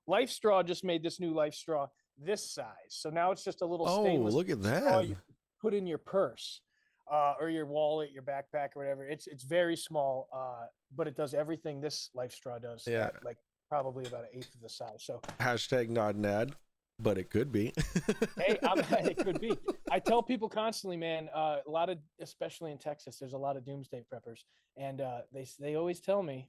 Life Straw just made this new Life Straw this size. So now it's just a little Oh, stainless look at straw that. you put in your purse or your wallet, your backpack, or whatever. It's very small, but it does everything this Life Straw does Yeah. at like probably about an eighth of the size. So Hashtag not an ad, but it could be. hey, it could be. I tell people constantly, man. A lot of, especially in Texas, there's a lot of doomsday preppers, and they always tell me,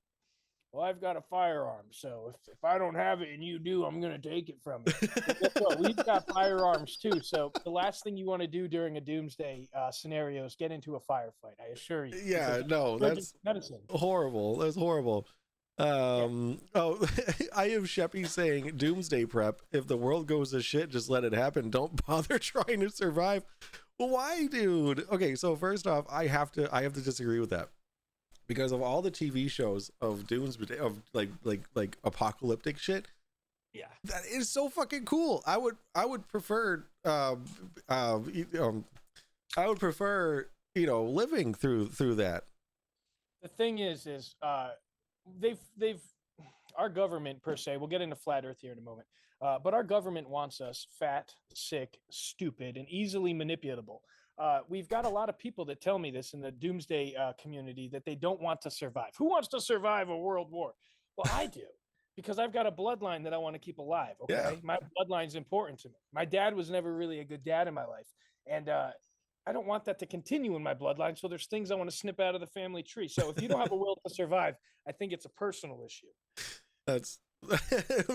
"Well, I've got a firearm, so if I don't have it and you do, I'm gonna take it from you." Well, guess what? We've got firearms too. So the last thing you want to do during a doomsday scenario is get into a firefight. I assure you, because Yeah, no, that's medicine. horrible. That's horrible. Yeah. Oh, I have Sheppy saying doomsday prep. If the world goes to shit, just let it happen. Don't bother trying to survive. Why, dude? Okay, so first off, I have to disagree with that, because of all the TV shows of doomsday, of like apocalyptic shit, Yeah. that is so fucking cool. I would prefer I would prefer, living through that. The thing is they've our government per se. We'll get into flat Earth here in a moment, but our government wants us fat, sick, stupid, and easily manipulable. We've got a lot of people that tell me this in the doomsday community that they don't want to survive. Who wants to survive a world war? Well, I do because I've got a bloodline that I want to keep alive. Yeah. Okay, my bloodline's important to me. My dad was never really a good dad in my life, and I don't want that to continue in my bloodline. So there's things I want to snip out of the family tree. So if you don't have a will to survive, I think it's a personal issue. That's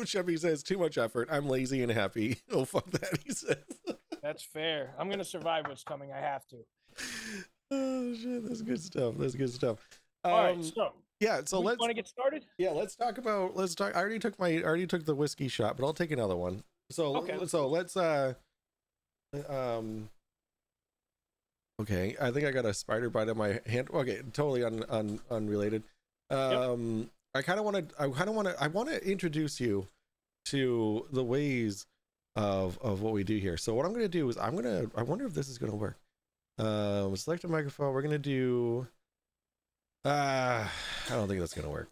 Chevy says too much effort. I'm lazy and happy. Oh fuck that, he says. That's fair. I'm gonna survive what's coming. I have to. Oh shit, that's good stuff. That's good stuff. All right. Um, So yeah. So we let's want to get started. let's talk about let's talk. I already took the whiskey shot, but I'll take another one. So Okay. let's um. Okay, I think I got a spider bite in my hand. Okay, totally unrelated. Yep. I want to introduce you to the ways of what we do here. So what I'm going to do is I wonder if this is going to work. Select a microphone. We're going to do I don't think that's going to work.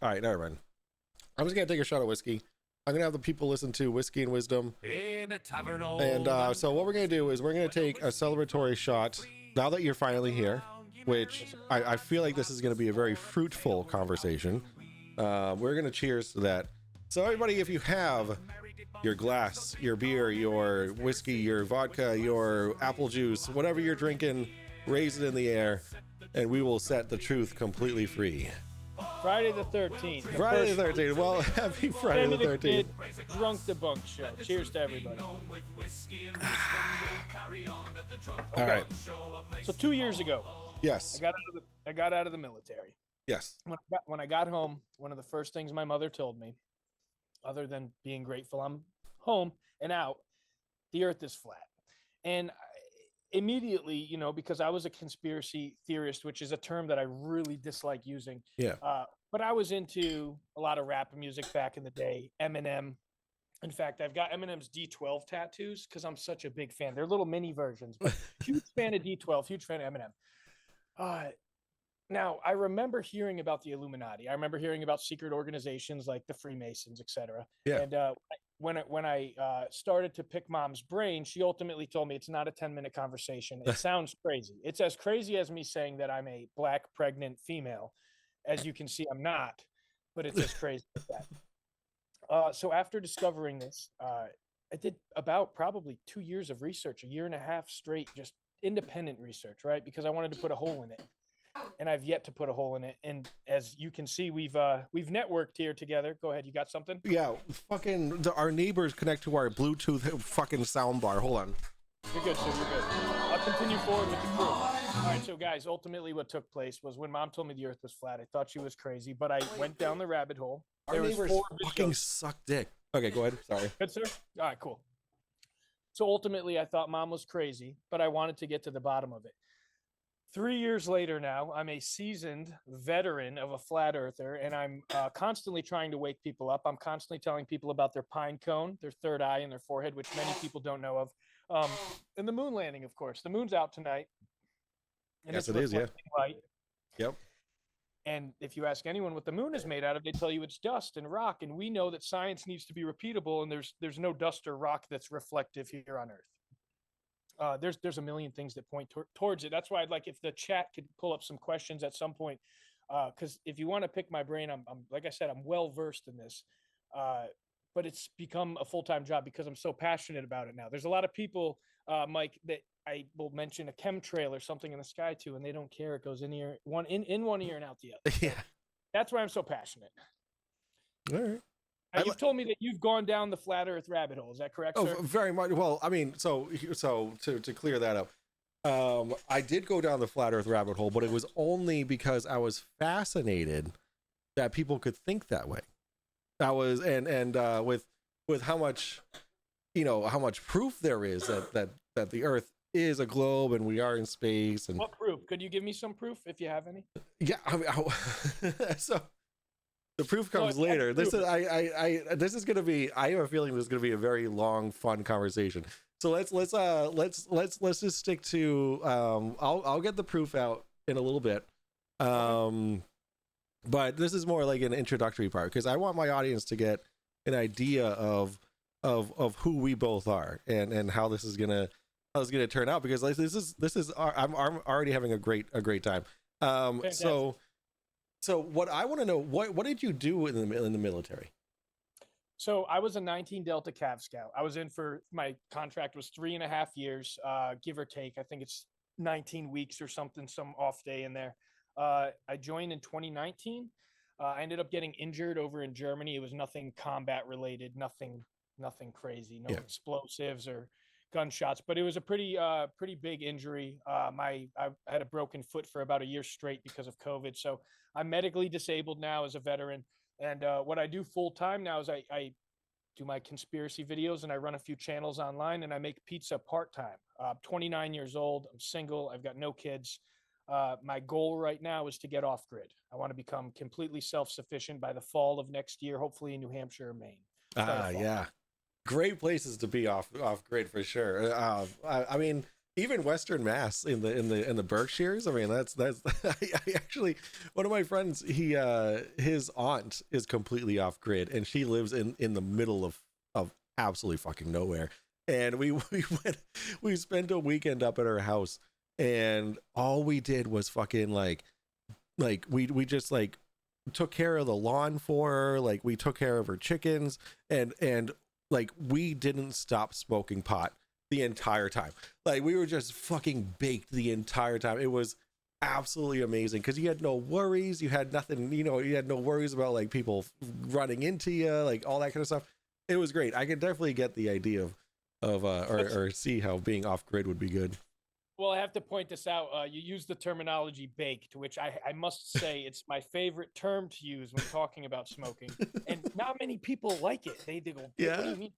All right, never mind. I'm just going to take a shot of whiskey. I'm going to have the people listen to Whiskey and Wisdom. In a tavern, and so what we're going to do is we're going to take a celebratory shot now that you're finally here, which I feel like this is going to be a very fruitful conversation. We're going to cheers to that. So everybody, if you have your glass, your beer, your whiskey, your vodka, your apple juice, whatever you're drinking, raise it in the air, and we will set the truth completely free. Friday the 13th. Friday the 13th. Well, happy Friday the 13th. Drunk Debunk Show. Cheers to everybody. All right. So 2 years ago, Yes. I got out of the military. Yes. When I got home, one of the first things my mother told me, other than being grateful I'm home and out, the earth is flat. And immediately, because I was a conspiracy theorist, which is a term that I really dislike using. Yeah. But I was into a lot of rap music back in the day, Eminem. In fact, I've got Eminem's D12 tattoos because I'm such a big fan. They're little mini versions, but huge fan of D12, huge fan of Eminem. Now, I remember hearing about the Illuminati. I remember hearing about secret organizations like the Freemasons, etc. Yeah. And when I started to pick Mom's brain, she ultimately told me it's not a 10-minute conversation. It sounds crazy. It's as crazy as me saying that I'm a black pregnant female. As you can see, I'm not, but it's as crazy as that. So after discovering this, I did about probably 2 years of research, a year and a half straight, just independent research, right? Because I wanted to put a hole in it. And I've yet to put a hole in it. And as you can see, we've networked here together. Go ahead, you got something? Yeah, our neighbors connect to our Bluetooth fucking soundbar. Hold on. You're good, sir. You're good. I'll continue forward with the crew. All right, so guys, ultimately what took place was when Mom told me the earth was flat, I thought she was crazy, but I went down the rabbit hole. Our neighbors fucking suck dick. Okay, go ahead. Sorry. Good, sir. All right, cool. So ultimately, I thought Mom was crazy, but I wanted to get to the bottom of it. 3 years later now, I'm a seasoned veteran of a flat earther, and I'm constantly trying to wake people up. I'm constantly telling people about their pine cone, their third eye, and their forehead, which many people don't know of. And the moon landing, of course. The moon's out tonight. Yes, it is, yeah. Light. Yep. And if you ask anyone what the moon is made out of, they tell you it's dust and rock. And we know that science needs to be repeatable, and there's no dust or rock that's reflective here on Earth. There's a million things that point towards it. That's why I'd like if the chat could pull up some questions at some point, because if you want to pick my brain, I'm like I said, I'm well versed in this, uh, but it's become a full-time job because I'm so passionate about it now. There's a lot of people, Mike, that I will mention a chemtrail or something in the sky to, and they don't care. It goes in ear one in one ear and out the other. So Yeah. that's why I'm so passionate. All right. You've told me that you've gone down the flat Earth rabbit hole. Is that correct, sir? Oh, very much. Well, I mean, so to clear that up, I did go down the flat Earth rabbit hole, but it was only because I was fascinated that people could think that way. That was and with how much, how much proof there is that the Earth is a globe and we are in space. And what proof? Could you give me some proof if you have any? Yeah, I mean, so. The proof comes later. This is this is gonna be. I have a feeling this is gonna be a very long, fun conversation. So let's just stick to. I'll get the proof out in a little bit. But this is more like an introductory part because I want my audience to get an idea of who we both are and how this is gonna turn out because this is I'm already having a great time. So what I want to know, what did you do in the military? So I was a 19 Delta Cav Scout. I was in for my contract was 3.5 years, give or take. I think it's 19 weeks or something, some off day in there. I joined in 2019. I ended up getting injured over in Germany. It was nothing combat related, nothing crazy, no explosives or gunshots, but it was a pretty big injury. I had a broken foot for about a year straight because of COVID. So I'm medically disabled now as a veteran. And what I do full time now is I do my conspiracy videos and I run a few channels online and I make pizza part time. 29 years old. I'm single. I've got no kids. My goal right now is to get off grid. I want to become completely self-sufficient by the fall of next year, hopefully in New Hampshire or Maine. Yeah. Great places to be off grid for sure. I mean, even Western Mass in the Berkshires. I mean, that's I actually, one of my friends, his aunt is completely off grid, and she lives in the middle of absolutely fucking nowhere. And we spent a weekend up at her house, and all we did was fucking like we just like took care of the lawn for her, like we took care of her chickens, and like we didn't stop smoking pot the entire time. Like we were just fucking baked the entire time. It was absolutely amazing because you had no worries, you had nothing, you had no worries about like people running into you, like all that kind of stuff. It was great. I could definitely get the idea of or see how being off grid would be good. Well, I have to point this out. You use the terminology baked, which I must say it's my favorite term to use when talking about smoking. And not many people like it. They go, yeah. What do you mean?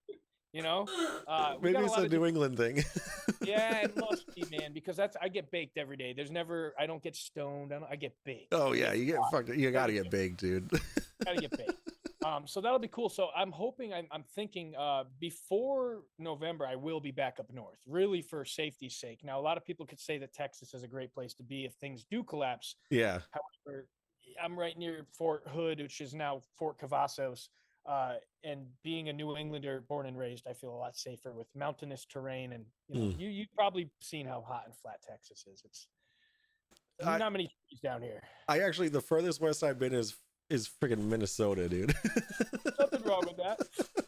Maybe it's a New England thing. Yeah, it must be, man, because I get baked every day. I don't get stoned. I get baked. Oh yeah, you get fucked. You gotta get baked, dude. Gotta get baked. So that'll be cool. So I'm hoping, I'm thinking before November, I will be back up north, really for safety's sake. Now, a lot of people could say that Texas is a great place to be if things do collapse. Yeah. However, I'm right near Fort Hood, which is now Fort Cavazos. And being a New Englander born and raised, I feel a lot safer with mountainous terrain. And, you've probably seen how hot and flat Texas is. It's not many trees down here. I actually, the furthest west I've been is freaking Minnesota, dude. Nothing wrong with that.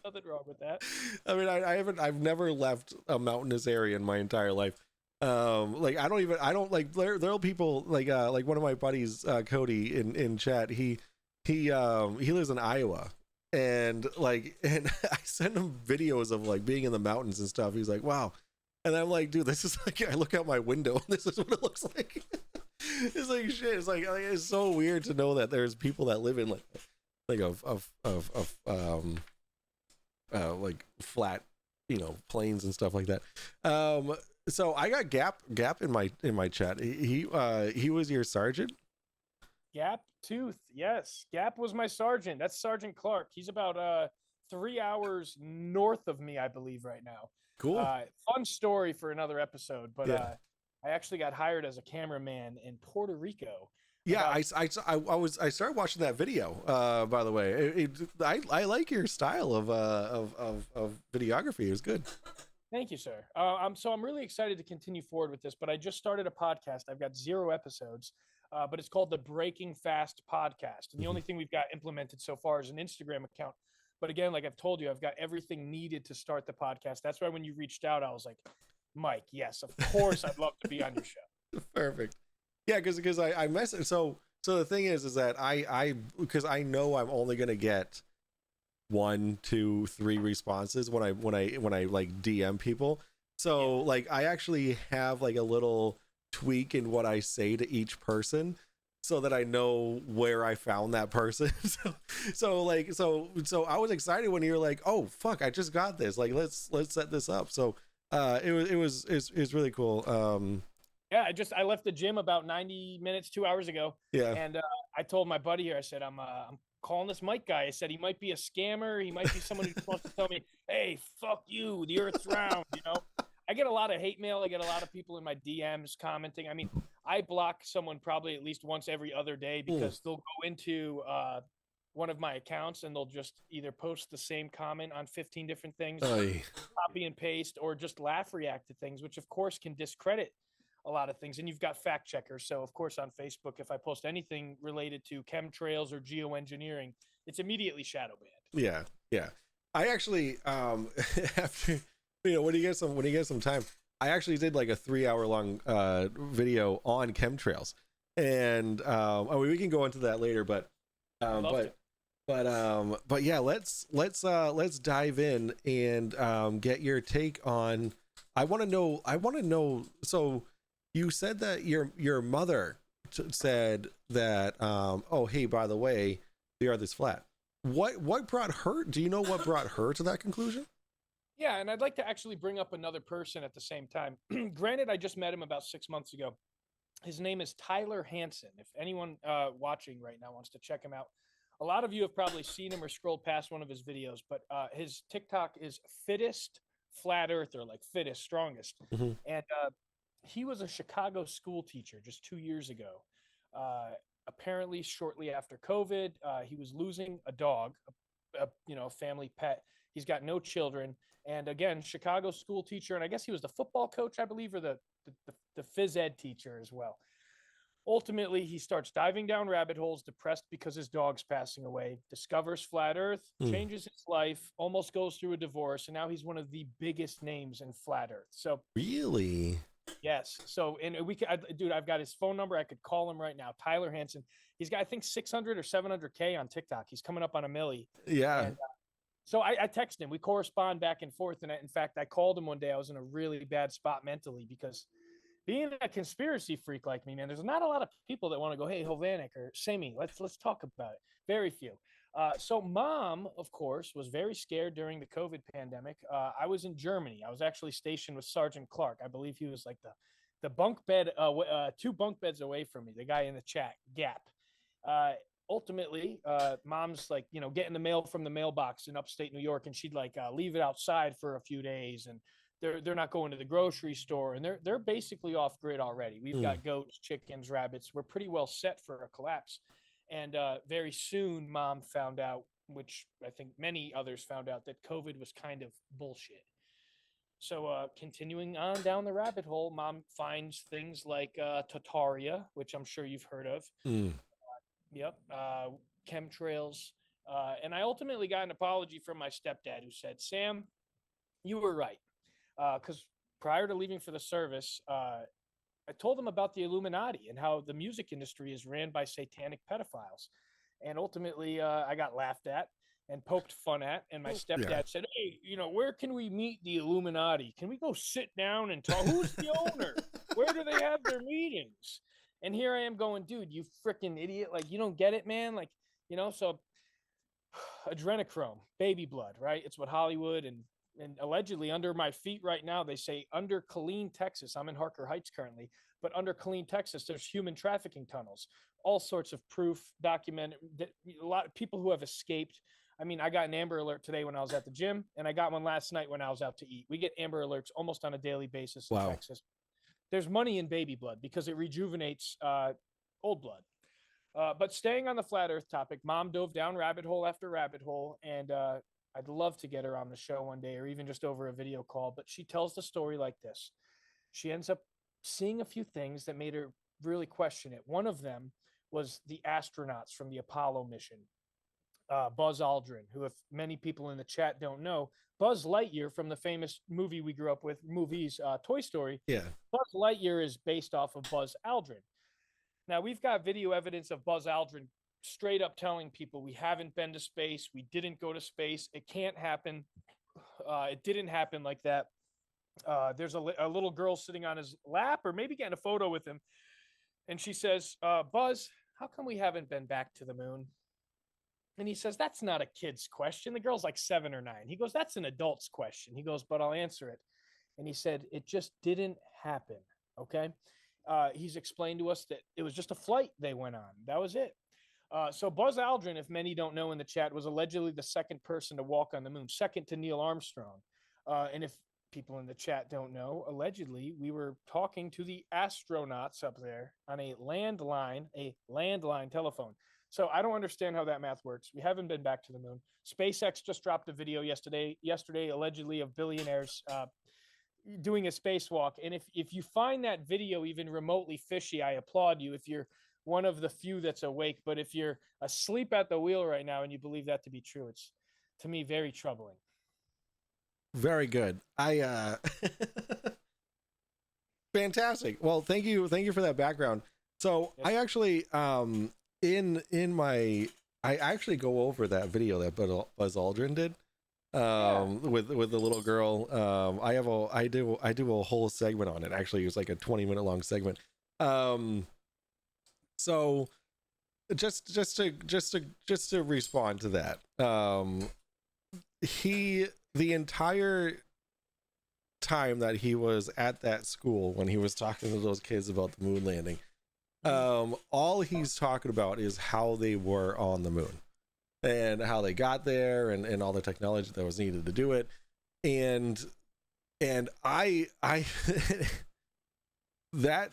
Nothing wrong with that. I mean, I've never left a mountainous area in my entire life. Like I don't like there are people like one of my buddies, Cody in chat, he lives in Iowa, and I sent him videos of like being in the mountains and stuff. He's like, wow. And I'm like, dude, this is like, I look out my window and this is what it looks like. It's like shit. It's like it's so weird to know that there's people that live in like flat, plains and stuff like that. So I got Gap in my chat. He was your sergeant. Gap Tooth, yes. Gap was my sergeant. That's Sergeant Clark. He's about 3 hours north of me, I believe, right now. Cool. Fun story for another episode, but I actually got hired as a cameraman in Puerto Rico Yeah, about. I started watching that video. By the way, I like your style of videography. It was good. Thank you, sir. I'm really excited to continue forward with this, but I just started a podcast. I've got 0 episodes, but it's called the Breaking Fast Podcast. And the Mhm. only thing we've got implemented so far is an Instagram account. But again, like I've told you, I've got everything needed to start the podcast. That's why when you reached out, I was like, Mike, yes, of course, I'd love to be on your show. Perfect. Yeah, because I mess so the thing is that I because I know I'm only gonna get 1, 2, 3 responses when I like DM people. So like I actually have like a little tweak in what I say to each person so that I know where I found that person. So I was excited when you're like, oh fuck, I just got this. Like let's set this up. So it was really cool. Yeah, I left the gym about 90 minutes, 2 hours ago, Yeah. and I told my buddy here, I said, I'm calling this Mike guy. I said he might be a scammer. He might be someone who just wants to tell me, hey, fuck you, the Earth's round. I get a lot of hate mail. I get a lot of people in my DMs commenting. I mean, I block someone probably at least once every other day because they'll go into one of my accounts and they'll just either post the same comment on 15 different things, Oy. copy and paste, or just laugh react to things, which of course can discredit a lot of things. And you've got fact checkers. So of course on Facebook, if I post anything related to chemtrails or geoengineering, it's immediately shadow banned. Yeah. I actually after when you get some time, I actually did like a 3-hour long video on chemtrails. And I mean, we can go into that later, but yeah, let's dive in and get your take on. I want to know. So you said that your mother said that oh hey, by the way, the earth is flat. What brought her? Do you know what brought her to that conclusion? Yeah, and I'd like to actually bring up another person at the same time. Granted, I just met him about 6 months ago. His name is Tyler Hansen. If anyone watching right now wants to check him out, a lot of you have probably seen him or scrolled past one of his videos, but his TikTok is fittest flat earther, like fittest, strongest. Mm-hmm. And he was a Chicago school teacher just 2 years ago. Apparently, shortly after COVID, he was losing a dog, a family pet. He's got no children. And again, Chicago school teacher, and I guess he was the football coach, I believe, or the phys ed teacher as well. Ultimately, he starts diving down rabbit holes, depressed because his dog's passing away, discovers flat earth, changes his life, almost goes through a divorce, and now he's one of the biggest names in flat earth. So really, yes. So, and dude, I've got his phone number. I could call him right now. Tyler Hansen. He's got, I think, 600 or 700K on TikTok. He's coming up on a milli. yeah. And, so I texted him. We correspond back and forth. And in fact, I called him one day. I was in a really bad spot mentally because being a conspiracy freak like me, man, there's not a lot of people that want to go, hey, Hovanek or Sami, let's talk about it. Very few. So mom, of course, was very scared during the COVID pandemic. I was in Germany. I was actually stationed with Sergeant Clark. I believe he was like the bunk bed, 2 bunk beds away from me, the guy in the chat, Gap. Ultimately, mom's like, getting the mail from the mailbox in upstate New York, and she'd like leave it outside for a few days, and they're not going to the grocery store, and they're basically off grid already. We've got goats, chickens, rabbits. We're pretty well set for a collapse. And very soon, mom found out, which I think many others found out, that COVID was kind of bullshit. So continuing on down the rabbit hole, mom finds things like Tartaria, which I'm sure you've heard of. Yep. Chemtrails. And I ultimately got an apology from my stepdad who said, Sam, you were right. Because prior to leaving for the service, I told him about the Illuminati and how the music industry is ran by satanic pedophiles. And ultimately, I got laughed at and poked fun at. And my stepdad said, hey, where can we meet the Illuminati? Can we go sit down and talk? Who's the owner? Where do they have their meetings? And here I am going, dude, you freaking idiot. Like, you don't get it, man. Like, so adrenochrome, baby blood, right? It's what Hollywood and allegedly under my feet right now, they say under Killeen, Texas, I'm in Harker Heights currently, but under Killeen, Texas, there's human trafficking tunnels, all sorts of proof documented, that a lot of people who have escaped. I mean, I got an Amber Alert today when I was at the gym, and I got one last night when I was out to eat. We get Amber Alerts almost on a daily basis in Texas. There's money in baby blood because it rejuvenates old blood. But staying on the flat Earth topic, Mom dove down rabbit hole after rabbit hole, and I'd love to get her on the show one day, or even just over a video call. But she tells the story like this: she ends up seeing a few things that made her really question it. One of them was the astronauts from the Apollo mission. Buzz Aldrin, who, if many people in the chat don't know, Buzz Lightyear from the famous movie we grew up with, Toy Story. Yeah. Buzz Lightyear is based off of Buzz Aldrin. Now, we've got video evidence of Buzz Aldrin straight up telling people we haven't been to space. We didn't go to space. It can't happen. It didn't happen like that. There's a little girl sitting on his lap, or maybe getting a photo with him. And she says, Buzz, how come we haven't been back to the moon? And he says, that's not a kid's question. The girl's like 7 or 9. He goes, that's an adult's question. He goes, but I'll answer it. And he said, it just didn't happen. Okay. He's explained to us that it was just a flight they went on. That was it. So Buzz Aldrin, if many don't know in the chat, was allegedly the second person to walk on the moon, second to Neil Armstrong. And if people in the chat don't know, allegedly we were talking to the astronauts up there on a landline telephone. So I don't understand how that math works. We haven't been back to the moon. SpaceX just dropped a video yesterday, allegedly, of billionaires doing a spacewalk. And if you find that video even remotely fishy, I applaud you if you're one of the few that's awake. But if you're asleep at the wheel right now and you believe that to be true, it's, to me, very troubling. Very good. Fantastic. Well, thank you for that background. So yes. I actually I actually go over that video that Buzz Aldrin did with the little girl. I do a whole segment on it. Actually, it was like a 20-minute long segment. So just to respond to that, the entire time that he was at that school, when he was talking to those kids about the moon landing, all he's talking about is how they were on the moon and how they got there and all the technology that was needed to do it. And I that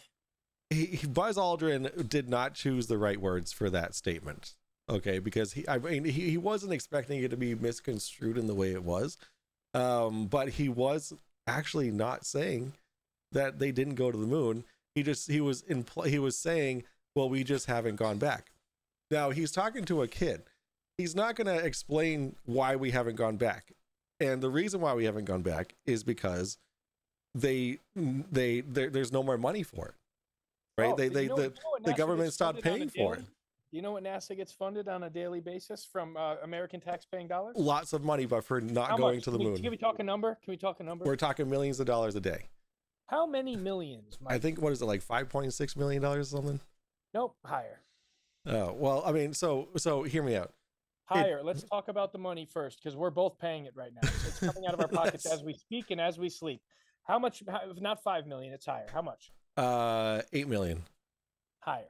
Buzz Aldrin did not choose the right words for that statement. Okay, because he wasn't expecting it to be misconstrued in the way it was, but he was actually not saying that they didn't go to the moon. He was saying, well, we just haven't gone back. Now he's talking to a kid. He's not going to explain why we haven't gone back, and the reason why we haven't gone back is because there's no more money for it, right? The government stopped paying for it. You know what NASA gets funded on a daily basis from American tax-paying dollars? Lots of money, but for not going to the moon. Can we talk a number? We're talking millions of dollars a day. How many millions, Mike? I think, what is it, like $5.6 million or something? Nope, higher. Oh, well, I mean, so hear me out. Higher. Let's talk about the money first, because we're both paying it right now. So it's coming out of our pockets as we speak and as we sleep. How much? Not 5 million. It's higher. How much? 8 million. Higher.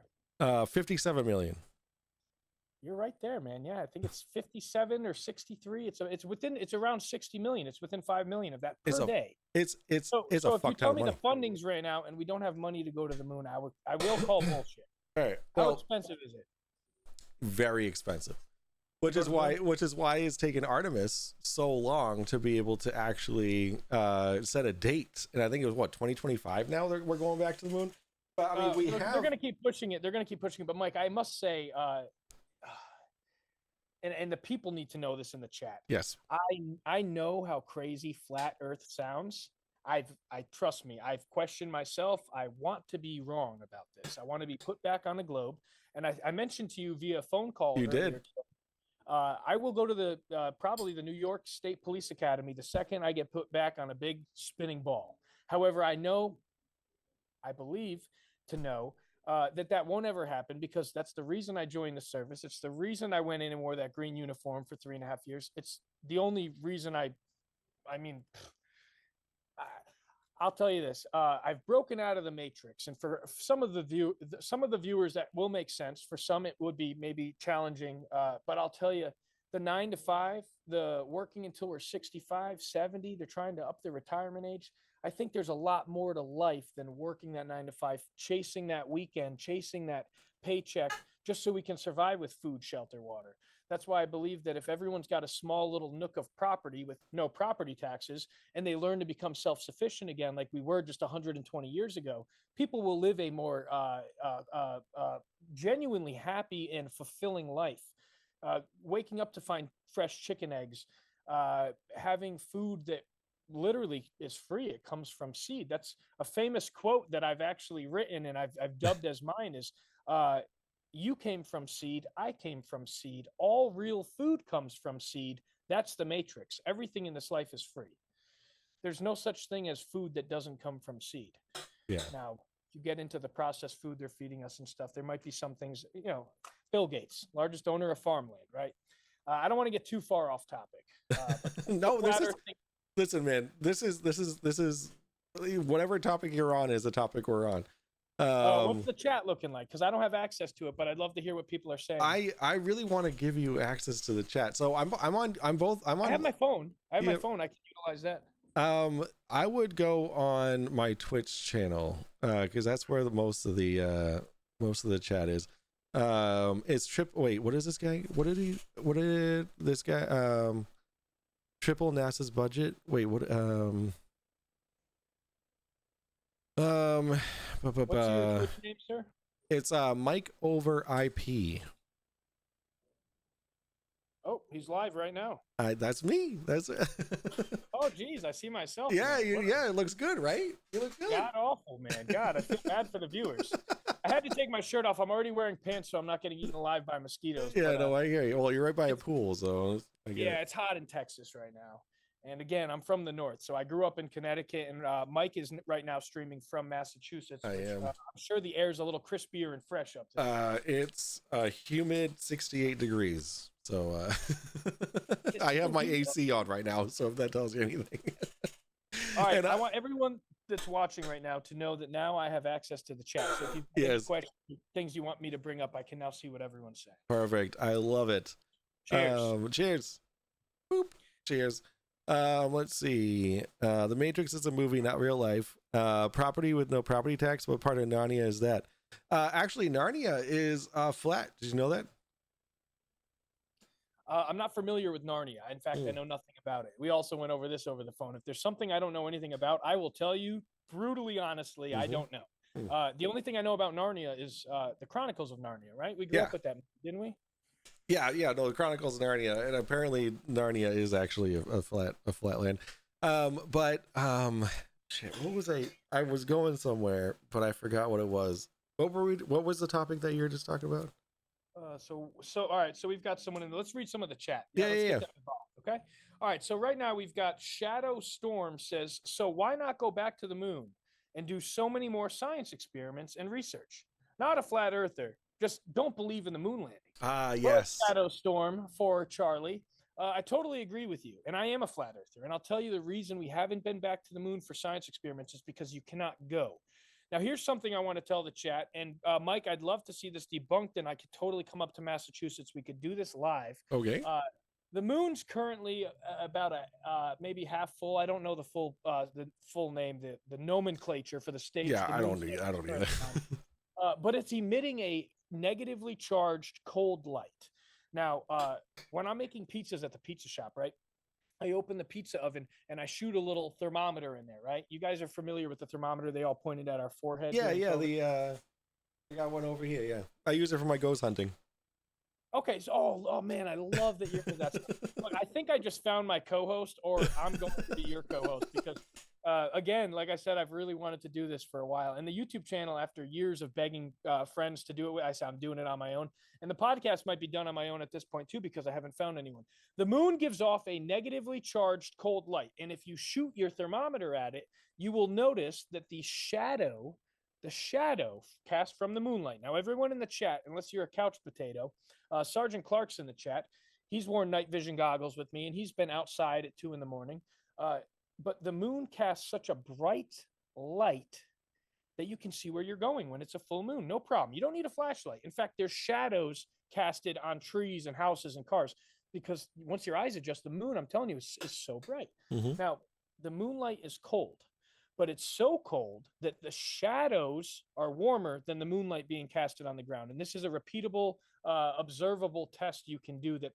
57 million. You're right there, man. Yeah, I think it's 57 or 63. It's around 60 million. It's within 5 million of that per day. It's a fuck ton of money. So if you tell me the funding's ran out and we don't have money to go to the moon, I will call bullshit. All right. How expensive is it? Very expensive. Which is why it's taken Artemis so long to be able to actually set a date. And I think it was 2025 now we're going back to the moon. But I mean, they're going to keep pushing it. But Mike, I must say, and the people need to know this in the chat. Yes. I know how crazy flat Earth sounds. Trust me, I've questioned myself. I want to be wrong about this. I want to be put back on the globe. And I mentioned to you via phone call. You did. I will go to the probably the New York State Police Academy the second I get put back on a big spinning ball. However, I believe to know that won't ever happen, because that's the reason I joined the service. It's the reason I went in and wore that green uniform for 3.5 years. It's the only reason I'll tell you this. I've broken out of the matrix, and for some of the viewers that will make sense. For some, it would be maybe challenging. But I'll tell you, the 9 to 5, the working until we're 65, 70, they're trying to up their retirement age. I think there's a lot more to life than working that 9 to 5, chasing that weekend, chasing that paycheck, just so we can survive with food, shelter, water. That's why I believe that if everyone's got a small little nook of property with no property taxes and they learn to become self sufficient again, like we were just 120 years ago, people will live a more genuinely happy and fulfilling life. Waking up to find fresh chicken eggs, having food that literally is free. It comes from seed. That's a famous quote that I've actually written and I've dubbed as mine is, you came from seed, I came from seed. All real food comes from seed. That's the matrix. Everything in this life is free. There's no such thing as food that doesn't come from seed. Yeah. Now, if you get into the processed food they're feeding us and stuff, there might be some things, Bill Gates, largest owner of farmland, right? I don't want to get too far off topic. No, listen, man, this is whatever topic you're on is the topic we're on. What's the chat looking like? Because I don't have access to it, but I'd love to hear what people are saying. I really want to give you access to the chat. So I'm on. I have my phone. My phone. I can utilize that. I would go on my Twitch channel because that's where most of the chat is. It's wait, what is this guy? What did this guy triple NASA's budget? Wait, what what's your Twitch name, sir? It's Mike over IP. Oh, he's live right now. That's me. That's oh, geez, I see myself. Yeah, it looks good, right? You look good. God awful, man. God, I feel bad for the viewers. I had to take my shirt off. I'm already wearing pants, so I'm not getting eaten alive by mosquitoes. Yeah, no, I hear you. Well, you're right by a pool, so it's hot in Texas right now. And again, I'm from the north, so I grew up in Connecticut, and Mike is right now streaming from Massachusetts. I am. I'm sure the air is a little crispier and fresh up there. It's a humid 68 degrees. So I have my AC on right now, so if that tells you anything. All right, I want everyone that's watching right now to know that now I have access to the chat. So if you have questions, things you want me to bring up, I can now see what everyone's saying. Perfect. I love it. Cheers. Cheers. Boop. Cheers. Let's see. The Matrix is a movie, not real life. Property with no property tax. What part of Narnia is that? Actually, Narnia is flat. Did you know that? I'm not familiar with Narnia. In fact, I know nothing about it. We also went over this over the phone. If there's something I don't know anything about, I will tell you brutally, honestly, I don't know. The only thing I know about Narnia is the Chronicles of Narnia, right? We grew up with that, didn't we? Yeah, no, the Chronicles of Narnia, and apparently Narnia is actually a flat land. Shit, what was I was going somewhere, but I forgot what it was. What was the topic that you were just talking about? So all right, so we've got someone in there. Let's read some of the chat. Yeah. Okay. All right, so right now we've got Shadow Storm says, so why not go back to the moon and do so many more science experiments and research? Not a flat earther, just don't believe in the moon landing. Yes. Shadow Storm for Charlie. I totally agree with you, and I am a flat earther, and I'll tell you the reason we haven't been back to the moon for science experiments is because you cannot go. Now, here's something I want to tell the chat. And Mike, I'd love to see this debunked, and I could totally come up to Massachusetts. We could do this live. Okay. The moon's currently about maybe half full. I don't know the full name, the nomenclature for the stage. Yeah, I don't need that. But it's emitting a negatively charged cold light. Now, when I'm making pizzas at the pizza shop, right? I open the pizza oven and I shoot a little thermometer in there, right? You guys are familiar with the thermometer. They all pointed at our forehead. Yeah. I got one over here. Yeah. I use it for my ghost hunting. Okay. So, oh man, I love that you're for that. Look, I think I just found my co-host, or I'm going to be your co-host because, again, like I said, I've really wanted to do this for a while. And the YouTube channel, after years of begging friends to do it, I said I'm doing it on my own. And the podcast might be done on my own at this point too, because I haven't found anyone. The moon gives off a negatively charged cold light, and if you shoot your thermometer at it, you will notice that the shadow cast from the moonlight. Now, everyone in the chat, unless you're a couch potato, Sergeant Clark's in the chat. He's worn night vision goggles with me, and he's been outside at 2 a.m. But the moon casts such a bright light that you can see where you're going when it's a full moon. No problem. You don't need a flashlight. In fact, there's shadows casted on trees and houses and cars. because once your eyes adjust, the moon, I'm telling you, is so bright. Mm-hmm. Now, the moonlight is cold, but it's so cold that the shadows are warmer than the moonlight being casted on the ground. And this is a repeatable, observable test you can do that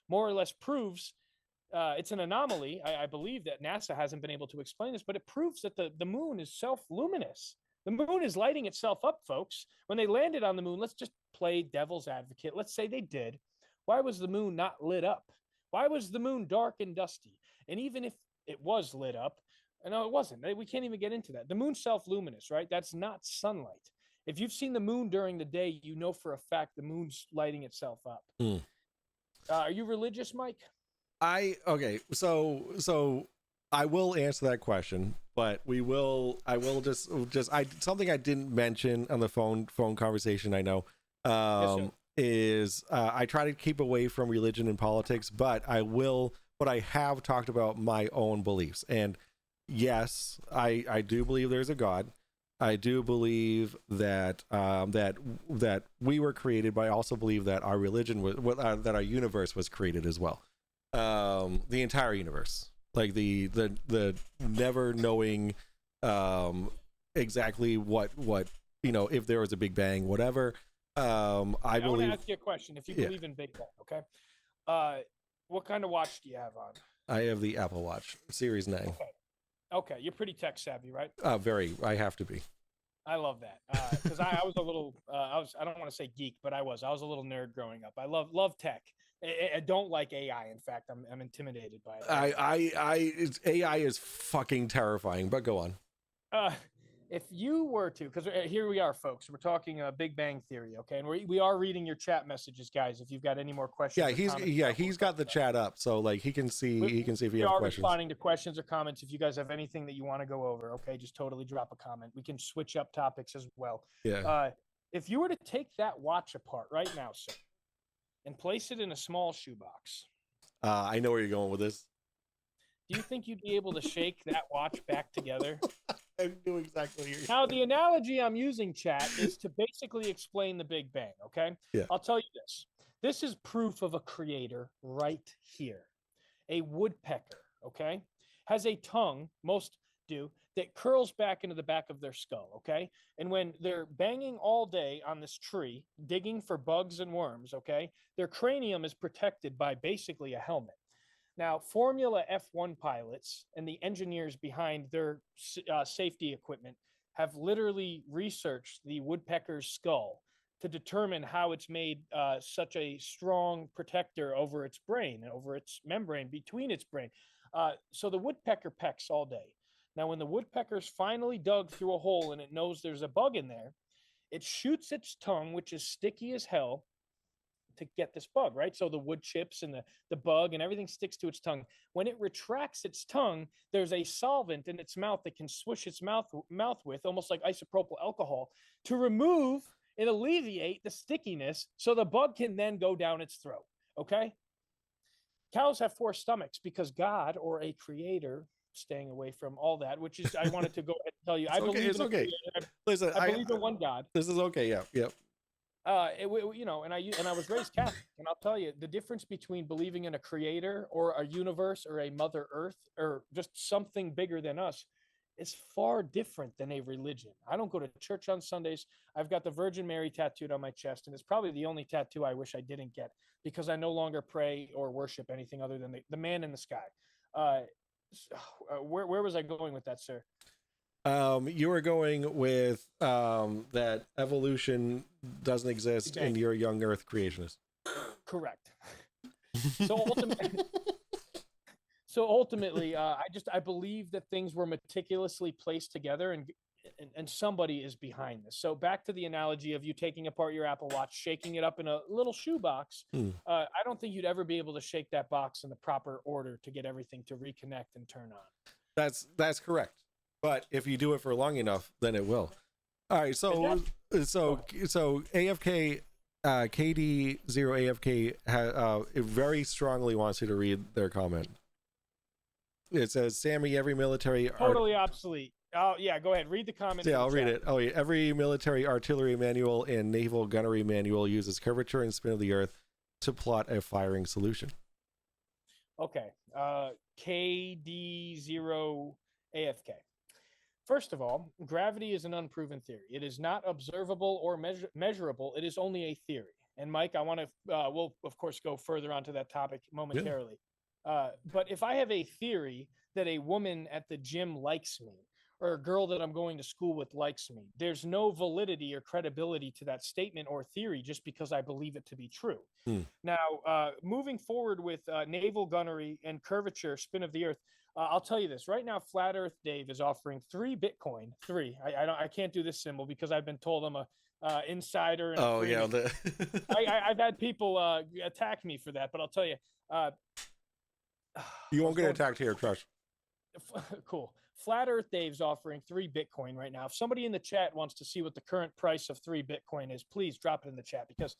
more or less proves it's an anomaly. I believe that NASA hasn't been able to explain this, but it proves that the moon is self-luminous. The moon is lighting itself up, folks. When they landed on the moon, let's just play devil's advocate. Let's say they did. Why was the moon not lit up? Why was the moon dark and dusty? And even if it was lit up, no, it wasn't. We can't even get into that. The moon's self-luminous, right? That's not sunlight. If you've seen the moon during the day, you know for a fact the moon's lighting itself up. Are you religious, Mike? Okay, so I will answer that question, but I will just something I didn't mention on the phone conversation. I know is I try to keep away from religion and politics, but I have talked about my own beliefs. And yes, I do believe there's a God. I do believe that that we were created, but I also believe that our religion was that our universe was created as well. The entire universe, like the never knowing exactly what if there was a big bang, whatever. I believe. Want to ask you a question. If you believe in Big Bang, okay, what kind of watch do you have on? I have the Apple Watch Series 9. Okay, you're pretty tech savvy, right? Very. I have to be. I love that because I was a little I don't want to say geek, but I was a little nerd growing up. I love tech. I don't like AI. In fact, I'm intimidated by it. AI is fucking terrifying. But go on. If you were to, because here we are, folks. We're talking Big Bang Theory, okay? And we are reading your chat messages, guys. If you've got any more questions, he's got the chat up, so like he can see if you have questions. We are responding to questions or comments. If you guys have anything that you want to go over, okay, just totally drop a comment. We can switch up topics as well. Yeah. If you were to take that watch apart right now, sir, and place it in a small shoebox, I know where you're going with this. Do you think you'd be able to shake that watch back together? I knew exactly what you're Now, the analogy I'm using, chat, is to basically explain the Big Bang, okay? Yeah. I'll tell you this. This is proof of a creator right here. A woodpecker, okay, has a tongue, most do, that curls back into the back of their skull, okay? And when they're banging all day on this tree, digging for bugs and worms, okay, their cranium is protected by basically a helmet. Now, Formula F1 pilots and the engineers behind their safety equipment have literally researched the woodpecker's skull to determine how it's made such a strong protector over its brain, over its membrane between its brain. So the woodpecker pecks all day. Now, when the woodpecker's finally dug through a hole and it knows there's a bug in there, it shoots its tongue, which is sticky as hell, to get this bug, right? So the wood chips and the bug and everything sticks to its tongue. When it retracts its tongue, there's a solvent in its mouth that can swish its mouth with, almost like isopropyl alcohol, to remove and alleviate the stickiness so the bug can then go down its throat, okay? Cows have 4 stomachs because God, or a creator, staying away from all that, which is, I wanted to go ahead and tell you, I believe in one God. This is okay, yeah. And I was raised Catholic, and I'll tell you the difference between believing in a creator or a universe or a Mother Earth or just something bigger than us is far different than a religion. I don't go to church on Sundays. I've got the Virgin Mary tattooed on my chest, and it's probably the only tattoo I wish I didn't get because I no longer pray or worship anything other than the man in the sky. Where was I going with that, sir? You were going with that evolution doesn't exist and you're a young Earth creationist. Correct. So ultimately, I believe that things were meticulously placed together and somebody is behind this. So back to the analogy of you taking apart your Apple Watch, shaking it up in a little shoebox. I don't think you'd ever be able to shake that box in the proper order to get everything to reconnect and turn on. That's correct. But if you do it for long enough, then it will. All right. So AFK, KD0AFK very strongly wants you to read their comment. It says, Sammy, every military... Totally obsolete. Oh, yeah, go ahead. Read the comment. Yeah, I'll read it. Oh, yeah. Every military artillery manual and naval gunnery manual uses curvature and spin of the earth to plot a firing solution. Okay. KD0AFK. First of all, gravity is an unproven theory. It is not observable or measurable. It is only a theory. And Mike, I want to, we'll of course go further onto that topic Yeah. momentarily. But if I have a theory that a woman at the gym likes me, or a girl that I'm going to school with likes me, there's no validity or credibility to that statement or theory just because I believe it to be true. Hmm. Now, moving forward with naval gunnery and curvature, spin of the earth, I'll tell you this right now. Flat Earth Dave is offering 3 Bitcoin. Three. I can't do this symbol because I've been told I'm a insider and a Oh yeah. Freemason. I've had people attack me for that, but I'll tell you. You won't get attacked here, trust. Cool. Flat Earth Dave's offering 3 Bitcoin right now. If somebody in the chat wants to see what the current price of 3 Bitcoin is, please drop it in the chat because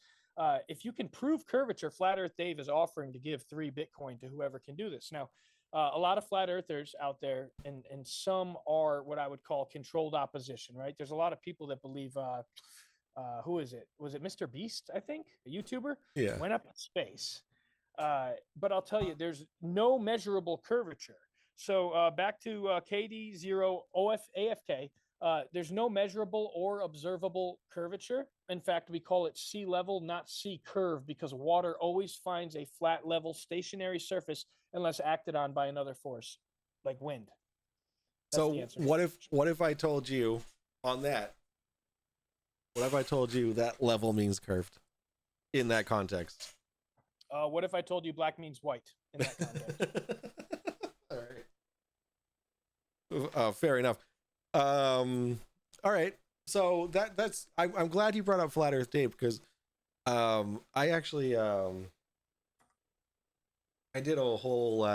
if you can prove curvature, Flat Earth Dave is offering to give 3 Bitcoin to whoever can do this. Now, a lot of flat earthers out there, and some are what I would call controlled opposition, right? There's a lot of people that believe, who is it? Was it Mr. Beast, I think, a YouTuber? Yeah. Went up in space. But I'll tell you, there's no measurable curvature. So back to KD0AFK, there's no measurable or observable curvature. In fact, we call it sea level, not sea curve, because water always finds a flat, level, stationary surface unless acted on by another force, like wind. That's the So answer. what if I told you on that? What if I told you that level means curved in that context? What if I told you black means white in that context? All right. Fair enough. All right. So that's I'm glad you brought up Flat Earth Dave because I actually I did a whole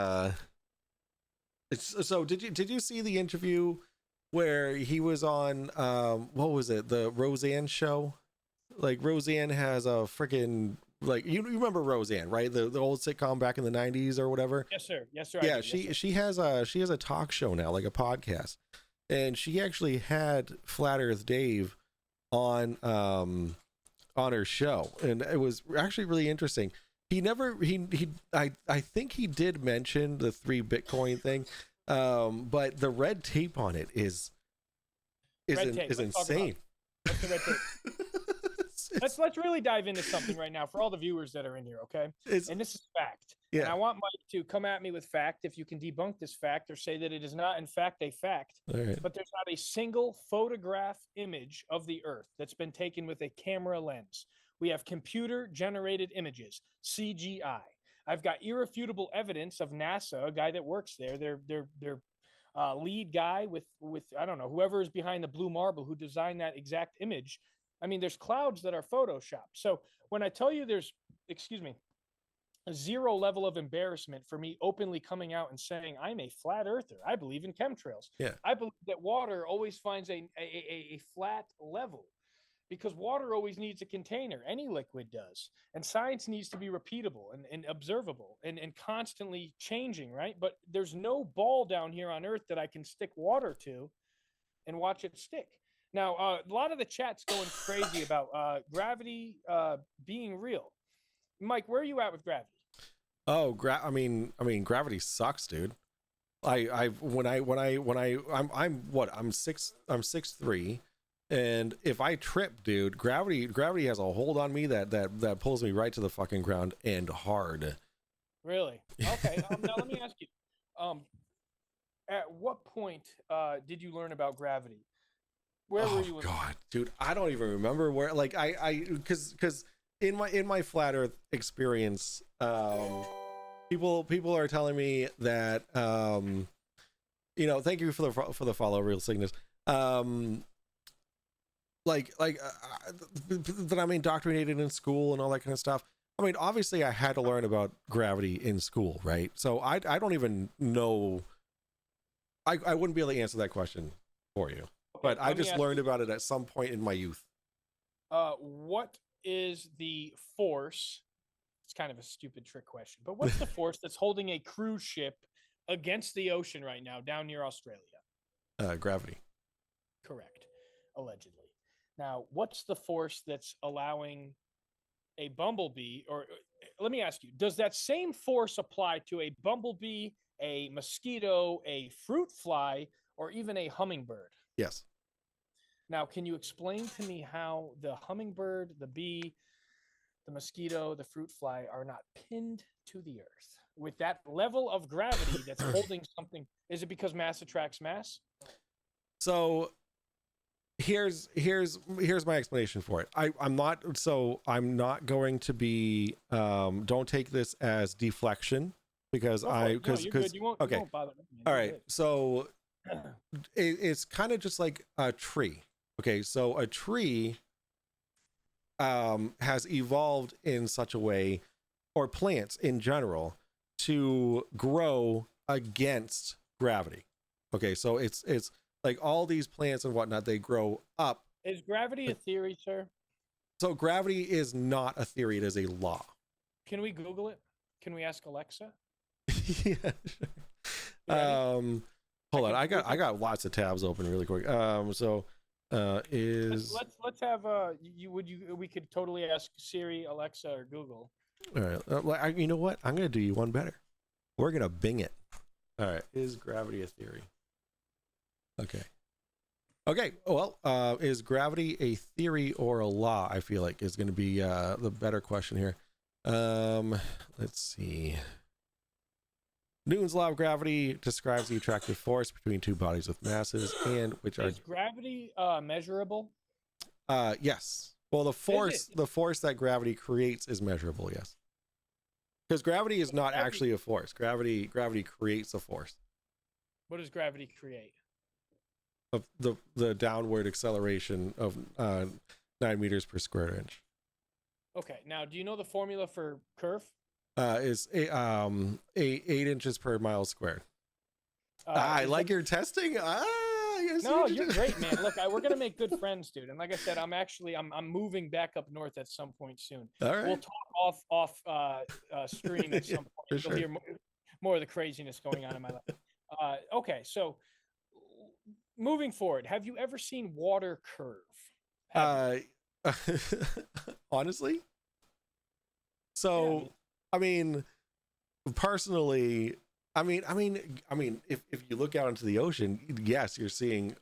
so did you see the interview where he was on what was it, the Roseanne show? Like Roseanne has a freaking, like you remember Roseanne, right? The old sitcom back in the 90s or whatever. Yes, sir. Yes, sir. Yeah, yes, sir. she has a talk show now, like a podcast, and she actually had Flat Earth Dave on her show, and it was actually really interesting. I think he did mention the 3 Bitcoin thing, but the red tape on it is insane. What's the red tape? Let's really dive into something right now for all the viewers that are in here, okay? And this is fact. Yeah. And I want Mike to come at me with fact if you can debunk this fact or say that it is not in fact a fact. All right. But there's not a single photograph image of the Earth that's been taken with a camera lens. We have computer generated images, CGI. I've got irrefutable evidence of NASA, a guy that works there, their lead guy with I don't know, whoever is behind the blue marble who designed that exact image. I mean, there's clouds that are photoshopped. So when I tell you there's, excuse me, a zero level of embarrassment for me openly coming out and saying I'm a flat earther, I believe in chemtrails. Yeah. I believe that water always finds a flat level because water always needs a container. Any liquid does. And science needs to be repeatable and observable and constantly changing, right? But there's no ball down here on Earth that I can stick water to and watch it stick. Now, a lot of the chat's going crazy about gravity being real. Mike, where are you at with gravity? Oh, I mean, gravity sucks, dude. I'm 6'3", and if I trip, dude, gravity has a hold on me that pulls me right to the fucking ground and hard. Really? Okay. Now let me ask you. At what point did you learn about gravity? Where were you? God, dude, I don't even remember where. Like because in my flat Earth experience, people are telling me that thank you for the follow, Real Cygnus. That I'm indoctrinated in school and all that kind of stuff. I mean, obviously, I had to learn about gravity in school, right? So I don't even know. I wouldn't be able to answer that question for you. But I just learned about it at some point in my youth. What is the force? It's kind of a stupid trick question, but what's the force that's holding a cruise ship against the ocean right now down near Australia? Gravity. Correct. Allegedly. Now, what's the force that's allowing a bumblebee, or let me ask you, does that same force apply to a bumblebee, a mosquito, a fruit fly, or even a hummingbird? Yes. Now, can you explain to me how the hummingbird, the bee, the mosquito, the fruit fly are not pinned to the earth with that level of gravity that's holding something? Is it because mass attracts mass? So here's my explanation for it. I'm not going to be don't take this as deflection because You're good. You won't, okay. you won't bother me, man. All You're right. good. So it's kind of just like a tree. Okay, so a tree has evolved in such a way, or plants in general, to grow against gravity. Okay, so it's like all these plants and whatnot, they grow up. Is gravity a theory, sir? So gravity is not a theory, it is a law. Can we Google it? Can we ask Alexa? Yeah, sure. Hold on, I got lots of tabs open really quick. Let's have we could totally ask Siri, Alexa, or Google. All right, you know what? I'm gonna do you one better. We're gonna Bing it. All right, is gravity a theory? Okay. Well, is gravity a theory or a law? I feel like is going to be the better question here. Let's see. Newton's law of gravity describes the attractive force between two bodies with masses and which are. Is gravity measurable? Yes. Well, the force that gravity creates is measurable. Yes. Because gravity is not actually a force. Gravity creates a force. What does gravity create? Of the downward acceleration of 9 meters per square inch. Okay. Now, do you know the formula for curve? Is 8 inches per mile squared. I like your testing. Yes, no, you're great, man. Look, we're gonna make good friends, dude. And like I said, I'm moving back up north at some point soon. All right. We'll talk off stream at some point. You'll hear more of the craziness going on in my life. Okay, so moving forward, have you ever seen water curve? Honestly, so yeah. I mean, personally, I mean, if you look out into the ocean, yes, you're seeing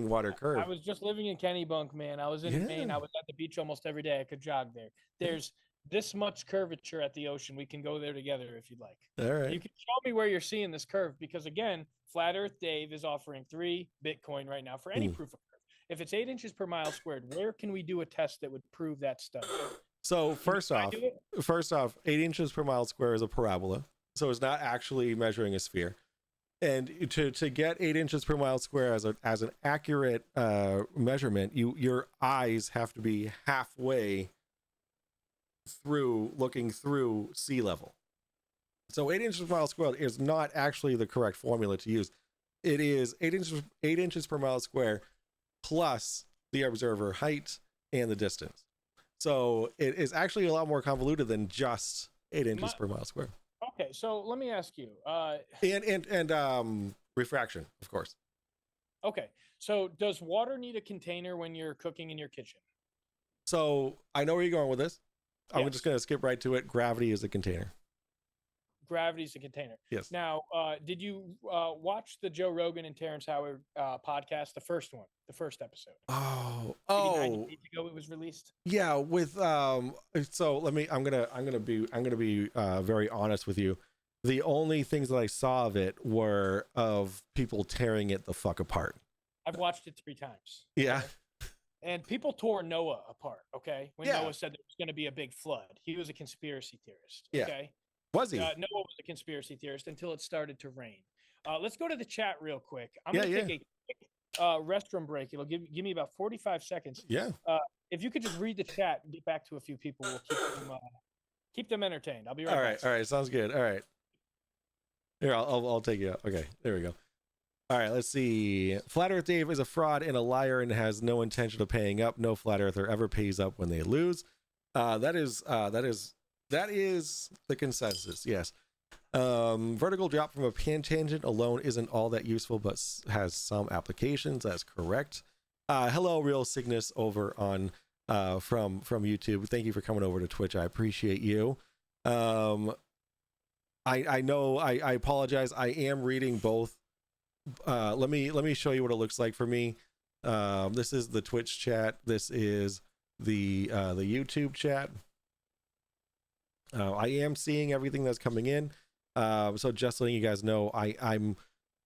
water curve. I was just living in Kennebunk, man. I was in Maine. I was at the beach almost every day. I could jog there. There's this much curvature at the ocean. We can go there together if you'd like. All right. You can show me where you're seeing this curve because, again, Flat Earth Dave is offering 3 Bitcoin right now for any proof of curve. If it's 8 inches per mile squared, where can we do a test that would prove that study? So first off, 8 inches per mile square is a parabola. So it's not actually measuring a sphere. And to get 8 inches per mile square as an accurate measurement, your eyes have to be halfway through, looking through sea level. So 8 inches per mile squared is not actually the correct formula to use. It is 8 inches per mile square plus the observer height and the distance. So it is actually a lot more convoluted than just 8 inches per mile square. Okay, so let me ask you. And refraction, of course. Okay, so does water need a container when you're cooking in your kitchen? So I know where you're going with this. Yes. I'm just going to skip right to it. Gravity is a container. Gravity is a container. Yes. Now, did you watch the Joe Rogan and Terrence Howard podcast, the first episode? Oh, 90 days ago it was released. Yeah, with so I'm gonna be very honest with you. The only things that I saw of it were of people tearing it the fuck apart. I've watched it 3 times. Yeah. Okay? And people tore Noah apart, okay? When Noah said there was going to be a big flood. He was a conspiracy theorist, okay? Was he? Noah was a conspiracy theorist until it started to rain. Let's go to the chat real quick. I'm going to take a quick restroom break. It'll give me about 45 seconds. Yeah. If you could just read the chat and get back to a few people, we'll keep them entertained. I'll be right back. All right. Sounds good. All right. Here, I'll take you out. Okay, there we go. All right, let's see. Flat Earth Dave is a fraud and a liar and has no intention of paying up. No flat earther ever pays up when they lose. That is the consensus. Yes. Vertical drop from a tangent alone isn't all that useful, but has some applications. That's correct. Hello, Real Cygnus over on from YouTube. Thank you for coming over to Twitch. I appreciate you. I know I apologize. I am reading both. Let me show you what it looks like for me. This is the Twitch chat. This is the YouTube chat. I am seeing everything that's coming in. So just letting you guys know, I'm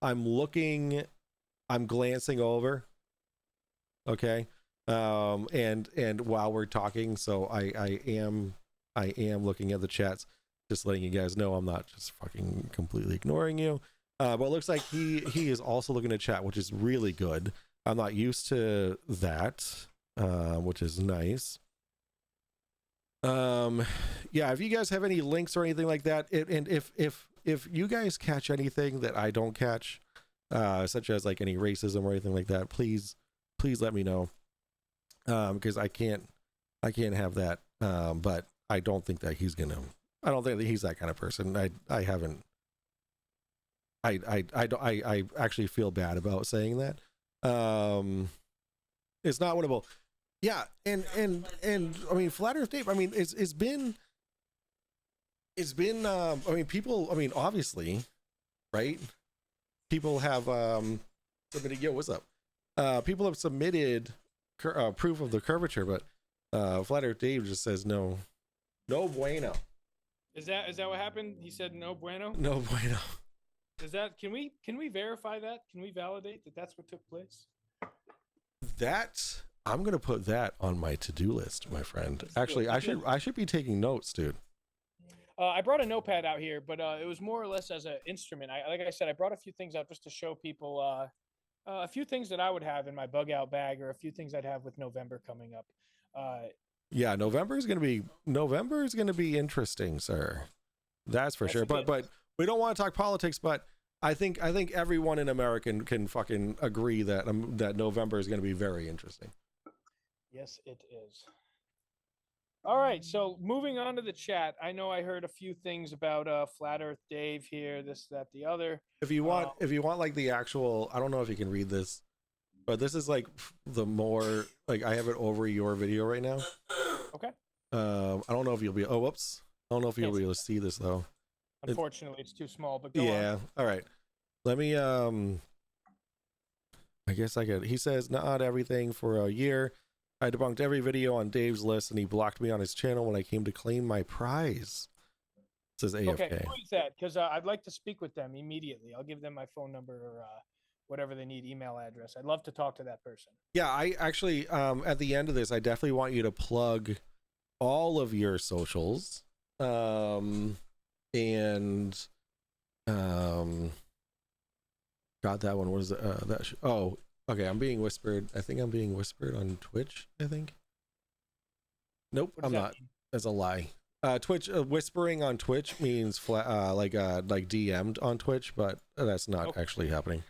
looking, I'm glancing over. Okay. And while we're talking, so I am looking at the chats, just letting you guys know I'm not just fucking completely ignoring you. But it looks like he is also looking at chat, which is really good. I'm not used to that, which is nice. Yeah, if you guys have any links or anything like that, and if you guys catch anything that I don't catch, such as like any racism or anything like that, please let me know. Because I can't have that. But I don't think that I don't think that he's that kind of person. I actually feel bad about saying that. It's not winnable. Yeah, and I mean, Flat Earth Dave, I mean, it's been I mean, people, I mean, obviously, right? People have submitted, yo, what's up? People have submitted proof of the curvature, but Flat Earth Dave just says no bueno. Is that what happened? He said no bueno? No bueno. Is that, can we verify that? Can we validate that that's what took place? I'm gonna put that on my to-do list, my friend. Actually, I should be taking notes, dude. I brought a notepad out here, but it was more or less as an instrument. Like I said, I brought a few things out just to show people a few things that I would have in my bug out bag, or a few things I'd have with November coming up. Yeah, November is gonna be interesting, sir. That's for sure. But we don't want to talk politics, but I think everyone in America can fucking agree that that November is going to be very interesting. Yes, it is. All right, so moving on to the chat. I know I heard a few things about Flat Earth Dave here, this, that, the other. If you want like the actual, I don't know if you can read this, but this is like the more like, I have it over your video right now. Okay. I don't know if you'll be. Oh, whoops. I don't know if you'll be able to see this though. Unfortunately, it's too small, but go yeah. on. All right. Let me. I guess I could. He says not everything for a year. I debunked every video on Dave's list, and he blocked me on his channel when I came to claim my prize. It says AFK. Okay, who is that? Because I'd like to speak with them immediately. I'll give them my phone number or whatever they need, email address. I'd love to talk to that person. Yeah, I actually, at the end of this, I definitely want you to plug all of your socials. Got that one. What is it? Oh, okay. I'm being whispered. I think I'm being whispered on Twitch. I think. Nope, I'm not. Mean? That's a lie. Twitch whispering on Twitch means like DM'd on Twitch, but that's not actually happening.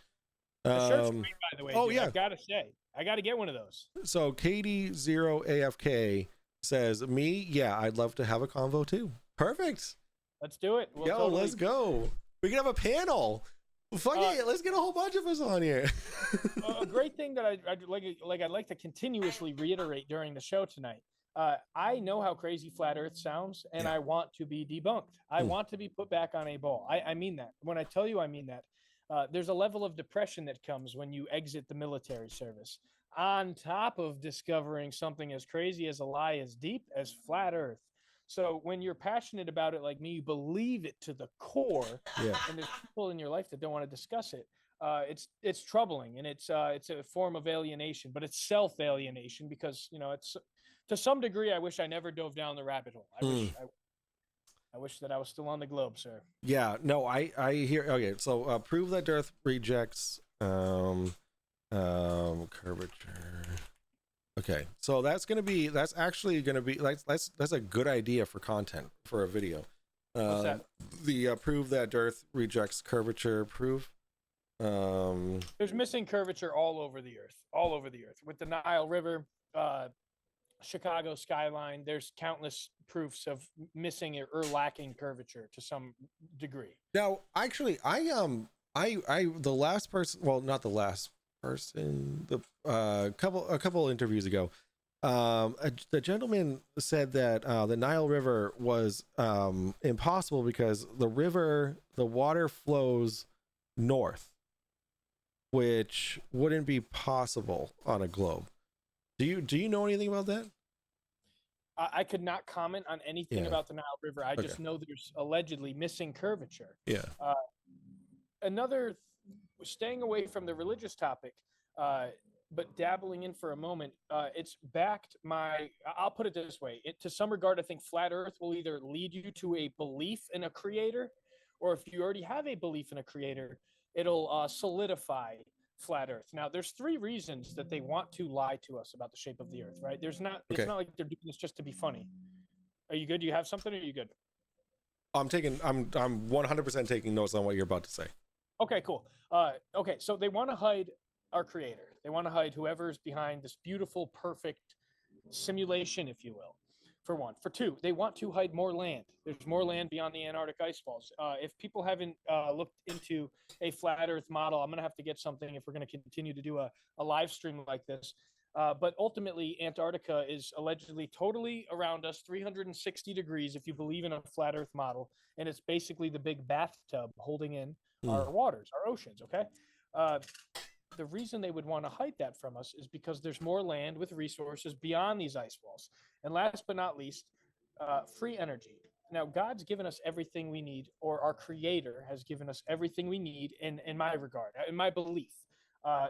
The shirt's great, by the way. Oh, dude. yeah. I gotta say, I gotta get one of those. So KD0AFK says, "Me, yeah, I'd love to have a convo too." Perfect. Let's do it. Yo, let's go. We can have a panel. Fuck it, let's get a whole bunch of us on here. A great thing that I'd like to continuously reiterate during the show tonight. I know how crazy Flat Earth sounds, and I want to be debunked. I want to be put back on a ball. I mean that. When I tell you I mean that, there's a level of depression that comes when you exit the military service, on top of discovering something as crazy as a lie as deep as Flat Earth. So when you're passionate about it like me, you believe it to the core, and there's people in your life that don't want to discuss it. It's troubling, and it's a form of alienation, but it's self-alienation because, it's to some degree, I wish I never dove down the rabbit hole. I wish that I was still on the globe, sir. Yeah, no, I hear. Okay, so prove that Dearth rejects curvature. Okay, so that's actually gonna be that's a good idea for content for a video. What's that? The prove that Dearth rejects curvature proof. There's missing curvature all over the earth, with the Nile River, Chicago skyline. There's countless proofs of missing or lacking curvature to some degree. Now, actually, the last person, well, not the last person, a couple interviews ago, The gentleman said that the Nile River was impossible because the water flows north, which wouldn't be possible on a globe. Do you know anything about that? I could not comment on anything Yeah. about the Nile River. I Okay. just know there's allegedly missing curvature. Yeah. Another, staying away from the religious topic, but dabbling in for a moment, it's backed my, I'll put it this way. To some regard, I think flat Earth will either lead you to a belief in a creator, or if you already have a belief in a creator, it'll solidify flat Earth. Now, there's three reasons that they want to lie to us about the shape of the Earth, right? It's Okay. not like they're doing this just to be funny. Are you good? Do you have something? Or are you good? I'm 100% taking notes on what you're about to say. Okay, cool. Okay, so they want to hide our creator. They want to hide whoever's behind this beautiful, perfect simulation, if you will, for one. For two, they want to hide more land. There's more land beyond the Antarctic ice falls. If people haven't looked into a flat Earth model, I'm going to have to get something if we're going to continue to do a live stream like this. But ultimately, Antarctica is allegedly totally around us, 360 degrees, if you believe in a flat Earth model. And it's basically the big bathtub holding in our waters, our oceans, okay? The reason they would want to hide that from us is because there's more land with resources beyond these ice walls. And last but not least, free energy. Now, God's given us everything we need, or our creator has given us everything we need in my regard, in my belief,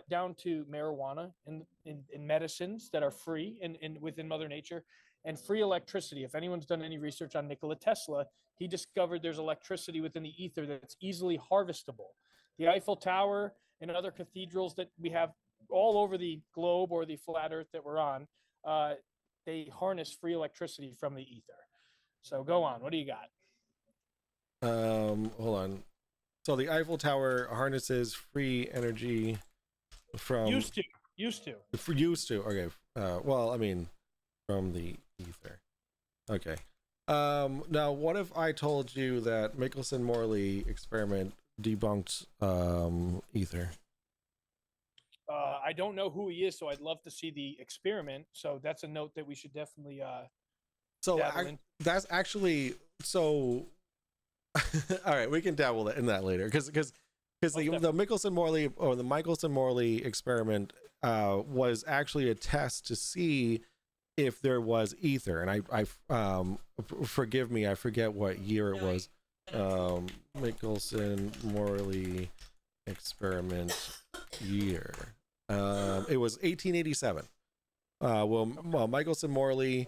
down to marijuana and in medicines that are free and within Mother Nature, and free electricity. If anyone's done any research on Nikola Tesla, he discovered there's electricity within the ether that's easily harvestable. The Eiffel Tower and other cathedrals that we have all over the globe, or the flat Earth that we're on, they harness free electricity from the ether. So go on. What do you got? Hold on. So the Eiffel Tower harnesses free energy from Used to. Used to. Okay. Well, I mean, from the ether. Okay. Now, what if I told you that Michelson-Morley experiment debunked ether? I don't know who he is, so I'd love to see the experiment. So that's a note that we should definitely So dabble in. that's actually so. All right, we can dabble in that later because the Michelson-Morley or the Michelson-Morley experiment was actually a test to see if there was ether, and I forgive me, I forget what year it was. Michelson-Morley experiment year. It was 1887. Well, Michelson-Morley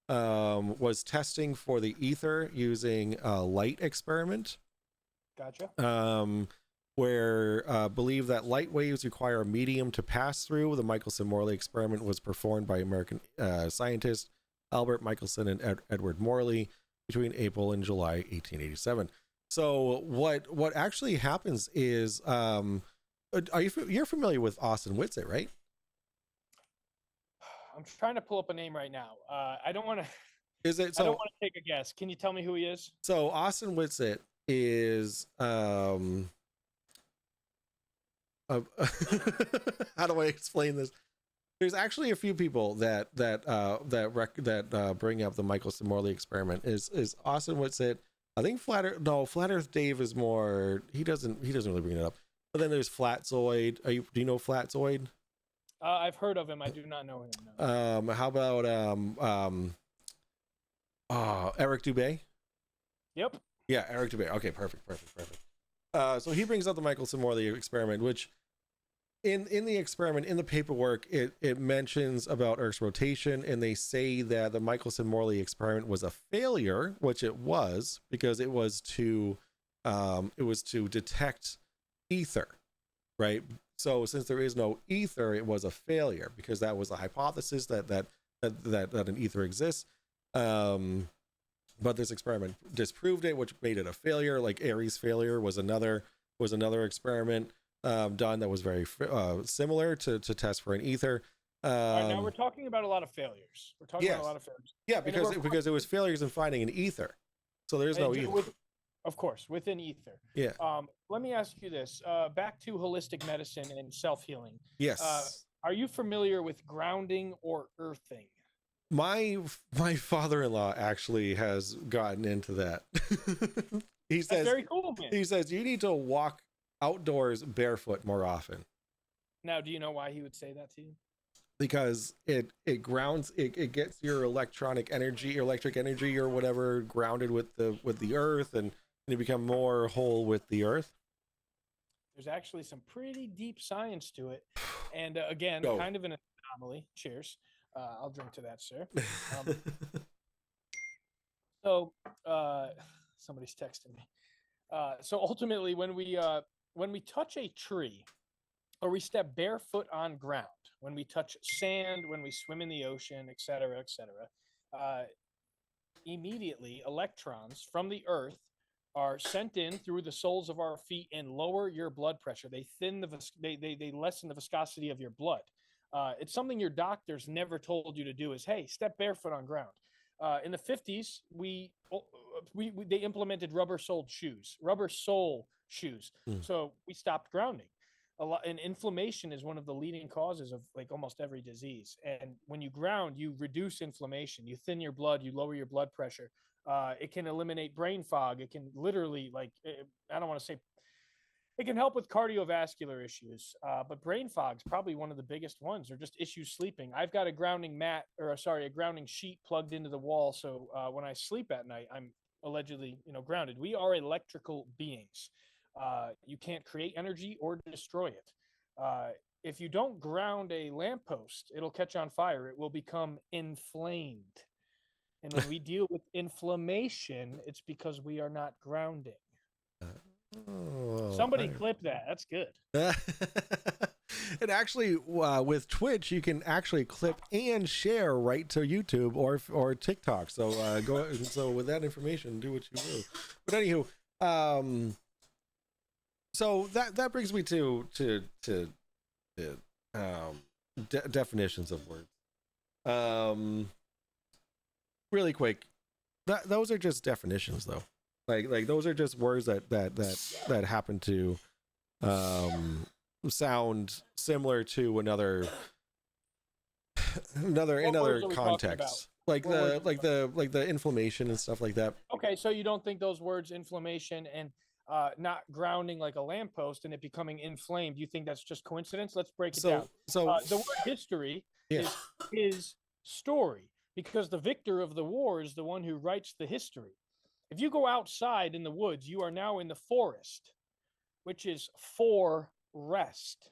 was testing for the ether using a light experiment. Gotcha. Where believed that light waves require a medium to pass through. The Michelson-Morley experiment was performed by American scientists Albert Michelson and Edward Morley between April and July 1887. So what actually happens is, you're familiar with Austin Whitsitt, right? I'm trying to pull up a name right now. I don't want to. Is it? I don't want to take a guess. Can you tell me who he is? So Austin Whitsitt is how do I explain this? There's actually a few people that bring up the Michelson-Morley experiment. Is Austin Whitsitt? I think Flat Earth Dave is more. He doesn't really bring it up. But then there's Flatzoid. Do you know Flatzoid? I've heard of him. I do not know him. No. How about Eric Dubé? Yep. Yeah, Eric Dubé. Okay, perfect. So he brings up the Michelson-Morley experiment, which in the experiment, in the paperwork, it mentions about Earth's rotation, and they say that the Michelson-Morley experiment was a failure, which it was, because it was to detect ether, right? So since there is no ether, it was a failure because that was a hypothesis that an ether exists. But this experiment disproved it, which made it a failure. Like Aries failure was another experiment done that was very similar to test for an ether. Right, now we're talking about a lot of failures. Yeah, because it was failures in finding an ether. So there's no ether. Of course, within ether. Yeah. Let me ask you this. Back to holistic medicine and self-healing. Yes. Are you familiar with grounding or earthing? my father-in-law actually has gotten into that. he That's says very cool, man. he says you need to walk outdoors barefoot more often Now, do you know why he would say that to you? because it grounds it gets your electric energy or whatever grounded with the earth, and you become more whole with the earth. There's actually some pretty deep science to it. And again, Go. kind of an anomaly. Cheers. I'll drink to that, sir. Um, so somebody's texting me. So ultimately, when we touch a tree or we step barefoot on ground, when we touch sand, when we swim in the ocean, et cetera, immediately electrons from the earth are sent in through the soles of our feet and lower your blood pressure. They they lessen the viscosity of your blood. It's something your doctors never told you to do. Is hey, step barefoot on ground. In the 50s, they implemented rubber sole shoes. Mm. So we stopped grounding. And inflammation is one of the leading causes of like almost every disease. And when you ground, you reduce inflammation, you thin your blood, you lower your blood pressure. It can eliminate brain fog. It can literally I don't want to say it can help with cardiovascular issues, but brain fog is probably one of the biggest ones, or just issues sleeping. I've got a grounding a grounding sheet plugged into the wall, so when I sleep at night, I'm allegedly, grounded. We are electrical beings. You can't create energy or destroy it. If you don't ground a lamppost, it'll catch on fire. It will become inflamed. And when we deal with inflammation, it's because we are not grounding. Somebody clip that. That's good. And actually, with Twitch, you can actually clip and share right to YouTube or TikTok. So go. So with that information, do what you will. But anywho, so that brings me to definitions of words. Really quick, those are just definitions, though. Like those are just words that happen to sound similar to another context, like the inflammation and stuff like that. Okay, so you don't think those words inflammation and not grounding like a lamppost and it becoming inflamed, you think that's just coincidence? Let's break it down. So the word history yeah. is his story, because the victor of the war is the one who writes the history. If you go outside in the woods, you are now in the forest, which is for rest.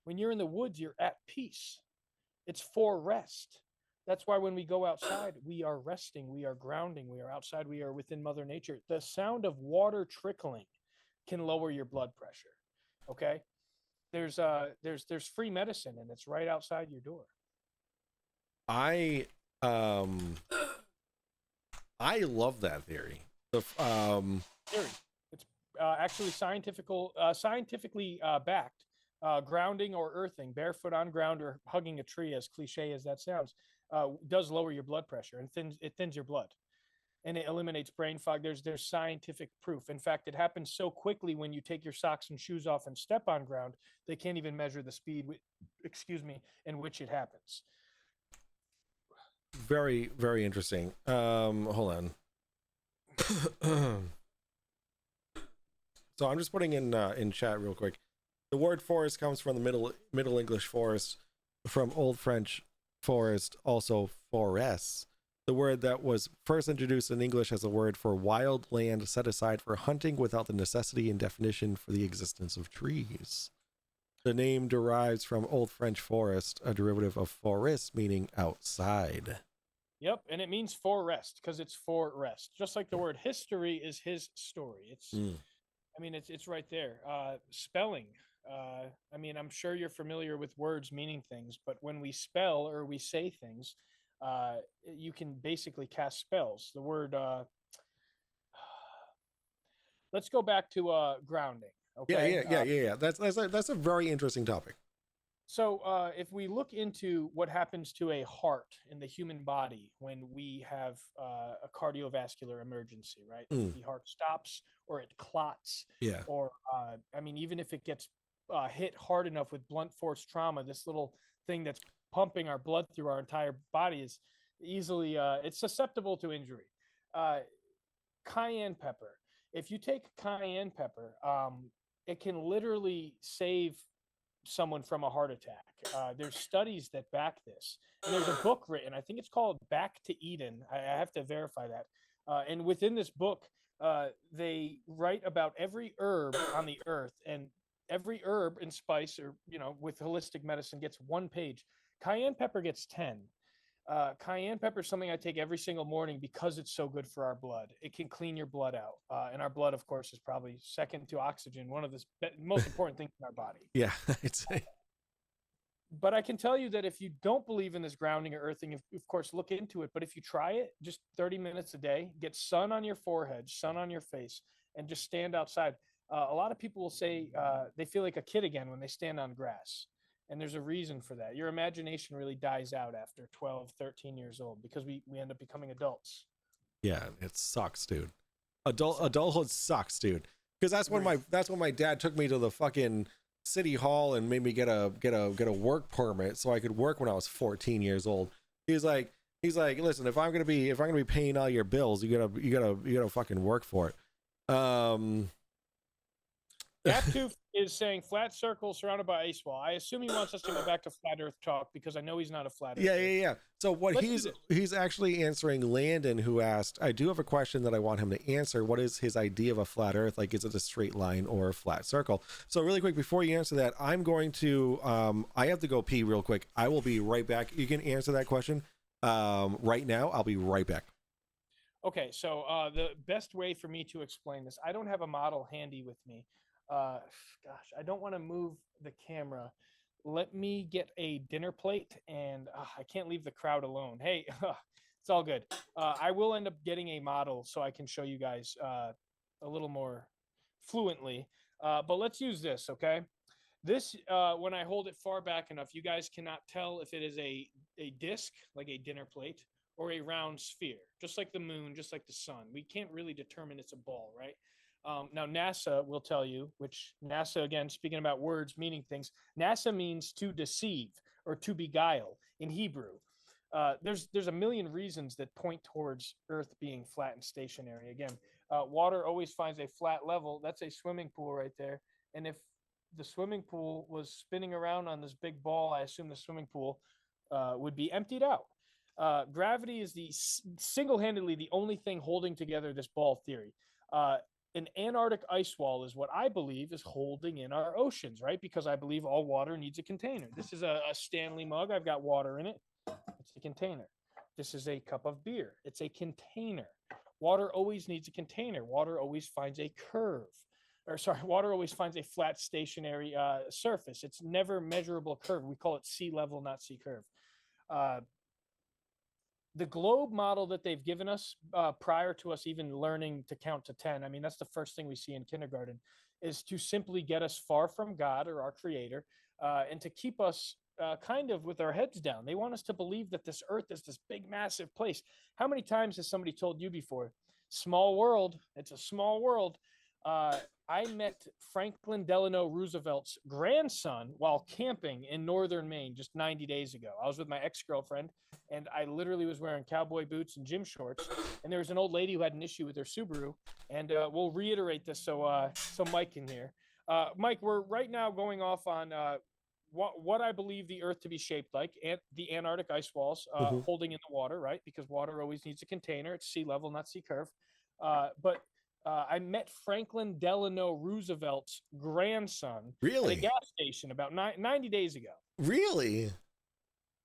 When you're in the woods, you're at peace. It's for rest. That's why when we go outside, we are resting, we are grounding, we are outside, we are within Mother Nature. The sound of water trickling can lower your blood pressure. Okay? There's free medicine, and it's right outside your door. I love that theory. Theory. It's actually scientifically backed. Grounding or earthing, barefoot on ground or hugging a tree, as cliche as that sounds, does lower your blood pressure and thins your blood, and it eliminates brain fog. There's scientific proof. In fact, it happens so quickly when you take your socks and shoes off and step on ground, they can't even measure the speed, in which it happens. Very, very interesting. Hold on. So I'm just putting in chat real quick. The word forest comes from the Middle English forest, from Old French forest, also forest. The word that was first introduced in English as a word for wild land set aside for hunting without the necessity and definition for the existence of trees. The name derives from Old French forest, a derivative of forest, meaning outside. Yep, and it means for rest because it's for rest. Just like the word history is his story. It's right there. Spelling. I'm sure you're familiar with words meaning things, but when we spell or we say things, you can basically cast spells. The word, let's go back to grounding. Okay. Yeah. That's a very interesting topic. So if we look into what happens to a heart in the human body when we have a cardiovascular emergency, right? The heart stops or it clots. Yeah. Or, even if it gets hit hard enough with blunt force trauma, this little thing that's pumping our blood through our entire body easily, it's susceptible to injury. Uh, Cayenne pepper. If you take cayenne pepper, it can literally save someone from a heart attack. There's studies that back this. And there's a book written, I think it's called Back to Eden. I have to verify that. And within this book, they write about every herb on the earth, and every herb and spice, or, with holistic medicine, gets 1 page. Cayenne pepper gets 10. Cayenne pepper is something I take every single morning because it's so good for our blood. It can clean your blood out. And our blood, of course, is probably second to oxygen, one of the most important things in our body. Yeah, I'd say. But I can tell you that if you don't believe in this grounding or earthing, of course, look into it. But if you try it, just 30 minutes a day, get sun on your forehead, sun on your face, and just stand outside. A lot of people will say they feel like a kid again when they stand on grass. And there's a reason for that. Your imagination really dies out after 12, 13 years old because we end up becoming adults. Yeah, it sucks, dude. Adulthood sucks, dude. Because that's when my dad took me to the fucking city hall and made me get a work permit so I could work when I was 14 years old. He's like, listen, if I'm gonna be paying all your bills, you gotta fucking work for it. Gaptooth is saying flat circle surrounded by ice wall. I assume he wants us to go back to flat Earth talk because I know he's not a flat Earth. Yeah. So what he's actually answering Landon, who asked, I do have a question that I want him to answer. What is his idea of a flat Earth? Like, is it a straight line or a flat circle? So really quick, before you answer that, I'm going to, I have to go pee real quick. I will be right back. You can answer that question right now. I'll be right back. Okay. So the best way for me to explain this, I don't have a model handy with me. Gosh, I don't want to move the camera. Let me get a dinner plate, and I can't leave the crowd alone. Hey, it's all good. I will end up getting a model so I can show you guys a little more fluently. But let's use this, okay? This, when I hold it far back enough, you guys cannot tell if it is a disc, like a dinner plate, or a round sphere, just like the moon, just like the sun. We can't really determine it's a ball, right? Now, NASA will tell you, which NASA, again, speaking about words meaning things, NASA means to deceive or to beguile in Hebrew. There's a million reasons that point towards Earth being flat and stationary. Again, water always finds a flat level. That's a swimming pool right there. And if the swimming pool was spinning around on this big ball, I assume the swimming pool would be emptied out. Gravity is the single-handedly the only thing holding together this ball theory. An Antarctic ice wall is what I believe is holding in our oceans, right? Because I believe all water needs a container. This is a Stanley mug. I've got water in it. It's a container. This is a cup of beer. It's a container. Water always needs a container. Water always finds a curve. Water always finds a flat, stationary surface. It's never measurable curve. We call it sea level, not sea curve. The globe model that they've given us prior to us even learning to count to 10, I mean, that's the first thing we see in kindergarten, is to simply get us far from God or our creator and to keep us kind of with our heads down. They want us to believe that this earth is this big, massive place. How many times has somebody told you before, small world, it's a small world? I met Franklin Delano Roosevelt's grandson while camping in northern Maine just 90 days ago. I was with my ex-girlfriend, and I literally was wearing cowboy boots and gym shorts. And there was an old lady who had an issue with her Subaru. And we'll reiterate this so Mike can hear. Mike, we're right now going off on what I believe the Earth to be shaped like, and the Antarctic ice walls holding in the water, right? Because water always needs a container. It's sea level, not sea curve. But I met Franklin Delano Roosevelt's grandson at a gas station about 90 days ago. Really?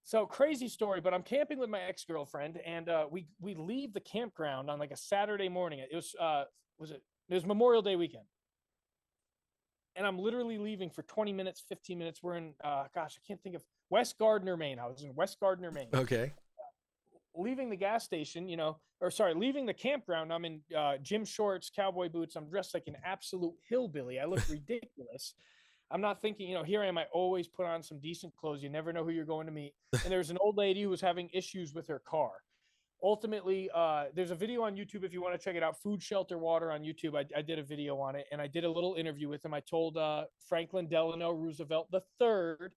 So crazy story, but I'm camping with my ex-girlfriend, and we leave the campground on like a Saturday morning. It was Memorial Day weekend. And I'm literally leaving for 20 minutes, 15 minutes. We're in, I can't think of, West Gardner, Maine. I was in West Gardner, Maine. Okay. Leaving the gas station, leaving the campground, I'm in gym shorts, cowboy boots. I'm dressed like an absolute hillbilly. I look ridiculous. I'm not thinking, here I am. I always put on some decent clothes. You never know who you're going to meet. And there's an old lady who was having issues with her car. Ultimately, there's a video on YouTube if you want to check it out. FoodShelterWater on YouTube. I did a video on it, and I did a little interview with him. I told Franklin Delano Roosevelt III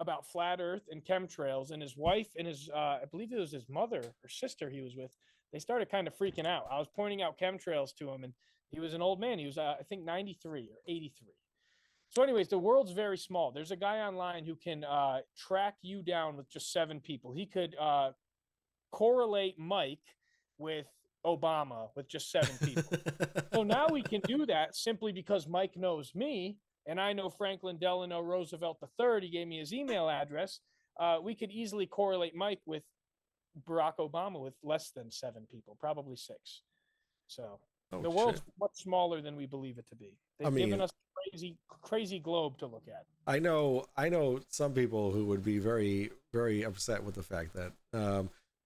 about flat Earth and chemtrails, and his wife and his, I believe it was his mother or sister he was with, they started kind of freaking out. I was pointing out chemtrails to him, and he was an old man. He was, I think, 93 or 83. So, anyways, the world's very small. There's a guy online who can track you down with just 7 people. He could correlate Mike with Obama with just 7 people. So now we can do that simply because Mike knows me and I know Franklin Delano Roosevelt III. He gave me his email address. We could easily correlate Mike with Barack Obama with less than 7 people, probably 6. So the world's much smaller than we believe it to be. They've given us a crazy globe to look at. I know some people who would be very, very upset with the fact that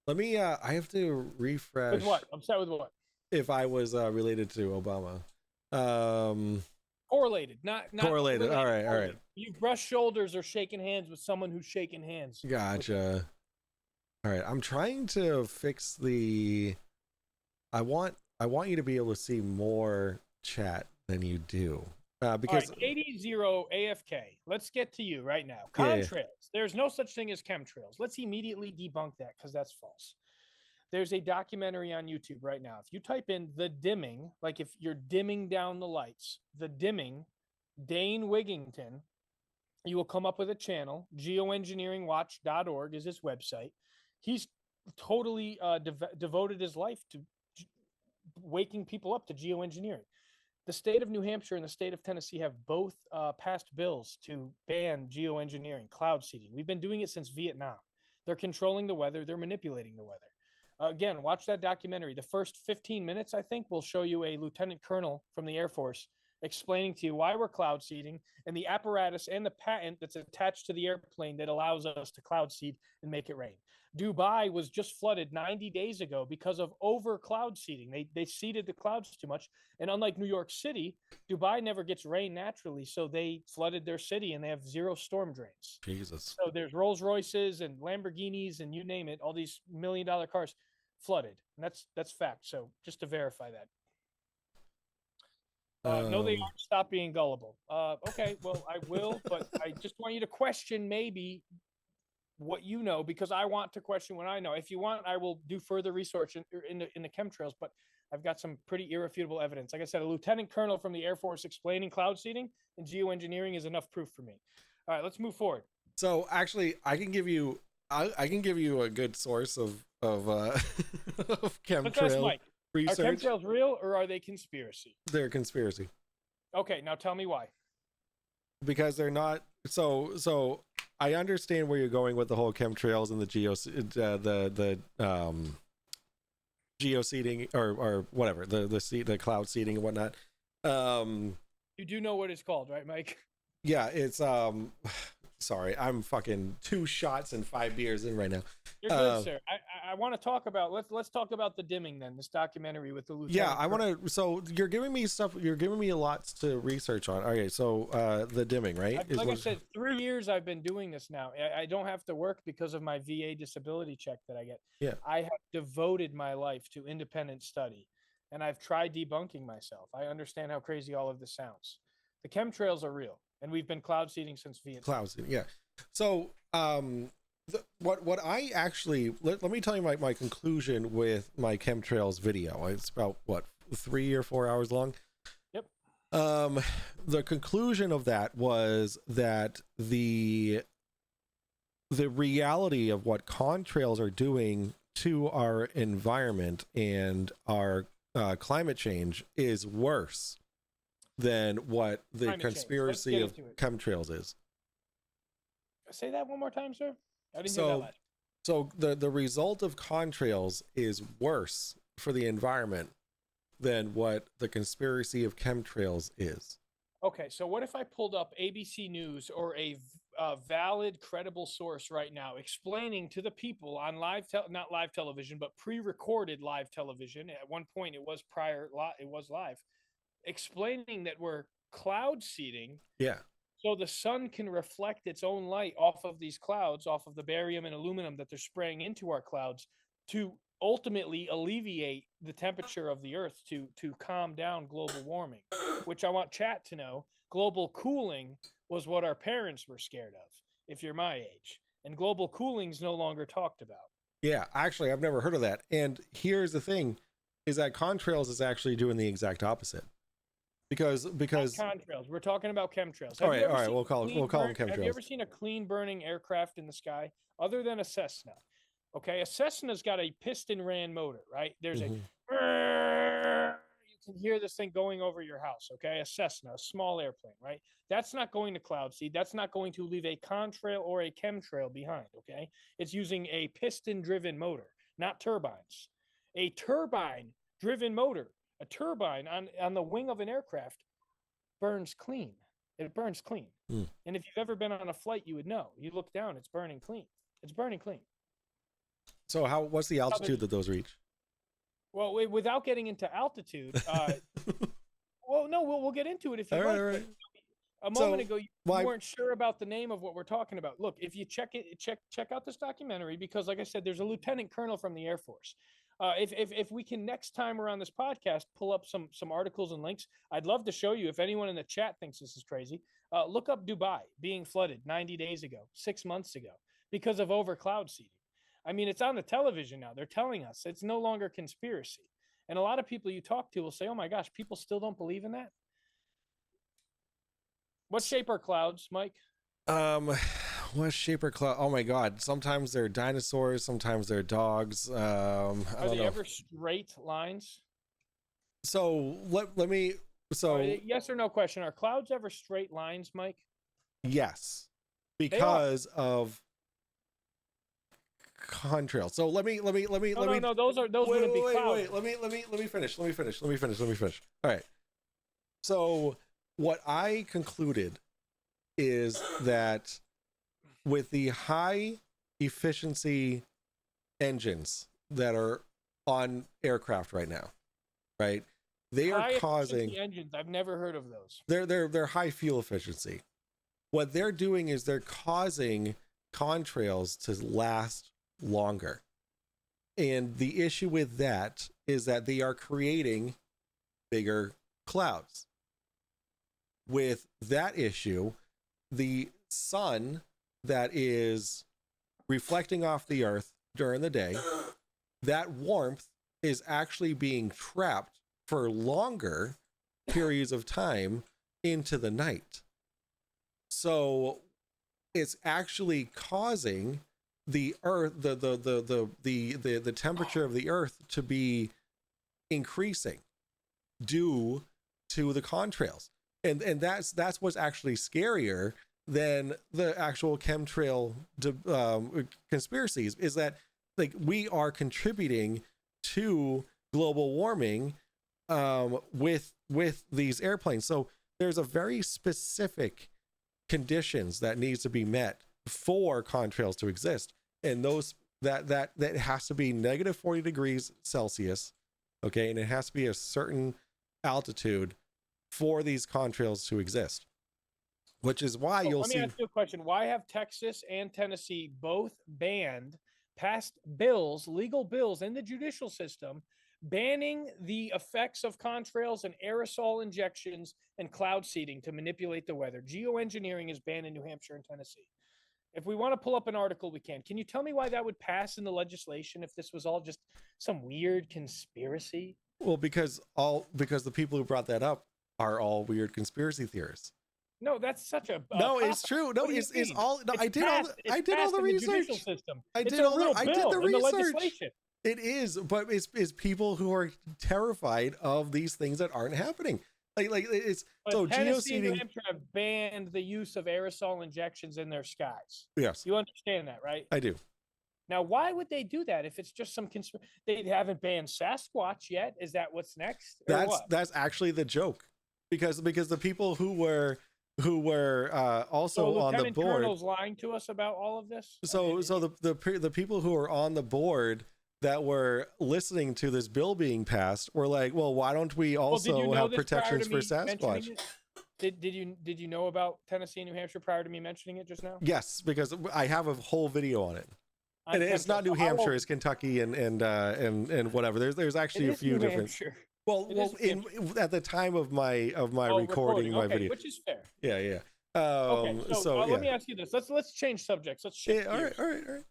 let me I have to refresh. With what? Upset with what? If I was related to Obama. Correlated, not correlated. Related. All right, all right. You brush shoulders or shaking hands with someone who's shaking hands. Gotcha. All right, I'm trying to fix the. I want you to be able to see more chat than you do. Because right, KD0 AFK. Let's get to you right now. Contrails. Yeah. There's no such thing as chemtrails. Let's immediately debunk that because that's false. There's a documentary on YouTube right now. If you type in the dimming, like if you're dimming down the lights, the dimming, Dane Wigington, you will come up with a channel. Geoengineeringwatch.org is his website. He's totally devoted his life to waking people up to geoengineering. The state of New Hampshire and the state of Tennessee have both passed bills to ban geoengineering, cloud seeding. We've been doing it since Vietnam. They're controlling the weather. They're manipulating the weather. Again, watch that documentary. The first 15 minutes, I think, will show you a lieutenant colonel from the Air Force explaining to you why we're cloud seeding and the apparatus and the patent that's attached to the airplane that allows us to cloud seed and make it rain. Dubai was just flooded 90 days ago because of over cloud seeding. They seeded the clouds too much. And unlike New York City, Dubai never gets rain naturally. So they flooded their city and they have 0 storm drains. Jesus. So there's Rolls Royces and Lamborghinis and you name it, all these $1 million cars flooded. And that's fact. So just to verify that. No, they aren't. Stop being gullible. Okay, well, I will, but I just want you to question maybe what you know, because I want to question what I know. If you want, I will do further research in the chemtrails, but I've got some pretty irrefutable evidence. Like I said, a lieutenant colonel from the Air Force explaining cloud seeding and geoengineering is enough proof for me. All right, let's move forward. So actually, I can give you a good source of of chemtrail research. Are chemtrails real or are they conspiracy? They're conspiracy. Okay, now tell me why. Because they're not. So I understand where you're going with the whole chemtrails and the geoseeding or whatever, the cloud seeding and whatnot. You do know what it's called, right, Mike? Yeah, it's sorry, I'm fucking 2 shots and 5 beers in right now. You're good, sir. I want to talk about let's talk about the dimming then. This documentary with the lieutenant. Yeah, I want to. So you're giving me stuff. You're giving me a lot to research on. Okay, so the dimming, right? Like I said, 3 years I've been doing this now. I don't have to work because of my VA disability check that I get. Yeah, I have devoted my life to independent study, and I've tried debunking myself. I understand how crazy all of this sounds. The chemtrails are real, and we've been cloud seeding since Vietnam. Cloud seeding, yeah. So what I actually let me tell you my conclusion with my chemtrails video. It's about 3 or 4 hours long. Yep. The conclusion of that was that the reality of what contrails are doing to our environment and our climate change is worse than what the conspiracy of chemtrails is. Say that one more time, sir. I didn't hear that last. So the result of contrails is worse for the environment than what the conspiracy of chemtrails is. Okay, so what if I pulled up ABC News or a valid, credible source right now explaining to the people on not live television, but pre-recorded live television. At one point, it was live, explaining that we're cloud seeding. Yeah. So the sun can reflect its own light off of these clouds, off of the barium and aluminum that they're spraying into our clouds to ultimately alleviate the temperature of the earth, to calm down global warming, which I want chat to know. Global cooling was what our parents were scared of. if you're my age. And global cooling is no longer talked about. Yeah, actually, I've never heard of that. And here's the thing, is that contrails is actually doing the exact opposite. Because Not contrails. We're talking about chemtrails. all right, we'll call them chemtrails. Have you ever seen a clean burning aircraft in the sky other than a Cessna? Okay, a Cessna's got a piston ran motor, right? There's a you can hear this thing going over your house. Okay, a Cessna, a small airplane, right? That's not going to cloud seed. That's not going to leave a contrail or a chemtrail behind. Okay, it's using a piston driven motor, not turbines. A turbine driven motor, a turbine on the wing of an aircraft burns clean. It burns clean. And if you've ever been on a flight, you would know. You look down, it's burning clean. It's burning clean. So what's the altitude that those reach? Well, without getting into altitude, well, no, we'll get into it if you like. Right. A moment ago, you weren't sure about the name of what we're talking about. Look, if you check out this documentary, because like I said, there's a lieutenant colonel from the Air Force. If we can next time we're on this podcast pull up some articles and links, I'd love to show you. If anyone in the chat thinks this is crazy, look up Dubai being flooded 90 days ago, 6 months ago, because of over cloud seeding. I mean, it's on the television now. They're telling us it's no longer conspiracy. And a lot of people you talk to will say, oh my gosh, people still don't believe in that. What shape are clouds, Mike? What shape are clouds? Oh my God. Sometimes they're dinosaurs. Sometimes they're dogs. Are they ever straight lines? So let me, yes or no question. Are clouds ever straight lines, Mike? Yes, because of contrails. So let me. No, those wouldn't be clouds. Wait, let me finish. All right. So what I concluded is that with the high efficiency engines that are on aircraft right now, right? They are causing engines. I've never heard of those. They're high fuel efficiency. What they're doing is they're causing contrails to last longer. And the issue with that is that they are creating bigger clouds. With that issue, the sun that is reflecting off the earth during the day, that warmth is actually being trapped for longer periods of time into the night. So it's actually causing the earth, the temperature of the earth to be increasing due to the contrails. And that's what's actually scarier than the actual chemtrail conspiracies, is that like we are contributing to global warming with these airplanes. So there's a very specific conditions that needs to be met for contrails to exist, and those that has to be negative 40 degrees Celsius, okay, and it has to be a certain altitude for these contrails to exist, which is why you'll see. Let me ask you a question. Why have Texas and Tennessee both passed bills, legal bills in the judicial system, banning the effects of contrails and aerosol injections and cloud seeding to manipulate the weather? Geoengineering is banned in New Hampshire and Tennessee. If we want to pull up an article, we can. Can you tell me why that would pass in the legislation if this was all just some weird conspiracy? Well, because the people who brought that up are all weird conspiracy theorists. No, that's such a no. It's true. No, it's all. No, I did all the research. I did the research. It is, but it's people who are terrified of these things that aren't happening. Like it's but so Tennessee and New Hampshire have banned the use of aerosol injections in their skies. Yes, you understand that, right? I do. Now, why would they do that if it's just some they haven't banned Sasquatch yet? Is that what's next? That's actually the joke, because the people who were also on the board. Colonel's lying to us about all of this. So the people who are on the board that were listening to this bill being passed were like, well, why don't we also have protections for Sasquatch? Did you know about Tennessee and New Hampshire prior to me mentioning it just now? Yes, because I have a whole video on it. And it's not New Hampshire, it's Kentucky and whatever. There's actually a few different. Well, at the time of my recording my video, which is fair. Yeah. Okay, so yeah. let me ask you this. Let's change subjects. Let's shift Yeah, all gears. right, all right, all right.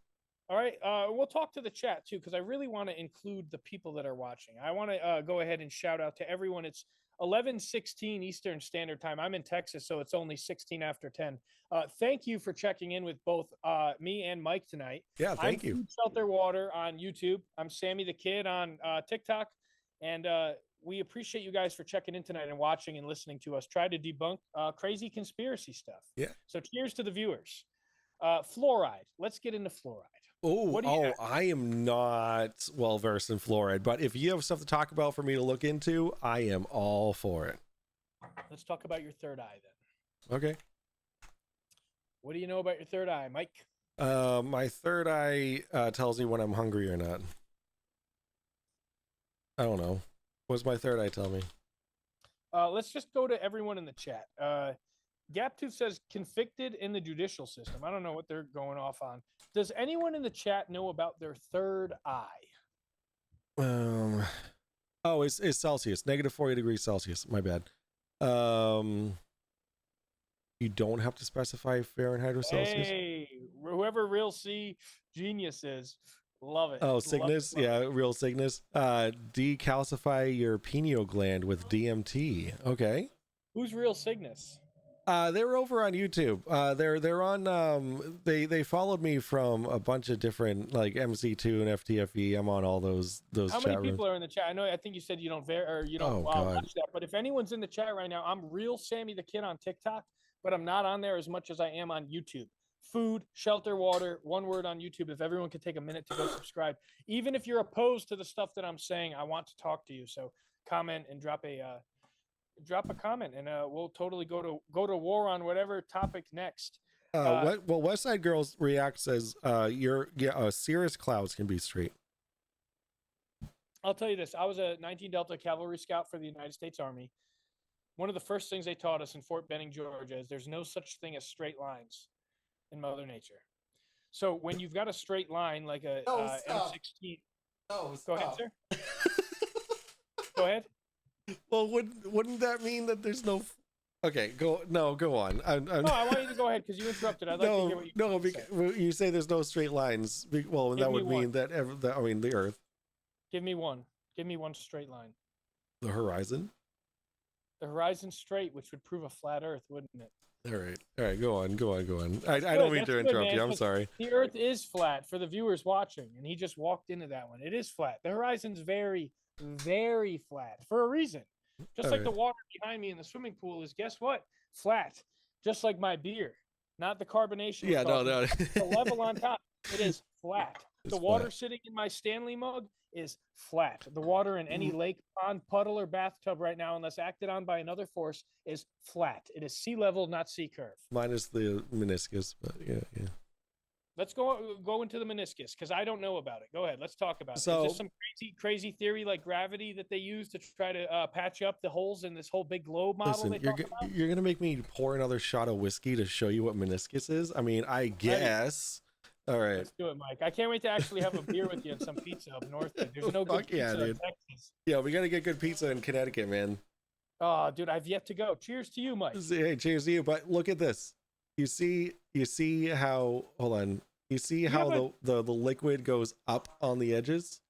All right. We'll talk to the chat too, because I really want to include the people that are watching. I want to go ahead and shout out to everyone. It's 11:16 Eastern Standard Time. I'm in Texas, so it's only 16 after 10. Thank you for checking in with both me and Mike tonight. Yeah, I'm thank you. FoodShelterWater on YouTube. I'm Sammy the Kid on TikTok, and we appreciate you guys for checking in tonight and watching and listening to us try to debunk crazy conspiracy stuff. Yeah. So cheers to the viewers. Fluoride. Let's get into fluoride. I am not well versed in fluoride, but if you have stuff to talk about for me to look into, I am all for it. Let's talk about your third eye then. Okay. What do you know about your third eye, Mike? My third eye tells me when I'm hungry or not. I don't know. What's my third eye tell me? Let's just go to everyone in the chat. Gaptooth says convicted in the judicial system. I don't know what they're going off on. Does anyone in the chat know about their third eye? Oh, it's Celsius, -40 degrees Celsius. My bad. You don't have to specify Fahrenheit or Celsius. Hey, whoever Real C Genius is, love it. Oh, Cygnus, yeah, Real Cygnus. Decalcify your pineal gland with DMT. Okay. Who's Real Cygnus? They're over on YouTube. They're on. They followed me from a bunch of different like MC2 and FTFE. I'm on all those. How chat many people rooms. are in the chat? I think you said you don't watch that. But if anyone's in the chat right now, I'm Real Sammy the Kid on TikTok, but I'm not on there as much as I am on YouTube. Food, shelter, water, one word on YouTube. If everyone could take a minute to go subscribe, even if you're opposed to the stuff that I'm saying, I want to talk to you. So comment and drop a comment, and we'll totally go to war on whatever topic next. West Side Girls React says cirrus clouds can be straight. I'll tell you this. I was a 19 Delta Cavalry Scout for the United States Army. One of the first things they taught us in Fort Benning, Georgia, is there's no such thing as straight lines in Mother Nature. So when you've got a straight line like a M16, go ahead, sir. Go ahead. Well, wouldn't that mean that there's no? Okay, go on. No, I want you to go ahead because you interrupted. I'd like to hear what you because you say there's no straight lines. Well, that would mean that the Earth. Give me one. Give me one straight line. The horizon. The horizon's straight, which would prove a flat Earth, wouldn't it? All right. Go on. I don't mean to interrupt you. I'm sorry. The Earth is flat for the viewers watching, and he just walked into that one. It is flat. The horizon's very, very flat for a reason. Just like the water behind me in the swimming pool is, guess what? Flat. Just like my beer, not the carbonation. Yeah, no. The level on top, it is flat. The water sitting in my Stanley mug is flat. The water in any lake, pond, puddle, or bathtub right now, unless acted on by another force, is flat. It is sea level, not sea curve. Minus the meniscus, but yeah. Let's go into the meniscus because I don't know about it. Go ahead. Let's talk about it. Is this some crazy theory like gravity that they use to try to patch up the holes in this whole big globe model? Listen, you're gonna make me pour another shot of whiskey to show you what meniscus is? I mean, I guess. All right. Let's do it, Mike. I can't wait to actually have a beer with you and some pizza up north. There's no good pizza in Texas. Yeah, we gotta get good pizza in Connecticut, man. Oh, dude, I've yet to go. Cheers to you, Mike. Hey, cheers to you. But look at this. You see how? Hold on. You see how the liquid goes up on the edges?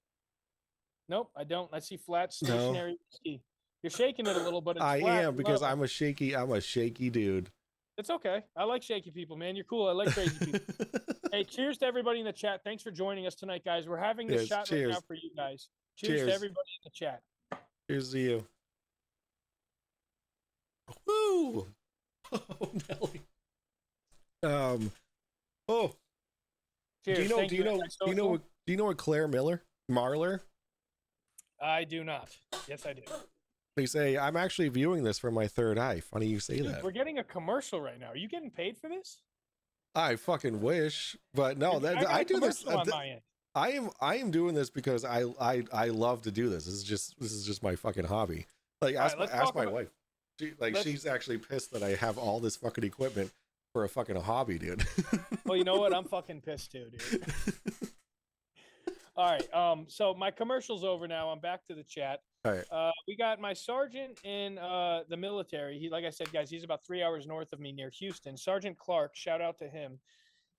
Nope, I don't. I see flat stationary whiskey. You're shaking it a little, but it's flat. I am because I'm a shaky dude. It's okay. I like shaky people, man. You're cool. I like crazy people. Hey, cheers to everybody in the chat. Thanks for joining us tonight, guys. We're having this shot right now for you guys. Cheers to everybody in the chat. Cheers to you. Woo! Oh, Nelly. Oh. Cheers. Do you know what Claire Marler? I do not. Yes, I do. They say I'm actually viewing this from my third eye. Funny you say that. We're getting a commercial right now. Are you getting paid for this? I fucking wish, but no. I do this. On my end. I am doing this because I love to do this. This is just my fucking hobby. Like ask my wife. She's actually pissed that I have all this fucking equipment for a fucking hobby, dude. Well, you know what? I'm fucking pissed too, dude. All right. So my commercial's over now. I'm back to the chat. All right. We got my sergeant in the military. He, like I said, guys, he's about 3 hours north of me near Houston. Sergeant Clark, shout out to him.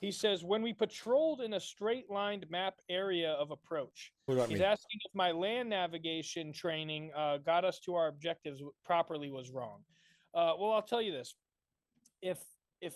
He says, when we patrolled in a straight lined map area of approach, What about he's me? asking if my land navigation training got us to our objectives properly was wrong. Well, I'll tell you this. If if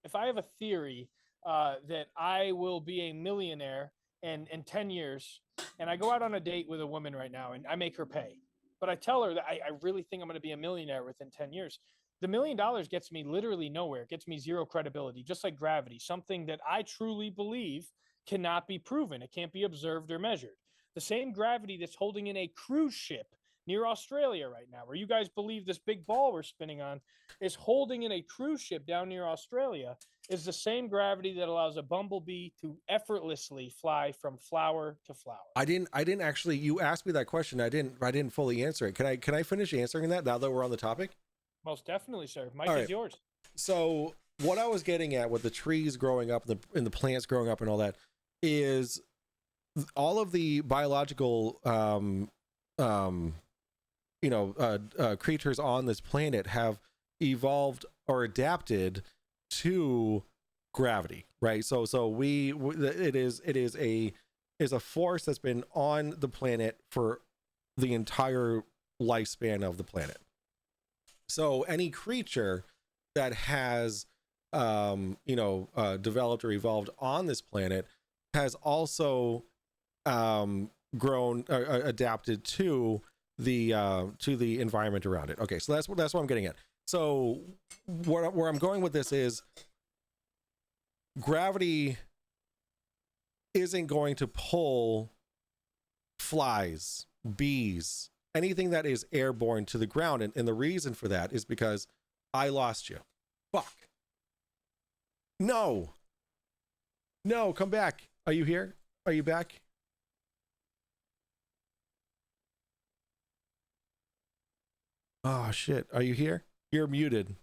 if I have a theory that I will be a millionaire in 10 years, and I go out on a date with a woman right now and I make her pay, but I tell her that I really think I'm going to be a millionaire within 10 years. The $1 million gets me literally nowhere. It gets me zero credibility, just like gravity, something that I truly believe cannot be proven. It can't be observed or measured. The same gravity that's holding in a cruise ship near Australia right now, where you guys believe this big ball we're spinning on is holding in a cruise ship down near Australia, is the same gravity that allows a bumblebee to effortlessly fly from flower to flower. I didn't actually, you asked me that question. I didn't fully answer it. Can I finish answering that now that we're on the topic? Most definitely, sir. Mike is yours. So what I was getting at with the trees growing up and the plants growing up and all that is all of the biological creatures on this planet have evolved or adapted to gravity, right? So it is a force that's been on the planet for the entire lifespan of the planet. So any creature that has developed or evolved on this planet has also grown adapted to the environment around it. Okay, so that's what I'm getting at. So where I'm going with this is gravity isn't going to pull flies, bees, anything that is airborne to the ground. And the reason for that is because I lost you. Fuck. No, come back. Are you here? Are you back? Oh shit. Are you here? You're muted.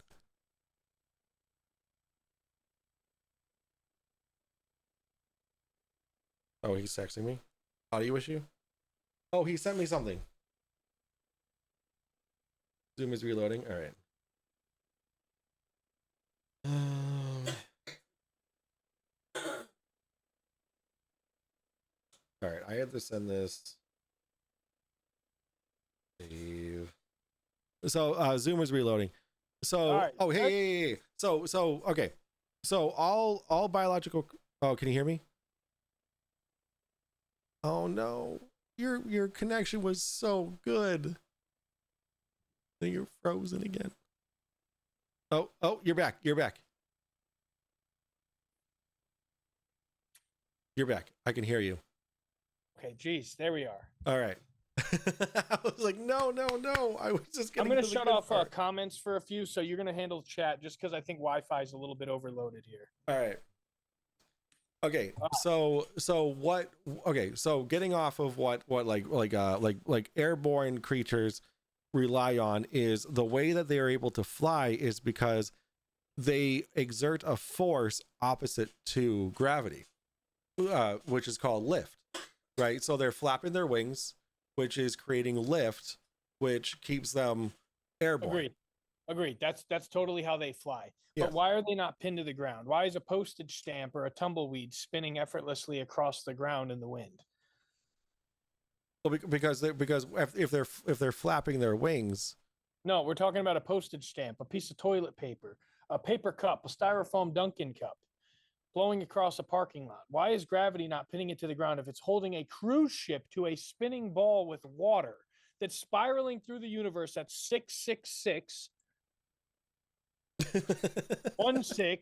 Oh, he's texting me. Audio issue? Oh, he sent me something. Zoom is reloading. All right. All right. I had to send this. Save. So Zoom is reloading. So right. Oh hey. So okay. So all biological. Oh, can you hear me? Oh no. Your connection was so good. Then you're frozen again. Oh, you're back. You're back. You're back. I can hear you. Okay, geez, there we are. All right. I was like, no. I was just I'm going to shut off comments for a few, so you're going to handle chat just because I think Wi-Fi is a little bit overloaded here. All right. Okay. So what? Okay. So getting off of what like airborne creatures rely on is the way that they are able to fly is because they exert a force opposite to gravity, which is called lift, right? So they're flapping their wings, which is creating lift, which keeps them airborne. Agreed. That's totally how they fly. Yes. But why are they not pinned to the ground? Why is a postage stamp or a tumbleweed spinning effortlessly across the ground in the wind? Well, because if they're flapping their wings. No, we're talking about a postage stamp, a piece of toilet paper, a paper cup, a styrofoam Dunkin' cup blowing across a parking lot. Why is gravity not pinning it to the ground if it's holding a cruise ship to a spinning ball with water that's spiraling through the universe at 666 16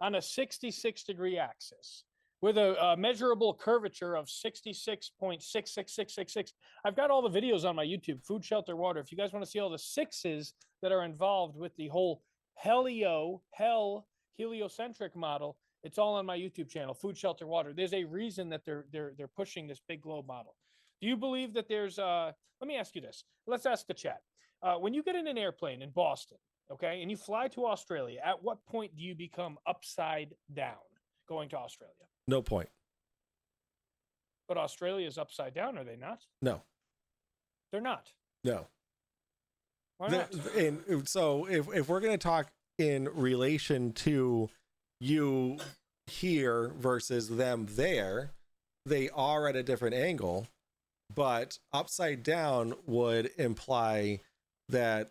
on a 66-degree axis with a measurable curvature of 66.66666. I've got all the videos on my YouTube, Food Shelter Water. If you guys want to see all the sixes that are involved with the whole heliocentric model, it's all on my YouTube channel, Food Shelter Water. There's a reason that they're pushing this big globe model. Do you believe that there's let me ask you this. Let's ask the chat. When you get in an airplane in Boston, okay, and you fly to Australia, at what point do you become upside down going to Australia? No point. But Australia is upside down, are they not? No. They're not. No. Why not? And so if we're going to talk in relation to you here versus them there, they are at a different angle, but upside down would imply that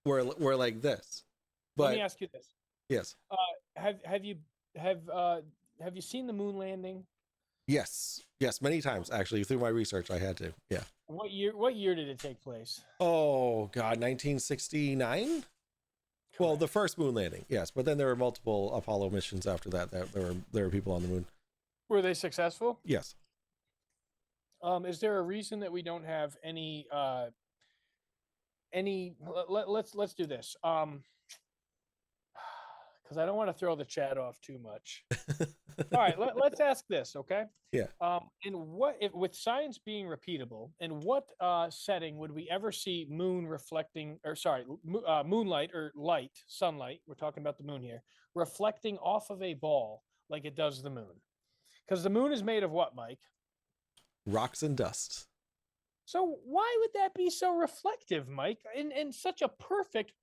we're like this. But Let me ask you this. yes. Have you seen the moon landing? Yes, many times actually. Through my research, I had to. Yeah. What year did it take place? Oh God, 1969. Well, the first moon landing, yes, but then there were multiple Apollo missions after that. That there were people on the moon. Were they successful? Yes. Is there a reason that we don't have any? Let's do this. Because I don't want to throw the chat off too much. All right, let's ask this, okay? Yeah. In what, if with science being repeatable, in what setting would we ever see moonlight or light, sunlight? We're talking about the moon here, reflecting off of a ball like it does the moon. Because the moon is made of what, Mike? Rocks and dust. So why would that be so reflective, Mike? In such a perfect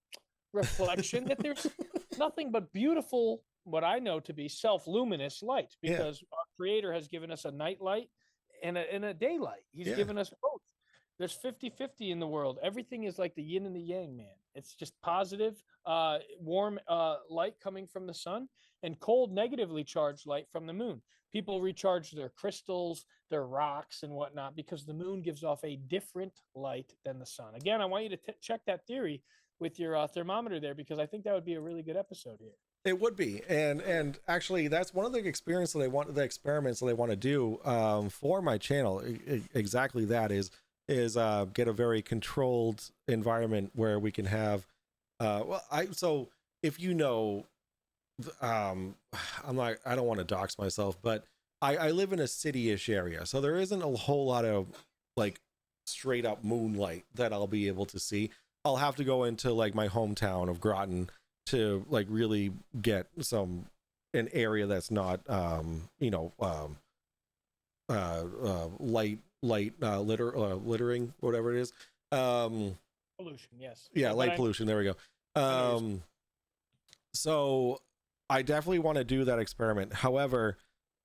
reflection that there's nothing but beautiful, what I know to be self-luminous light, because our creator has given us a night light and a daylight. He's given us both. There's 50-50 in the world. Everything is like the yin and the yang, man. It's just positive, warm light coming from the sun and cold, negatively charged light from the moon. People recharge their crystals, their rocks and whatnot, because the moon gives off a different light than the sun. Again, I want you to check that theory with your thermometer there, because I think that would be a really good episode here. It would be, and actually, that's one of the experiments that I want to do for my channel. Exactly that is get a very controlled environment where we can have. So if you know, I don't want to dox myself, but I live in a city-ish area, so there isn't a whole lot of like straight up moonlight that I'll be able to see. I'll have to go into like my hometown of Groton to like really get an area that's not littering, whatever it is. Pollution, yes. Yeah, light pollution. There we go. So I definitely want to do that experiment. However,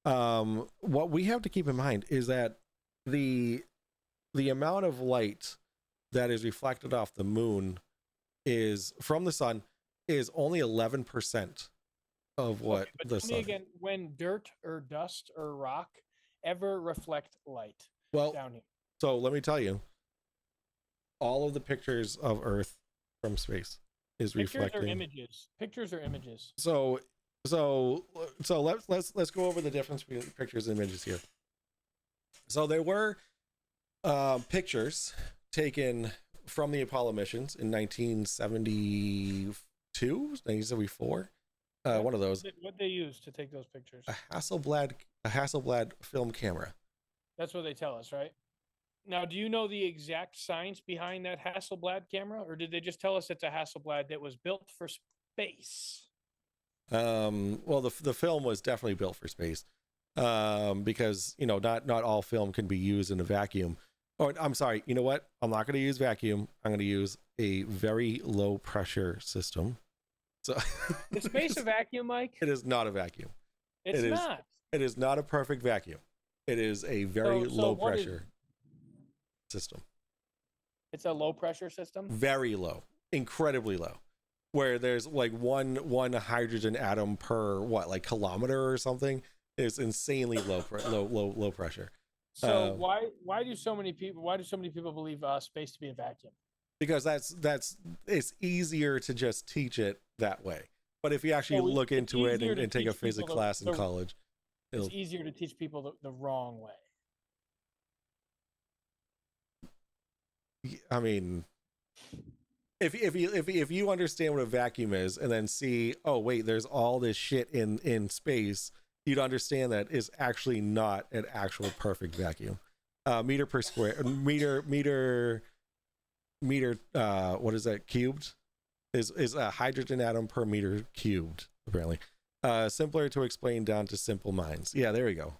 what we have to keep in mind is that the amount of light that is reflected off the moon is from the sun is only 11% of what the sun. Tell me again, when dirt or dust or rock ever reflect light down here? So let me tell you, all of the pictures of Earth from space is reflecting. Pictures or images. So let's go over the difference between pictures and images here. So there were pictures taken from the Apollo missions in 1972, 1974. One of those. What they use to take those pictures? A Hasselblad film camera. That's what they tell us, right? Now, do you know the exact science behind that Hasselblad camera, or did they just tell us it's a Hasselblad that was built for space? Well, the film was definitely built for space, because not all film can be used in a vacuum. Oh, I'm sorry. You know what? I'm not going to use vacuum. I'm going to use a very low pressure system. So is space a vacuum, Mike? It is not a vacuum. It's not. It is not a perfect vacuum. It is a very low pressure system. It's a low pressure system? Very low, incredibly low, where there's like one hydrogen atom per kilometer or something. It's insanely low pressure. So why do so many people believe space to be a vacuum? Because it's easier to just teach it that way. But if you actually look into it and take a physics class in college, it's easier to teach people the wrong way. I mean, if you understand what a vacuum is and then see, oh wait, there's all this shit in space, you'd understand that is actually not an actual perfect vacuum. Meter per square meter what is that, cubed is a hydrogen atom per meter cubed, apparently. Simpler to explain down to simple minds. Yeah, there we go.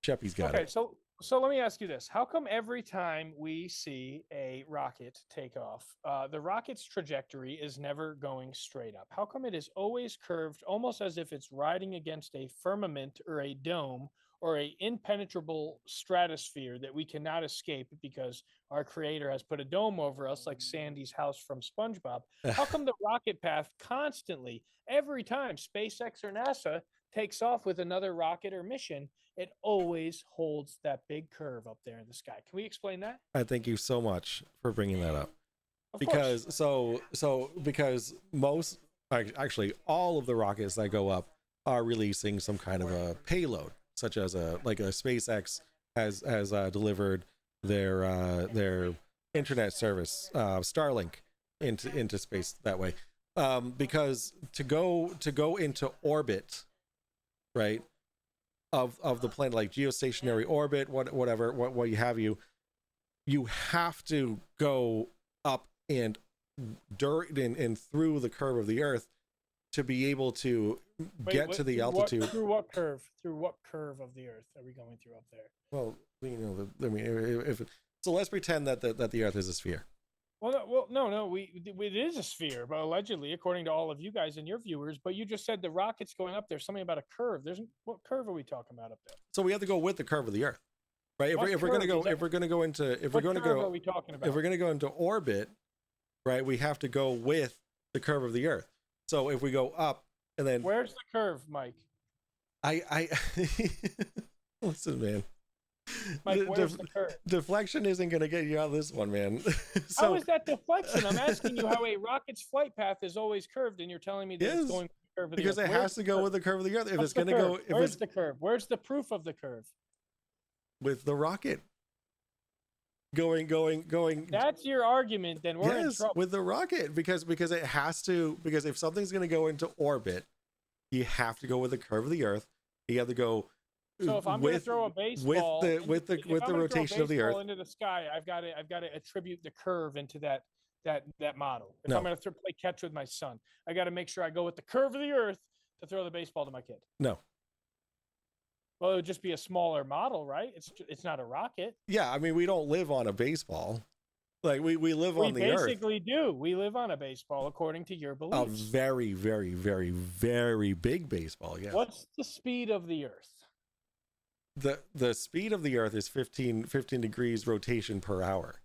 Sheppy's got it. So So let me ask you this. How come every time we see a rocket take off, the rocket's trajectory is never going straight up? How come it is always curved, almost as if it's riding against a firmament or a dome or a impenetrable stratosphere that we cannot escape because our creator has put a dome over us like Sandy's house from SpongeBob? How come the rocket path constantly, every time SpaceX or NASA takes off with another rocket or mission, it always holds that big curve up there in the sky? Can we explain that? I thank you so much for bringing that up. Of course. Because most, actually all of the rockets that go up are releasing some kind of a payload, such as a SpaceX has delivered their internet service, Starlink, into space that way. Because to go into orbit, right, of the planet, like geostationary orbit, whatever, what you have, you have to go up and during and through the curve of the Earth to be able to get to the altitude. Through what curve? Through what curve of the Earth are we going through up there? Well, I mean, so let's pretend that the Earth is a sphere. Well, no, it is a sphere, but allegedly, according to all of you guys and your viewers. But you just said the rocket's going up there. Something about a curve. What curve are we talking about up there? So we have to go with the curve of the Earth, right? If we're going to go into orbit, right, we have to go with the curve of the Earth. So if we go up and then, where's the curve, Mike? I listen, man. Mike, where's the curve? Deflection isn't going to get you out of this one, man. So, how is that deflection? I'm asking you how a rocket's flight path is always curved, and you're telling me that it's going with the curve of the Earth. Because it has to go with the curve of the Earth. If it's going to go, where's the curve? Where's the proof of the curve? With the rocket. Going. That's your argument. Then we're in trouble. With the rocket, because it has to. Because if something's going to go into orbit, you have to go with the curve of the Earth. You have to go. So if I'm going to throw a baseball with the rotation of the Earth into the sky, I've got to attribute the curve into that model. If I'm going to play catch with my son, I got to make sure I go with the curve of the Earth to throw the baseball to my kid. No. Well, it would just be a smaller model, right? It's not a rocket. Yeah, I mean, we don't live on a baseball. Like we live on the Earth. We basically do. We live on a baseball, according to your beliefs. A very, very, very, very big baseball. Yeah. What's the speed of the Earth? The speed of the Earth is 15 degrees rotation per hour.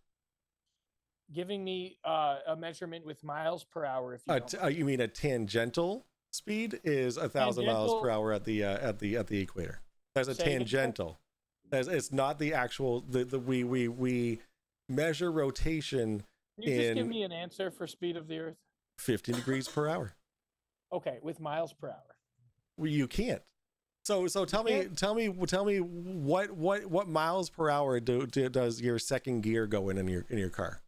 Giving me a measurement with miles per hour. If you mean a tangential speed is 1,000 miles per hour at the equator. That's a tangential. It's not the actual. We measure rotation. Can you just give me an answer for speed of the Earth? 15 degrees per hour. Okay, with miles per hour. Well, you can't. So tell me what miles per hour does your second gear go in your car?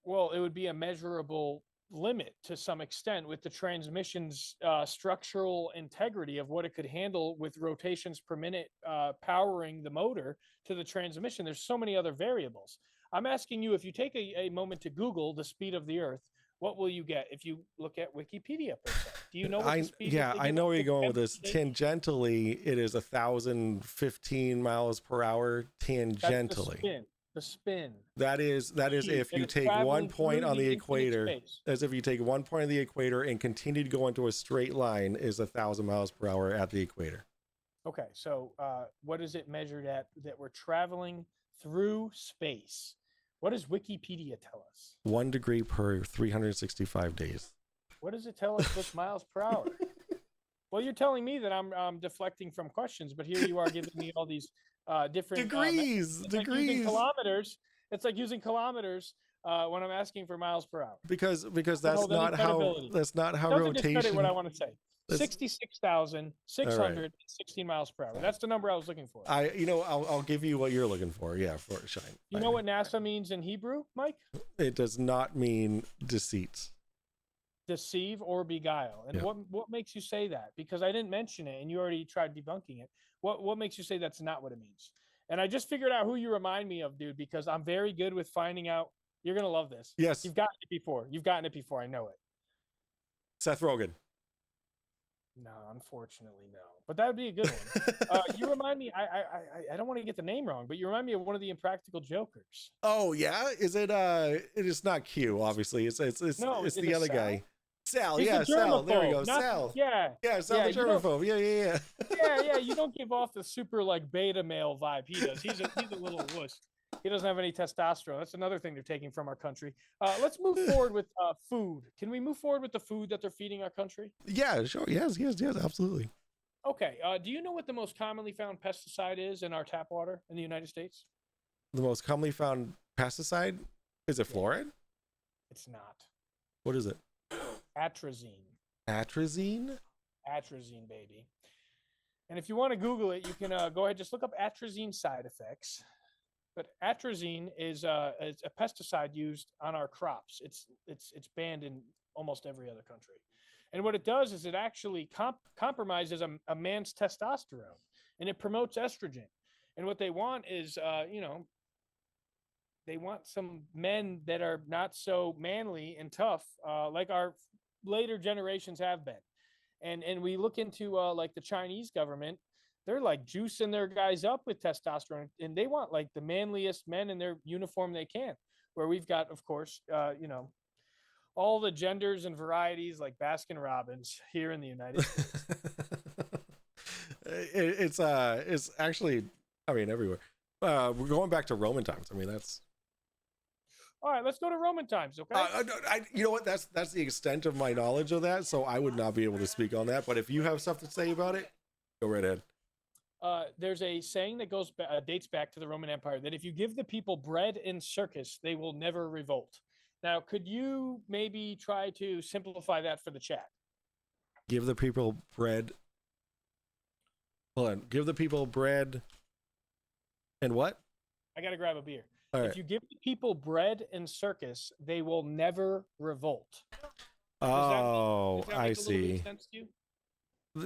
Well, it would be a measurable limit to some extent with the transmission's structural integrity of what it could handle with rotations per minute powering the motor to the transmission. There's so many other variables. I'm asking you, if you take a moment to Google the speed of the Earth, what will you get if you look at Wikipedia per se? Do you know what the speed is? I know where you're going with this. Tangentially, it is 1,015 miles per hour tangentially. That's the spin. That is if you take 1 point on the equator, as if you take 1 point on the equator and continue to go into a straight line, is 1,000 miles per hour at the equator. Okay, so what is it measured at that we're traveling through space? What does Wikipedia tell us? 1 degree per 365 days. What does it tell us with miles per hour? Well, you're telling me that I'm deflecting from questions, but here you are giving me all these different degrees. Like using kilometers. It's like using kilometers when I'm asking for miles per hour. Because that's not how rotation. Discredit what I want to say. 66,616 miles per hour. That's the number I was looking for. I'll give you what you're looking for. Yeah, for Shine. You know what NASA means in Hebrew, Mike? It does not mean deceit. Deceive or beguile. And what makes you say that? Because I didn't mention it and you already tried debunking it. What makes you say that's not what it means? And I just figured out who you remind me of, dude, because I'm very good with finding out. You're going to love this. Yes. You've gotten it before. I know it. Seth Rogen. No, unfortunately, no. But that would be a good one. You remind me. I don't want to get the name wrong, but you remind me of one of the Impractical Jokers. Oh yeah, is it? It is not Q. Obviously, No, it's is the it other Sal? guy. Sal, He's the yeah, Sal. There we germaphobe. go, Not Sal. yeah, Yeah, Sal yeah. the You don't. germaphobe. Yeah. Yeah. You don't give off the super like beta male vibe. He does. He's a little wuss. He doesn't have any testosterone. That's another thing they're taking from our country. Let's move forward with food. Can we move forward with the food that they're feeding our country? Yeah, sure. Yes, absolutely. Okay. Do you know what the most commonly found pesticide is in our tap water in the United States? The most commonly found pesticide, is it Yeah, fluoride? it's not. What is it? Atrazine. Atrazine? Atrazine, baby. And if you want to Google it, you can go ahead, just look up atrazine side effects. But atrazine is a pesticide used on our crops. It's banned in almost every other country. And what it does is it actually compromises a man's testosterone, and it promotes estrogen. And what they want is, they want some men that are not so manly and tough, like our later generations have been. And we look into like the Chinese government, they're like juicing their guys up with testosterone, and they want like the manliest men in their uniform they can. Where we've got, of course, all the genders and varieties like Baskin Robbins here in the United States. It's actually, I mean, everywhere. We're going back to Roman times. I mean, that's All right, let's go to Roman times, okay? you know what? That's the extent of my knowledge of that. So I would not be able to speak on that. But if you have stuff to say about it, go right ahead. There's a saying that dates back to the Roman Empire that if you give the people bread and circus, they will never revolt. Now, could you maybe try to simplify that for the chat? Give the people bread. Hold on. Give the people bread and what? I got to grab a beer. All If right. you give the people bread and circus, they will never revolt. Oh, Does that I make a little bit see. of sense to you?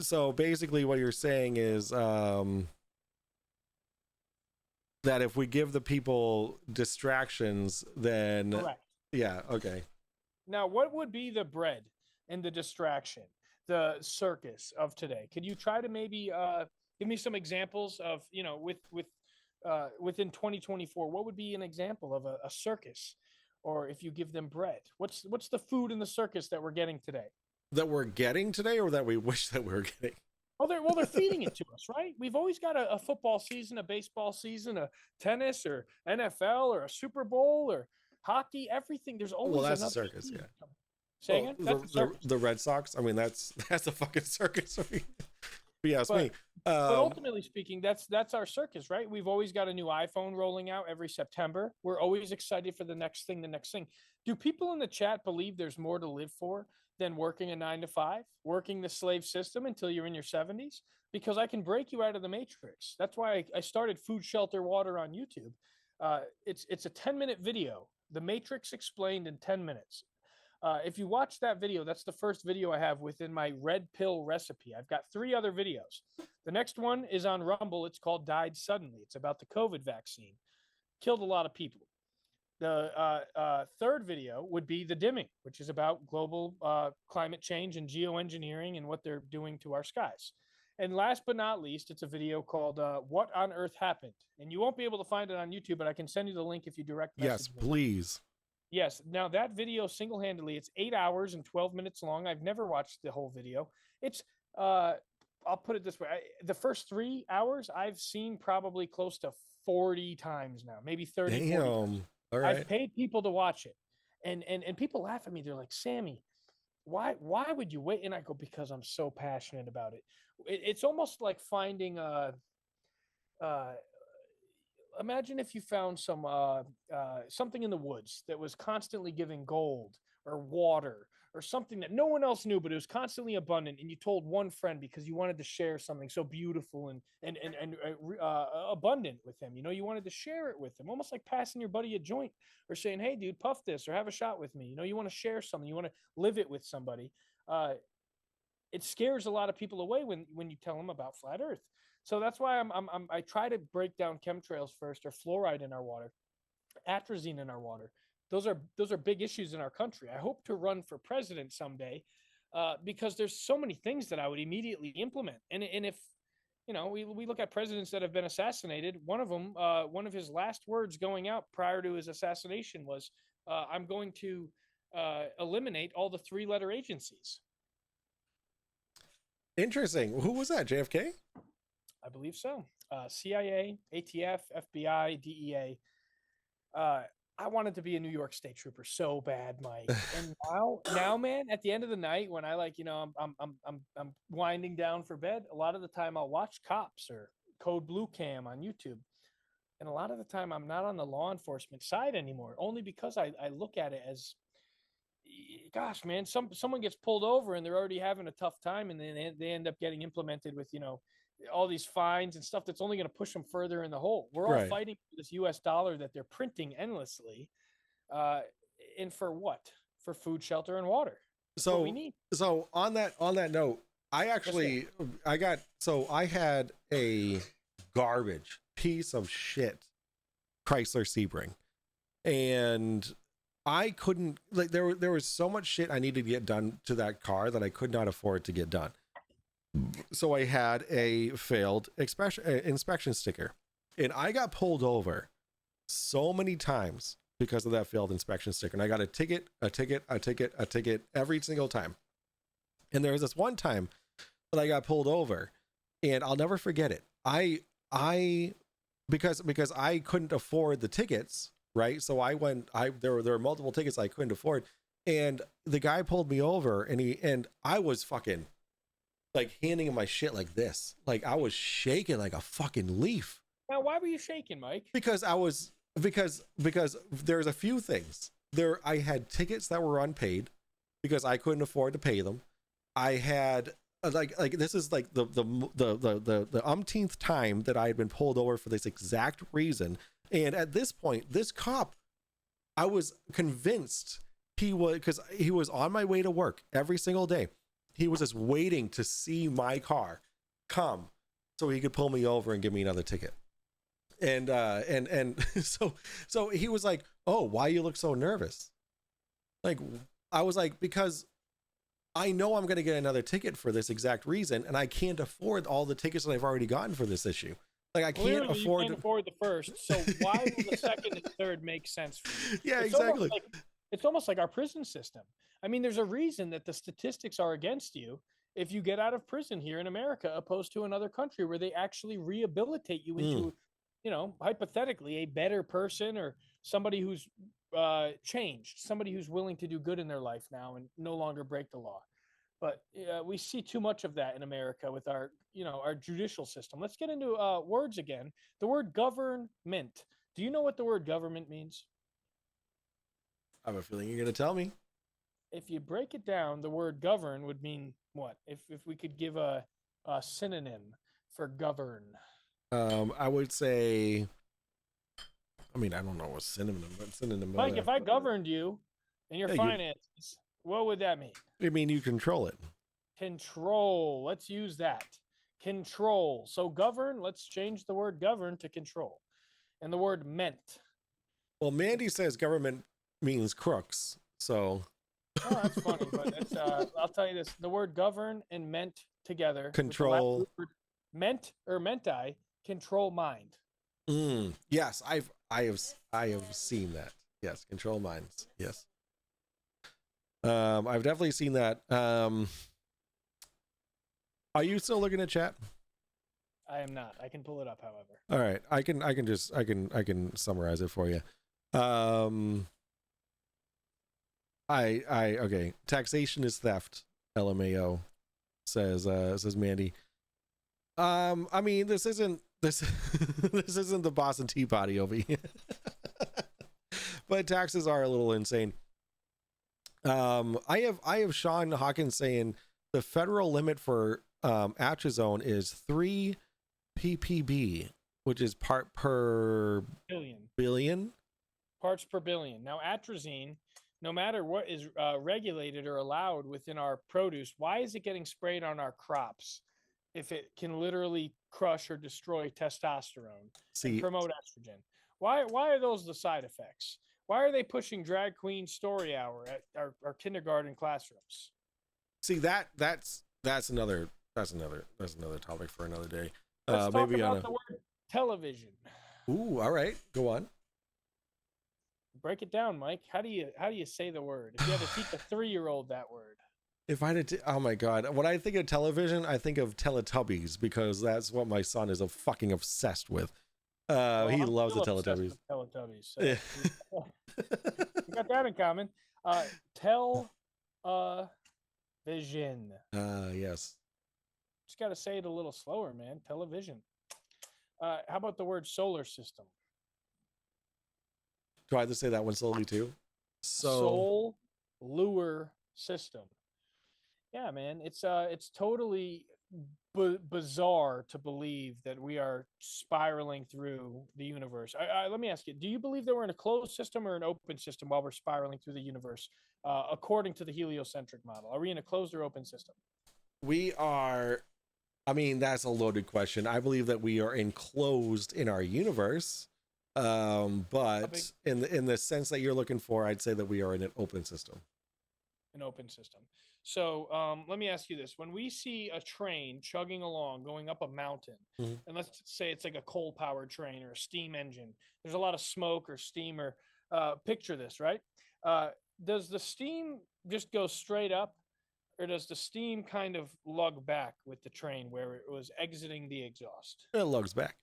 So basically, what you're saying is that if we give the people distractions, then Correct. yeah, okay. Now, what would be the bread and the distraction, the circus of today? Could you try to maybe give me some examples of, within 2024, what would be an example of a circus? Or if you give them bread, what's the food in the circus that we're getting today? That we're getting today, or that we wish that we were getting? They're feeding it to us, right? We've always got a football season, a baseball season, a tennis or NFL or a Super Bowl or hockey, everything. There's always Well, that's a another circus, season yeah. coming. Say Well, again? That's a circus. the Red Sox. I mean, that's a fucking circus. If you ask me. But ultimately speaking, that's our circus, right? We've always got a new iPhone rolling out every September. We're always excited for the next thing, the next thing. Do people in the chat believe there's more to live for than working a 9 to 5, working the slave system until you're in your 70s? Because I can break you out of the matrix. That's why I started FoodShelterWater on YouTube. It's a 10-minute video, The Matrix explained in 10 minutes. If you watch that video, that's the first video I have within my red pill recipe. I've got 3 other videos. The next one is on Rumble. It's called Died Suddenly. It's about the COVID vaccine. Killed a lot of people. The third video would be The Dimming, which is about global climate change and geoengineering and what they're doing to our skies. And last but not least, it's a video called What on Earth Happened? And you won't be able to find it on YouTube, but I can send you the link if you direct message yes, me. please. Yes. Now that video single-handedly, it's 8 hours and 12 minutes long. I've never watched the whole video. It's I'll put it this way. The first 3 hours I've seen probably close to 40 times now, maybe 30, 40 times. Damn. All right. I've paid people to watch it. And people laugh at me. They're like, Sammy, why would you wait? And I go, because I'm so passionate about it. It's almost like finding uh imagine if you found something in the woods that was constantly giving gold or water or something that no one else knew, but it was constantly abundant, and you told one friend because you wanted to share something so beautiful and abundant with him. You wanted to share it with him, almost like passing your buddy a joint or saying, hey dude, puff this or have a shot with me. You want to share something, you want to live it with somebody. It scares a lot of people away when you tell them about flat earth. So that's why I try to break down chemtrails first, or fluoride in our water, atrazine in our water. Those are big issues in our country. I hope to run for president someday, because there's so many things that I would immediately implement. And if we look at presidents that have been assassinated, one of them, one of his last words going out prior to his assassination was, "I'm going to eliminate all the three-letter agencies." Interesting. Who was that? JFK? I believe so. CIA, ATF, FBI, DEA. I wanted to be a New York State Trooper so bad, Mike. And now, man, at the end of the night, when I I'm winding down for bed, a lot of the time I'll watch Cops or Code Blue Cam on YouTube, and a lot of the time I'm not on the law enforcement side anymore, only because I look at it as, gosh, man, someone gets pulled over and they're already having a tough time, and then they end up getting implemented with all these fines and stuff that's only going to push them further in the hole. We're all Right. fighting for this US dollar that they're printing endlessly. Uh, and for what? For food, shelter, and water. That's what we need. So on that note, I had a garbage piece of shit Chrysler Sebring, and I couldn't, like, there was so much shit I needed to get done to that car that I could not afford to get done. So I had a failed inspection sticker, and I got pulled over so many times because of that failed inspection sticker. And I got a ticket every single time. And there was this one time that I got pulled over, and I'll never forget it. Because I couldn't afford the tickets, right? So there were multiple tickets I couldn't afford, and the guy pulled me over, and I was fucking like handing him my shit like this. Like, I was shaking like a fucking leaf. Now, why were you shaking, Mike? Because there's a few things. I had tickets that were unpaid because I couldn't afford to pay them. I had like this is like the umpteenth time that I had been pulled over for this exact reason. And at this point, this cop, I was convinced because he was on my way to work every single day. He was just waiting to see my car come so he could pull me over and give me another ticket. And so he was like, "Oh, why you look so nervous?" Like, I was like, "Because I know I'm going to get another ticket for this exact reason, and I can't afford all the tickets that I've already gotten for this issue. Like, I can't afford the first. So why will the second and third make sense for you?" Yeah, exactly. It's almost like our prison system. I mean, there's a reason that the statistics are against you if you get out of prison here in America, opposed to another country where they actually rehabilitate you into, hypothetically, a better person, or somebody who's changed, somebody who's willing to do good in their life now and no longer break the law. But we see too much of that in America with our judicial system. Let's get into words again. The word government. Do you know what the word government means? I have a feeling you're going to tell me. If you break it down, the word govern would mean what? If we could give a synonym for govern. I would say, I mean, I don't know what synonym. Mike, if I governed you and your finances, what would that mean? I mean, you control it. Control. Let's use that. Control. So govern, let's change the word govern to control. And the word meant. Well, Mandy says government means crooks. So. Oh, that's funny. But it's, I'll tell you this. The word govern and meant together. Control. Meant or menti, control mind. Yes, I have seen that. Yes, control minds. Yes. I've definitely seen that. Are you still looking at chat? I am not. I can pull it up, however. All right. I can summarize it for you. Okay. Taxation is theft. LMAO says Mandy. I mean, this isn't the Boston Tea Party over here. But taxes are a little insane. I have Sean Hawkins saying the federal limit for atrazone is 3 ppb, which is part per billion. Parts per billion. Now, atrazine, no matter what is regulated or allowed within our produce, why is it getting sprayed on our crops if it can literally crush or destroy testosterone and promote estrogen? Why are those the side effects? Why are they pushing drag queen story hour at our kindergarten classrooms? See that's another topic for another day. Let's talk Maybe about on the word television. Ooh, all right, go on. Break it down, Mike. How do you say the word? If you had to teach a 3-year-old that word. If I did, oh my god! When I think of television, I think of Teletubbies because that's what my son is fucking obsessed with. Well, He I'm loves the still obsessed Teletubbies. with Teletubbies. So Yeah. we got that in common. Vision. Yes. Just got to say it a little slower, man. Television. How about the word solar system? Do I have to say that one slowly too? So, Soul lure system. Yeah, man. It's totally bizarre to believe that we are spiraling through the universe. Let me ask you: do you believe that we're in a closed system or an open system while we're spiraling through the universe, according to the heliocentric model? Are we in a closed or open system? we are, I mean, that's a loaded question. I believe that we are enclosed in our universe. But in the sense that you're looking for, I'd say that we are in an open system. An open system. So let me ask you this: when we see a train chugging along, going up a mountain, Mhm. and let's say it's like a coal-powered train or a steam engine, there's a lot of smoke or steam. Or picture this, right? Uh, does the steam just go straight up, or does the steam kind of lug back with the train where it was exiting the exhaust? It lugs back.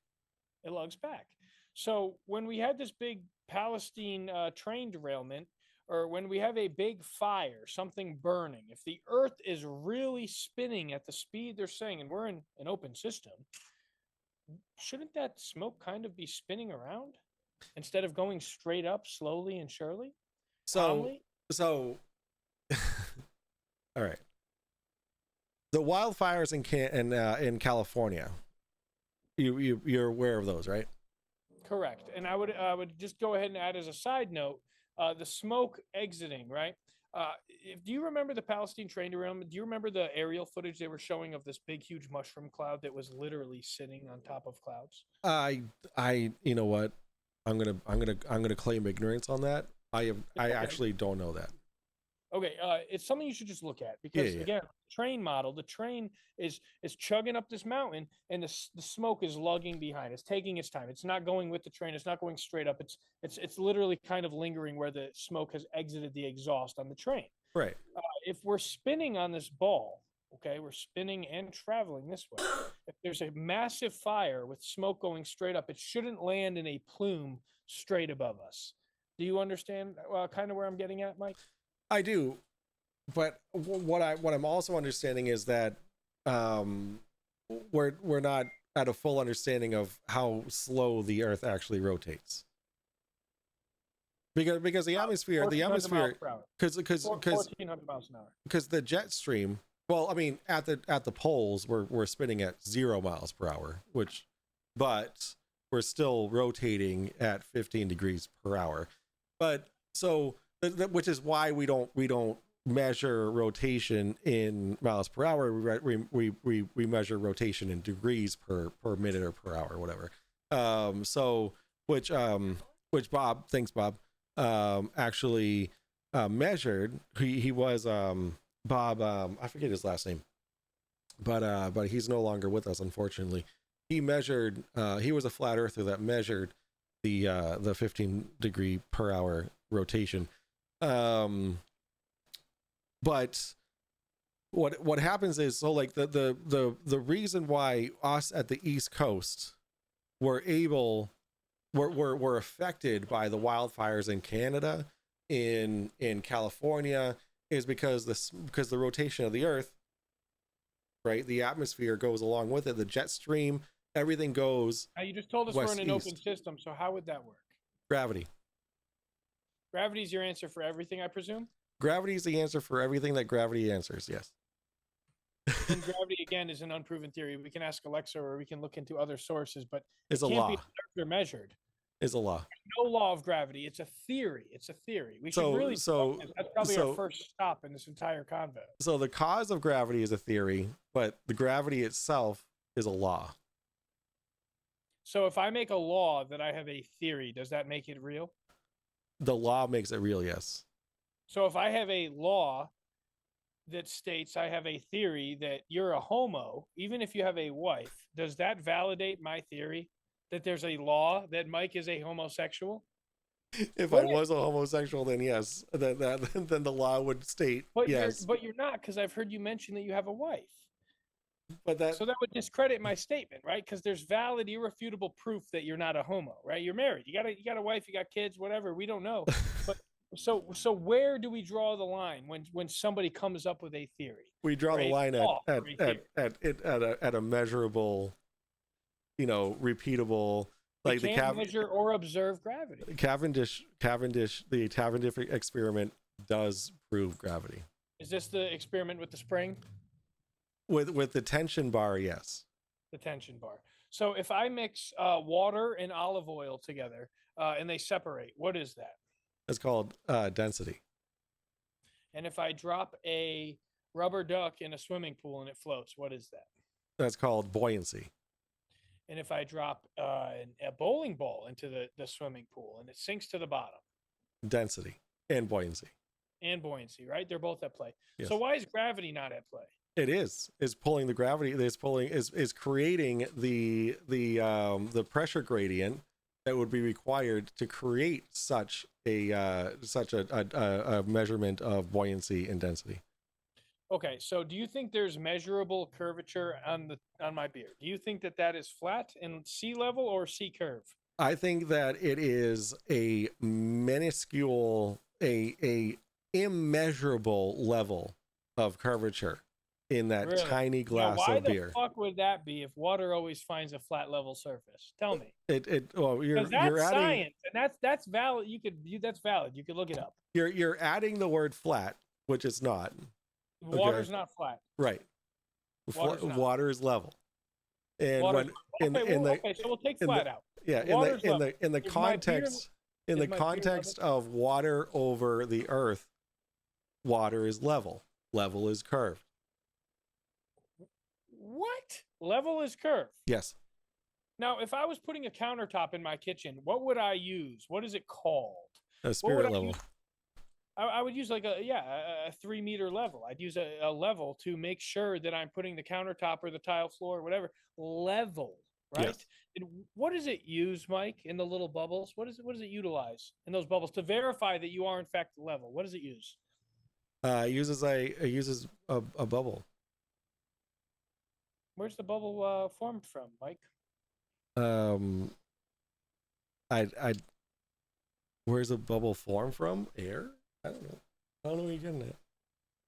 It lugs back. So when we had this big Palestine train derailment, or when we have a big fire, something burning, if the Earth is really spinning at the speed they're saying, and we're in an open system, shouldn't that smoke kind of be spinning around instead of going straight up slowly and surely, So, calmly? so, all right. The wildfires in California, you're aware of those, right? Correct. And I would just go ahead and add as a side note, the smoke exiting, right? Do you remember the Palestine train derailment? Do you remember the aerial footage they were showing of this big, huge mushroom cloud that was literally sitting on top of clouds? I, you know what? I'm gonna claim ignorance on that. I Okay. actually don't know that. Okay, it's something you should just look at Yeah, because yeah. again, train model, the train is chugging up this mountain, and the smoke is lugging behind. It's taking its time. It's not going with the train. It's not going straight up. It's literally kind of lingering where the smoke has exited the exhaust on the train. Right. If we're spinning on this ball, okay, we're spinning and traveling this way. If there's a massive fire with smoke going straight up, it shouldn't land in a plume straight above us. Do you understand kind of where I'm getting at, Mike? I do, but what I'm also understanding is that um, we're not at a full understanding of how slow the Earth actually rotates. Because the 1,400 miles atmosphere, per hour. because 1,400 miles an hour. because the jet stream. Well, I mean, at the poles, we're spinning at 0 miles per hour, but we're still rotating at 15 degrees per hour. But so, which is why we don't measure rotation in miles per hour. We measure rotation in degrees per minute or per hour, whatever. So which Bob, thanks Bob, actually measured. He was Bob, I forget his last name, but he's no longer with us, unfortunately. He measured. He was a flat earther that measured the 15 degree per hour rotation. But what happens is, so like the reason why us at the East Coast were affected by the wildfires in Canada, in California, is because the rotation of the Earth, right? The atmosphere goes along with it. The jet stream, everything goes Now, you just told us we're in an open west-east. system, so how would that work? Gravity. Gravity is your answer for everything, I presume? Gravity is the answer for everything that gravity answers. Yes. And gravity, again, is an unproven theory. We can ask Alexa or we can look into other sources, but It's it a can't be law. observed or measured. It's a law. No law of gravity. It's a theory. It's a theory. We should So really so that's probably our so first stop in this entire convo. so the cause of gravity is a theory, but the gravity itself is a law. So if I make a law that I have a theory, does that make it real? The law makes it real. Yes. So if I have a law that states I have a theory that you're a homo, even if you have a wife, does that validate my theory that there's a law that Mike is a homosexual? If I Would it? was a homosexual, then yes, then the law would state yes. But you're not, because I've heard you mention that you have a wife. But that So that would discredit my statement, right? Because there's valid, irrefutable proof that you're not a homo, right? You're married. You got a wife, you got kids, whatever. We don't know. But so where do we draw the line when somebody comes up with a theory? we draw or the a line law for a theory? at a measurable, repeatable, We like the can't measure or observe gravity. Cavendish, the Cavendish experiment does prove gravity. Is this the experiment with the spring? With the tension bar, yes. The tension bar. So if I mix water and olive oil together and they separate, what is that? It's called density. And if I drop a rubber duck in a swimming pool and it floats, what is that? That's called buoyancy. And if I drop a bowling ball into the swimming pool and it sinks to the bottom? Density and buoyancy. And buoyancy, right? They're both at play. Yes. So why is gravity not at play? It is pulling the gravity. Is creating the pressure gradient that would be required to create such a measurement of buoyancy and density. Okay, so do you think there's measurable curvature on my beard? Do you think that is flat in sea level or sea curve? I think that it is a minuscule, a immeasurable level of curvature in that Really? tiny glass of beer. Why the fuck would that be if water always finds a flat level surface? Tell me. Well, you're That's adding science, and that's valid. That's valid. You could look it up. You're adding the word flat, which it's not. Water's not flat. Right. Water is level. And Water's when okay, so we'll take flat out. Yeah, in the context of water over the earth, water is level. Level is curved. What? Level is curved. Yes. Now, if I was putting a countertop in my kitchen, what would I use? What is it called? A spirit level. I would use like a 3 meter level. I'd use a level to make sure that I'm putting the countertop or the tile floor or whatever level, right? Yes. And what does it use, Mike, in the little bubbles? What does it utilize in those bubbles to verify that you are in fact level? What does it use? It uses a bubble. Where's the bubble formed from, Mike? Where's a bubble formed from? Air? I don't know what you're getting at.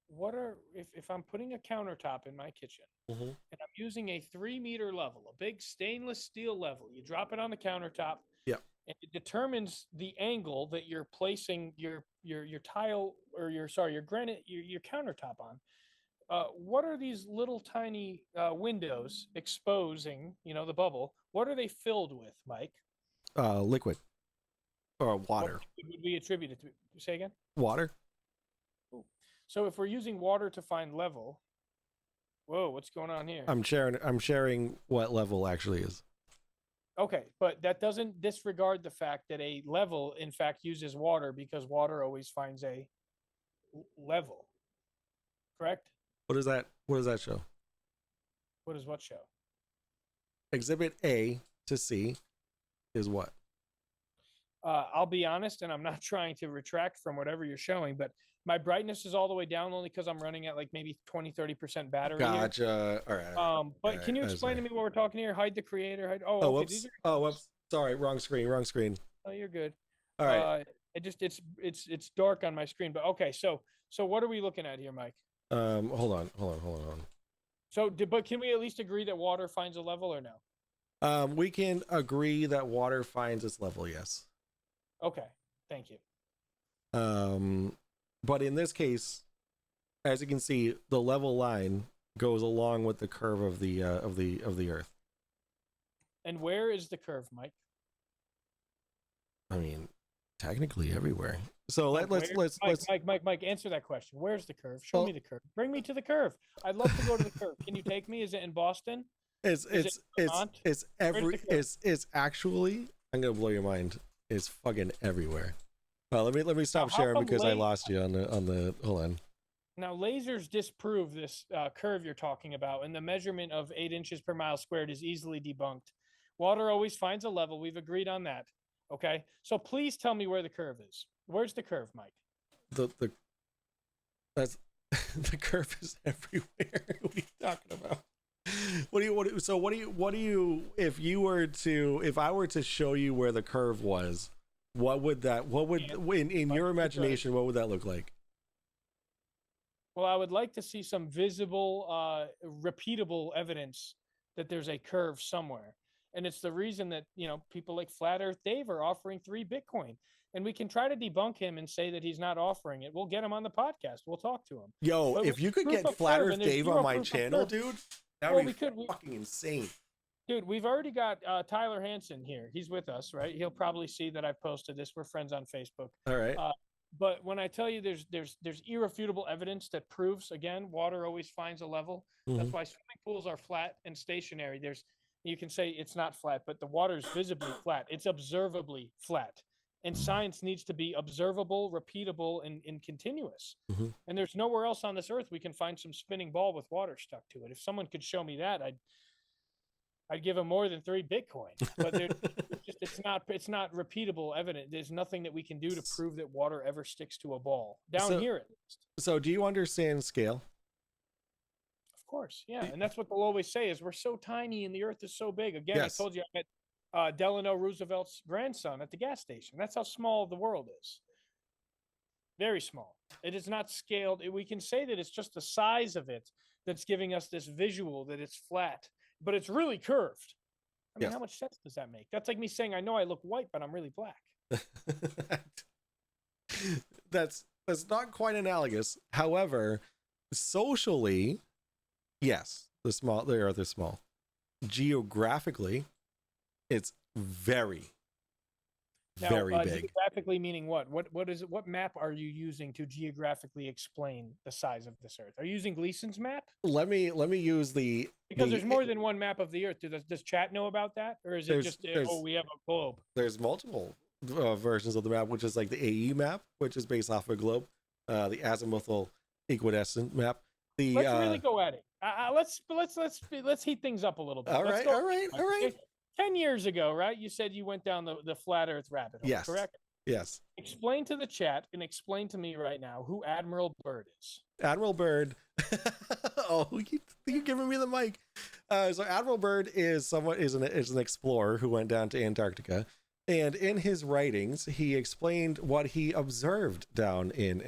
What are if I'm putting a countertop in my kitchen and I'm using a 3 meter level, a big stainless steel level, you drop it on the countertop, yeah, and it determines the angle that you're placing your tile or your granite your countertop on. What are these little tiny windows exposing, the bubble? What are they filled with, Mike? Liquid or water. What would we attribute it to? Say again? Water. Ooh. So if we're using water to find level, whoa, what's going on here? I'm sharing what level actually is. Okay, but that doesn't disregard the fact that a level, in fact, uses water because water always finds a level. Correct? What does that show? What does what show? Exhibit A to C is what? I'll be honest, and I'm not trying to retract from whatever you're showing, but my brightness is all the way down only because I'm running at like maybe 20-30% battery. Gotcha. All right. But can you explain to me what we're talking here? Hide the creator. Whoops. Whoops. Sorry, wrong screen. Oh, you're good. All right. It's dark on my screen, but okay. So what are we looking at here, Mike? Hold on. So, but can we at least agree that water finds a level or no? We can agree that water finds its level. Yes. Okay. Thank you. But in this case, as you can see, the level line goes along with the curve of the Earth. And where is the curve, Mike? I mean, technically everywhere. So let's Mike, answer that question. Where's the curve? Show me the curve. Bring me to the curve. I'd love to go to the curve. Can you take me? Is it in Boston? It's actually, I'm gonna blow your mind. It's fucking everywhere. Well, let me stop sharing because I lost you on the hold on. Now, lasers disprove this curve you're talking about, and the measurement of 8 inches per mile squared is easily debunked. Water always finds a level. We've agreed on that. Okay. So please tell me where the curve is. Where's the curve, Mike? The that's the curve is everywhere. What are you talking about? If I were to show you where the curve was, what would in your imagination, what would that look like? Well, I would like to see some visible, repeatable evidence that there's a curve somewhere. And it's the reason that, people like Flat Earth Dave are offering 3 Bitcoin. And we can try to debunk him and say that he's not offering it. We'll get him on the podcast. We'll talk to him. Yo, if you could get Flat Earth Dave on my channel, dude, that would be fucking insane. Dude, we've already got Tyler Hansen here. He's with us, right? He'll probably see that I've posted this. We're friends on Facebook. All right. But when I tell you there's irrefutable evidence that proves, again, water always finds a level. Mm-hmm. That's why swimming pools are flat and stationary. You can say it's not flat, but the water is visibly flat. It's observably flat. And science needs to be observable, repeatable, and continuous. Mm-hmm. And there's nowhere else on this earth we can find some spinning ball with water stuck to it. If someone could show me that, I'd give him more than 3 Bitcoin. But it's not repeatable evidence. There's nothing that we can do to prove that water ever sticks to a ball down here at least. So do you understand scale? Of course, yeah. And that's what they'll always say is we're so tiny and the earth is so big. Again, Yes. I told you I met Delano Roosevelt's grandson at the gas station. That's how small the world is. Very small. It is not scaled. We can say that it's just the size of it that's giving us this visual that it's flat, but it's really curved. I mean, Yes. How much sense does that make? That's like me saying, I know I look white, but I'm really black. That's not quite analogous. However, socially, yes, the earth is small. Geographically, it's very big. Geographically meaning what? What is it? What map are you using to geographically explain the size of this earth? Are you using Gleason's map? Let me use because there's more than one map of the earth. Does chat know about that, or is it just we have a globe? There's multiple versions of the map, which is like the AE map, which is based off of a globe, the azimuthal equidistant map. Let's really go at it. Let's heat things up a little bit. All right. 10 years ago, right? You said you went down the flat Earth rabbit hole, yes. Correct? Yes. Explain to the chat and explain to me right now who Admiral Byrd is. Admiral Byrd. Oh, you're giving me the mic. So Admiral Byrd is an explorer who went down to Antarctica, and in his writings, he explained what he observed down in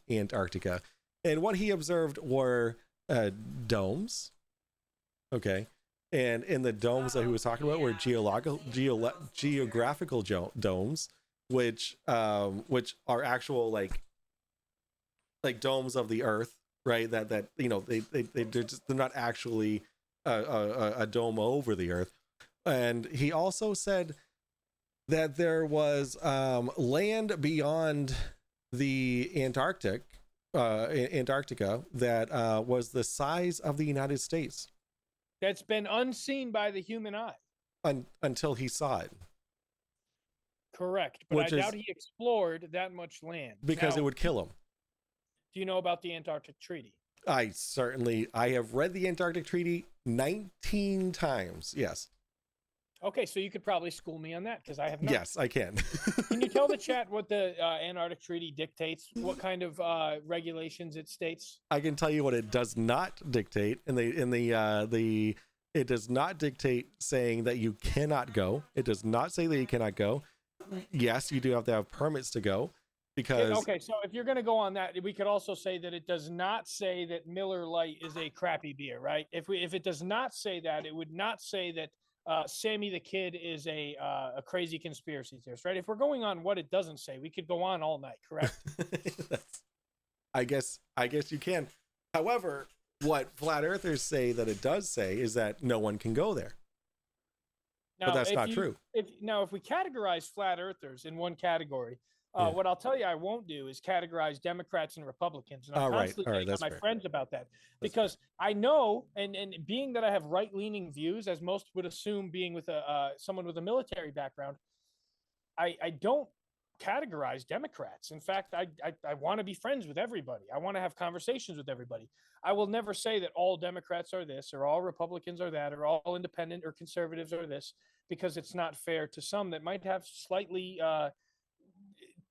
Antarctica, and what he observed were domes. Okay. And in the domes that he was talking about were geographical domes, which are actual like domes of the earth, right? That they're not actually a dome over the earth. And he also said that there was land beyond the Antarctica that was the size of the United States. That's been unseen by the human eye. Until he saw it. Correct. But I doubt he explored that much land. Because it would kill him. Do you know about the Antarctic Treaty? I have read the Antarctic Treaty 19 times. Yes. Okay, so you could probably school me on that because I have not. Yes, I can. Can you tell the chat what the Antarctic Treaty dictates? What kind of regulations it states? I can tell you what it does not dictate. It does not dictate saying that you cannot go. It does not say that you cannot go. Yes, you do have to have permits to go. Because okay, so if you're going to go on that, we could also say that it does not say that Miller Lite is a crappy beer, right? If it does not say that, it would not say that Sammy the Kid is a crazy conspiracy theorist, right? If we're going on what it doesn't say, we could go on all night, correct? I guess you can. However, what flat earthers say that it does say is that no one can go there. Now, but that's not true. If we categorize flat earthers in one category, what I'll tell you I won't do is categorize Democrats and Republicans. And I'm constantly telling my friends about that because I know, and being that I have right-leaning views, as most would assume, being with someone with a military background, I don't categorize Democrats. In fact, I want to be friends with everybody. I want to have conversations with everybody. I will never say that all Democrats are this or all Republicans are that or all independent or conservatives are this, because it's not fair to some that might have slightly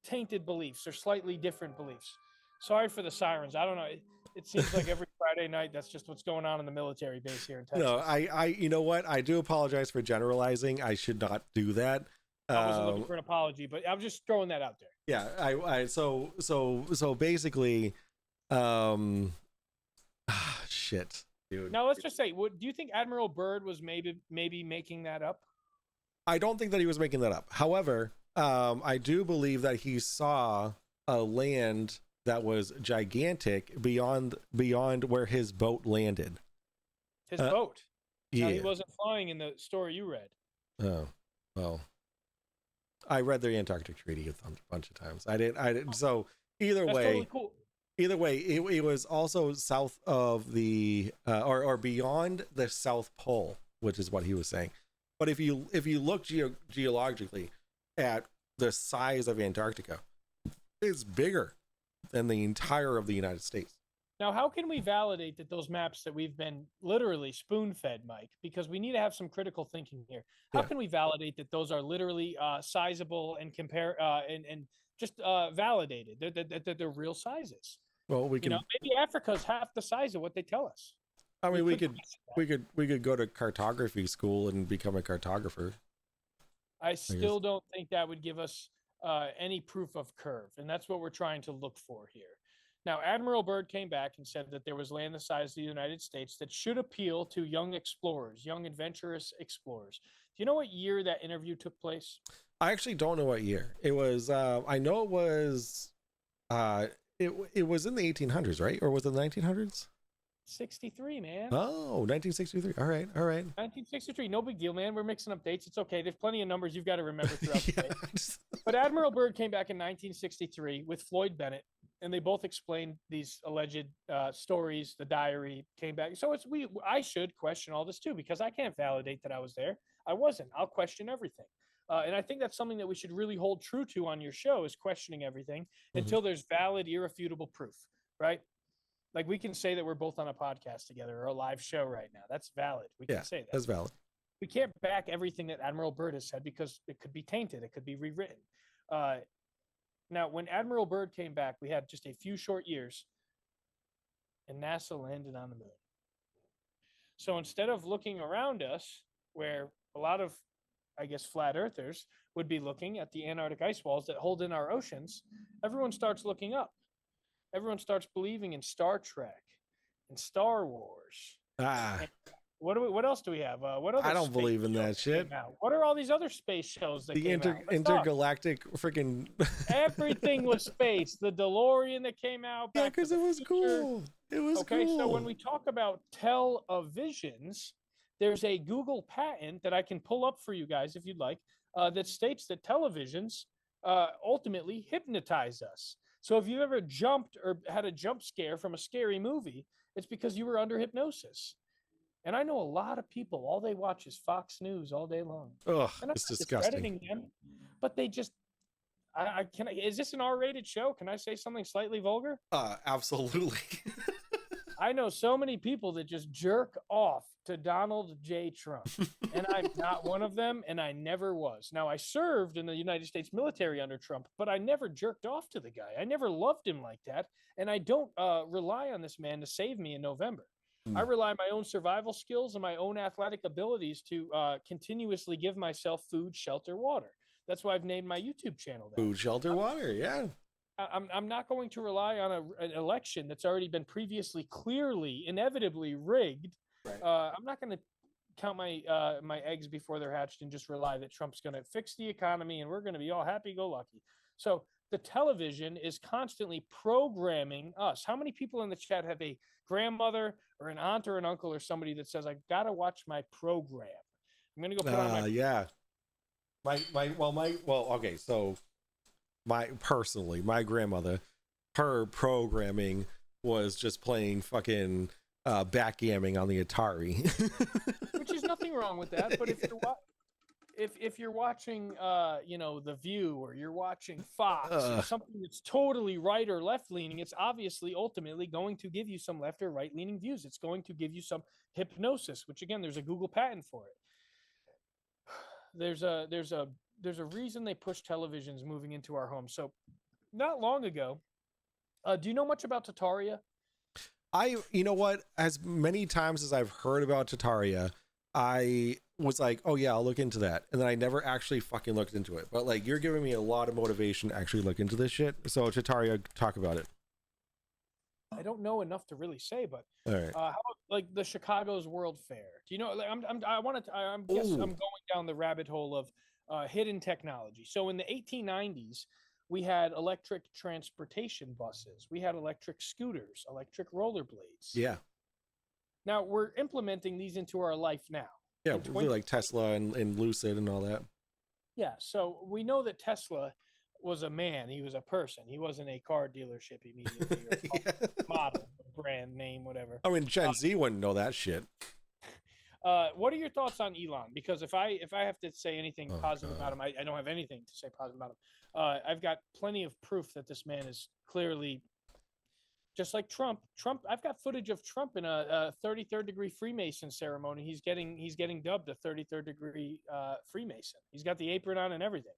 tainted beliefs or slightly different beliefs. Sorry for the sirens. I don't know. It seems like every Friday night, that's just what's going on in the military base here in Texas. No, you know what? I do apologize for generalizing. I should not do that. I wasn't looking for an apology, but I'm just throwing that out there. Yeah, so basically, shit, dude. Now let's just say, do you think Admiral Byrd was maybe making that up? I don't think that he was making that up. However, I do believe that he saw a land that was gigantic beyond where his boat landed. His boat? Yeah. Now, he wasn't flying in the story you read. Oh, well. I read the Antarctic Treaty a bunch of times. I didn't. So either That's way, totally cool. Either way, it was also south of the or beyond the South Pole, which is what he was saying. But if you look geologically at the size of Antarctica, it's bigger than the entire of the United States. Now, how can we validate that those maps that we've been literally spoon-fed, Mike? Because we need to have some critical thinking here. How can we validate that those are literally sizable and compare and just validated that they're real sizes? Well, we can. Maybe Africa's half the size of what they tell us. I mean, we could go to cartography school and become a cartographer. I still don't think that would give us any proof of curve, and that's what we're trying to look for here. Now, Admiral Byrd came back and said that there was land the size of the United States that should appeal to young explorers, young adventurous explorers. Do you know what year that interview took place? I actually don't know what year. It was, I know it was, it was in the 1800s, right? Or was it the 1900s? 63, man. Oh, 1963. All right. 1963. No big deal, man. We're mixing up dates. It's okay. There's plenty of numbers you've got to remember throughout the day. But Admiral Byrd came back in 1963 with Floyd Bennett, and they both explained these alleged stories. The diary came back. So I should question all this too, because I can't validate that I was there. I wasn't. I'll question everything. And I think that's something that we should really hold true to on your show, is questioning everything until there's valid, irrefutable proof, right? Like, we can say that we're both on a podcast together or a live show right now. That's valid. We can say that. That's valid. We can't back everything that Admiral Byrd has said because it could be tainted. It could be rewritten. Now, when Admiral Byrd came back, we had just a few short years, and NASA landed on the moon. So instead of looking around us, where a lot of, I guess, flat earthers would be looking at the Antarctic ice walls that hold in our oceans, everyone starts looking up. Everyone starts believing in Star Trek and Star Wars. And what else do we have? What other? I don't believe in that shit. What are all these other space shows that came out? Intergalactic freaking everything was space. The DeLorean that came out. Yeah, because it was cool. It was okay. Cool. So when we talk about televisions, there's a Google patent that I can pull up for you guys if you'd like, that states that televisions ultimately hypnotize us. So if you've ever jumped or had a jump scare from a scary movie, it's because you were under hypnosis. And I know a lot of people, all they watch is Fox News all day long. Ugh, it's disgusting. Them, but they just, is this an R-rated show? Can I say something slightly vulgar? Absolutely. I know so many people that just jerk off to Donald J. Trump, and I'm not one of them, and I never was. Now, I served in the United States military under Trump, but I never jerked off to the guy. I never loved him like that, and I don't rely on this man to save me in November. I rely on my own survival skills and my own athletic abilities to continuously give myself food, shelter, water. That's why I've named my YouTube channel that. Food, shelter, water, yeah. I'm not going to rely on an election that's already been previously clearly, inevitably rigged. Right. I'm not going to count my eggs before they're hatched and just rely that Trump's going to fix the economy and we're going to be all happy-go-lucky. So the television is constantly programming us. How many people in the chat have a grandmother or an aunt or an uncle or somebody that says, I've got to watch my program? I'm going to go put on my... Yeah. Okay, so... my grandmother, her programming was just playing fucking backgammon on the Atari. Which is nothing wrong with that, but if you're watching you know, The View, or you're watching Fox, or Ugh. something that's totally right or left leaning, it's obviously ultimately going to give you some left or right leaning views. It's going to give you some hypnosis, which again, there's a Google patent for it. There's a reason they push televisions moving into our homes. So not long ago, do you know much about Tataria? You know what? As many times as I've heard about Tataria, I was like, oh yeah, I'll look into that. And then I never actually fucking looked into it. But like, you're giving me a lot of motivation to actually look into this shit. So Tataria, talk about it. I don't know enough to really say, but All right. how about like the Chicago's World Fair? Do you know? Like, I want to. I'm guess I'm Ooh. going down the rabbit hole of hidden technology. So in the 1890s, we had electric transportation buses, we had electric scooters, electric rollerblades. Yeah. Now we're implementing these into our life now. Yeah. In Really like Tesla and Lucid and all that. Yeah, so we know that Tesla was a man. He was a person. He wasn't a car dealership immediately, or a Yeah. model, brand name, whatever. I mean, Gen Z wouldn't know that shit. What are your thoughts on Elon? Because if I have to say anything Oh, positive God. about him, I don't have anything to say positive about him. I've got plenty of proof that this man is clearly just like Trump. I've got footage of Trump in a 33rd degree Freemason ceremony. He's getting dubbed a 33rd degree Freemason. He's got the apron on and everything.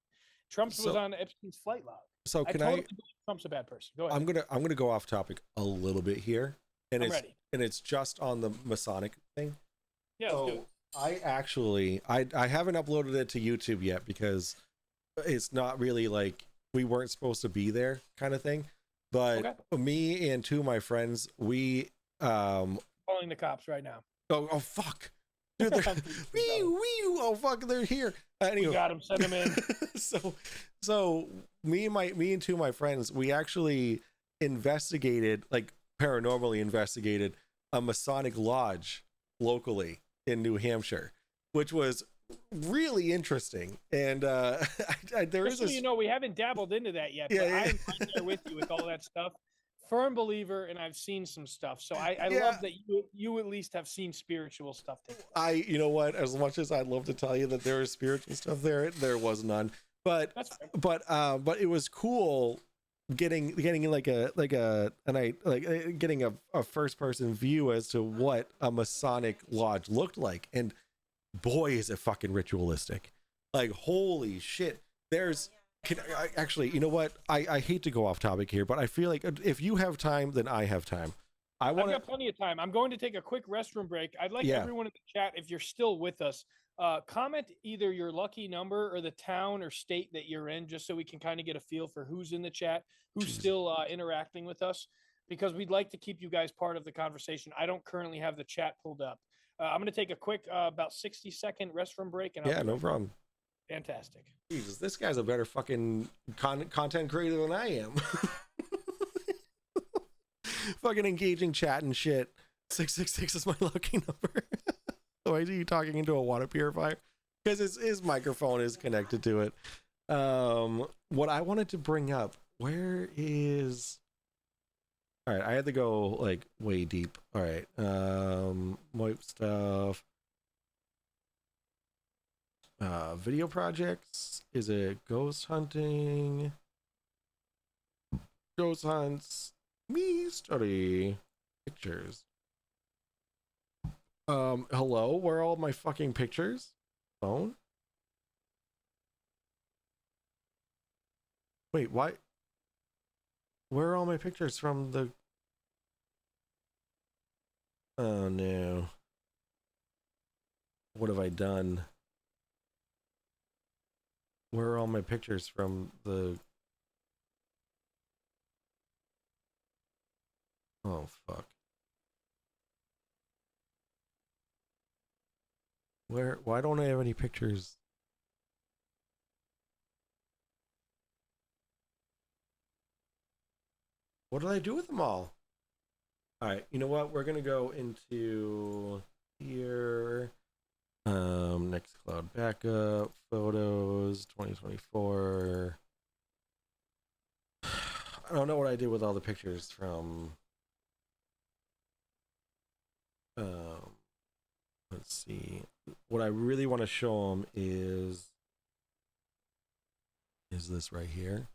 Trump's was So, on Epstein's flight log. so I can totally believe Trump's a bad person. Go ahead. I'm gonna go off topic a little bit here, and I'm ready. it's just on the Masonic thing. Yeah, let's do it. I haven't uploaded it to YouTube yet because it's not really like we weren't supposed to be there kind of thing. But Okay. me and two of my friends, we Calling the cops right now. oh fuck. Dude, oh fuck, they're here. We Anyway, got him. Send him in. so me and two of my friends, we actually investigated, like paranormally investigated, a Masonic lodge locally in New Hampshire, which was really interesting. And there Just is so this, you know, we haven't dabbled into that yet, yeah, but yeah, I'm right there with you with all that stuff. Firm believer, and I've seen some stuff. So I yeah. love that you at least have seen spiritual stuff take place. You know what? As much as I'd love to tell you that there was spiritual stuff there was none. But That's fair. but it was cool getting getting a first person view as to what a Masonic lodge looked like, and boy is it fucking ritualistic. Like holy shit. Actually, you know what, I hate to go off topic here, but I feel like if you have time, then I have time. I've got plenty of time. I'm going to take a quick restroom break. I'd like everyone in the chat, if you're still with us, comment either your lucky number or the town or state that you're in, just so we can kind of get a feel for who's in the chat, who's still interacting with us, because we'd like to keep you guys part of the conversation. I don't currently have the chat pulled up. I'm going to take a quick about 60-second restroom break. And yeah, no problem. Fantastic. Jesus, this guy's a better fucking content creator than I am. Fucking engaging chat and shit. 666 is my lucky number. Why are you talking into a water purifier? Because his microphone is connected to it. What I wanted to bring up, where is... All right, I had to go like way deep. All right, wipe stuff. Video projects. Is it ghost hunting? Ghost hunts. Me study pictures. Hello, where are all my fucking pictures? Phone? Wait, why? Where are all my pictures from the... Oh no. What have I done? Where are all my pictures from the... Oh fuck. Why don't I have any pictures? What did I do with them all? All right, you know what? We're gonna go into here. Nextcloud backup, photos, 2024. I don't know what I did with all the pictures from. Let's see. What I really want to show them is is this right here.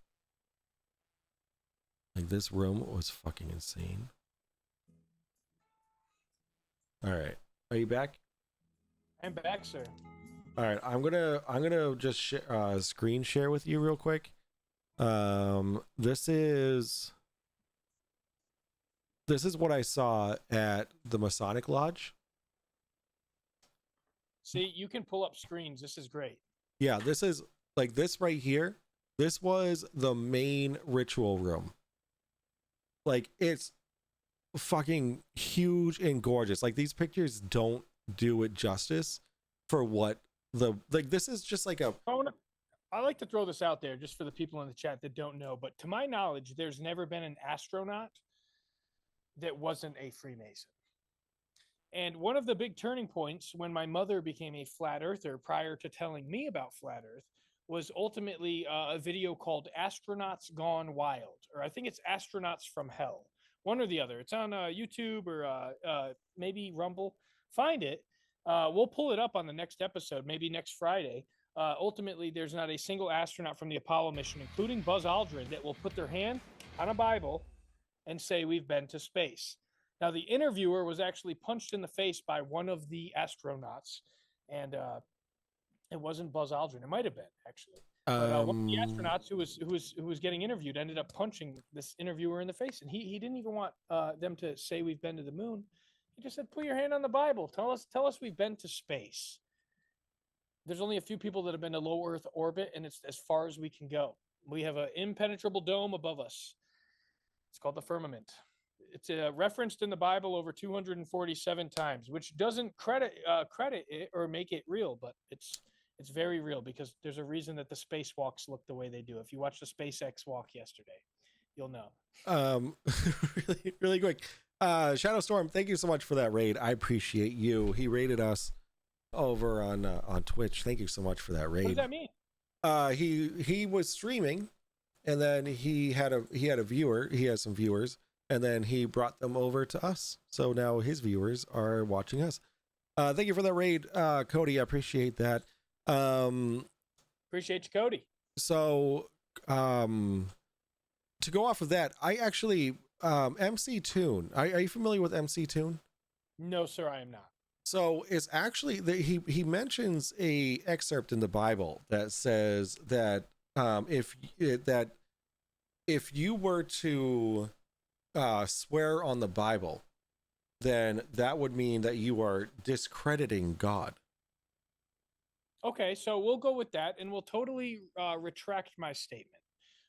Like, this room was fucking insane. All right, are you back? I'm back, sir. All right, I'm gonna just screen share with you real quick. This is what I saw at the Masonic Lodge. See, you can pull up screens. This is great. Yeah, this is like this right here. This was the main ritual room. Like, it's fucking huge and gorgeous. Like, these pictures don't do it justice for what this is just like a. I like to throw this out there just for the people in the chat that don't know, but to my knowledge, there's never been an astronaut that wasn't a Freemason. And one of the big turning points when my mother became a flat earther prior to telling me about flat earth was ultimately a video called Astronauts Gone Wild, or I think it's Astronauts from Hell, one or the other. It's on YouTube or maybe Rumble. Find it. We'll pull it up on the next episode, maybe next Friday. Ultimately, there's not a single astronaut from the Apollo mission, including Buzz Aldrin, that will put their hand on a Bible and say, "We've been to space." Now, the interviewer was actually punched in the face by one of the astronauts, and it wasn't Buzz Aldrin. It might have been, actually. But one of the astronauts who was getting interviewed ended up punching this interviewer in the face, and he didn't even want them to say we've been to the moon. He just said, "Put your hand on the Bible. Tell us we've been to space." There's only a few people that have been to low Earth orbit, and it's as far as we can go. We have an impenetrable dome above us. It's called the firmament. It's referenced in the Bible over 247 times, which doesn't credit it or make it real, but it's very real because there's a reason that the spacewalks look the way they do. If you watched the SpaceX walk yesterday, you'll know. Really, really quick. Shadow Storm, thank you so much for that raid. I appreciate you. He raided us over on Twitch. Thank you so much for that raid. What does that mean? He was streaming, and then he had a viewer. He has some viewers, and then he brought them over to us. So now his viewers are watching us. Thank you for that raid, Cody. I appreciate that. Appreciate you, Cody. So, to go off of that, I actually MC Tune. Are you familiar with MC Tune? No, sir, I am not. So it's actually he mentions a excerpt in the Bible that says that if you were to swear on the Bible, then that would mean that you are discrediting God. Okay, so we'll go with that, and we'll totally retract my statement.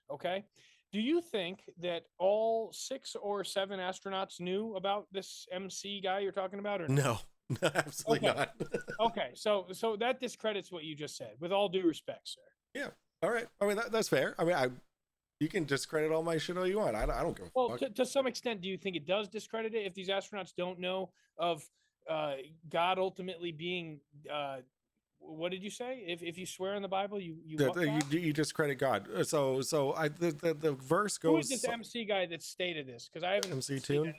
Okay. Do you think that all 6 or 7 astronauts knew about this MC guy you're talking about, or no? No, absolutely okay. not. Okay, so that discredits what you just said, with all due respect, sir. Yeah. All right. I mean, that's fair. I mean, you can discredit all my shit all you want. I don't give a Well, fuck. to some extent, do you think it does discredit it if these astronauts don't know of God ultimately being what did you say? If you swear in the Bible, you discredit God. So the verse goes. Who is this MC guy that stated this? Because I haven't MC Tune.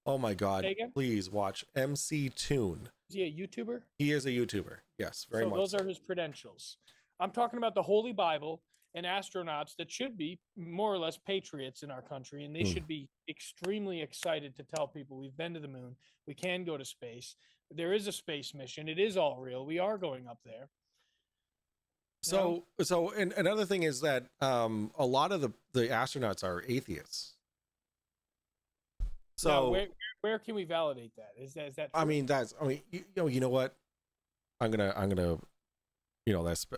Oh my God! Please watch MC Tune. Is he a YouTuber? He is a YouTuber. Yes, very much. Those are his credentials. I'm talking about the Holy Bible and astronauts that should be more or less patriots in our country, and they should be extremely excited to tell people we've been to the moon, we can go to space. There is a space mission. It is all real. We are going up there. So and another thing is that a lot of the astronauts are atheists. So now, where can we validate that? Is that true? I mean, you know what? I'm gonna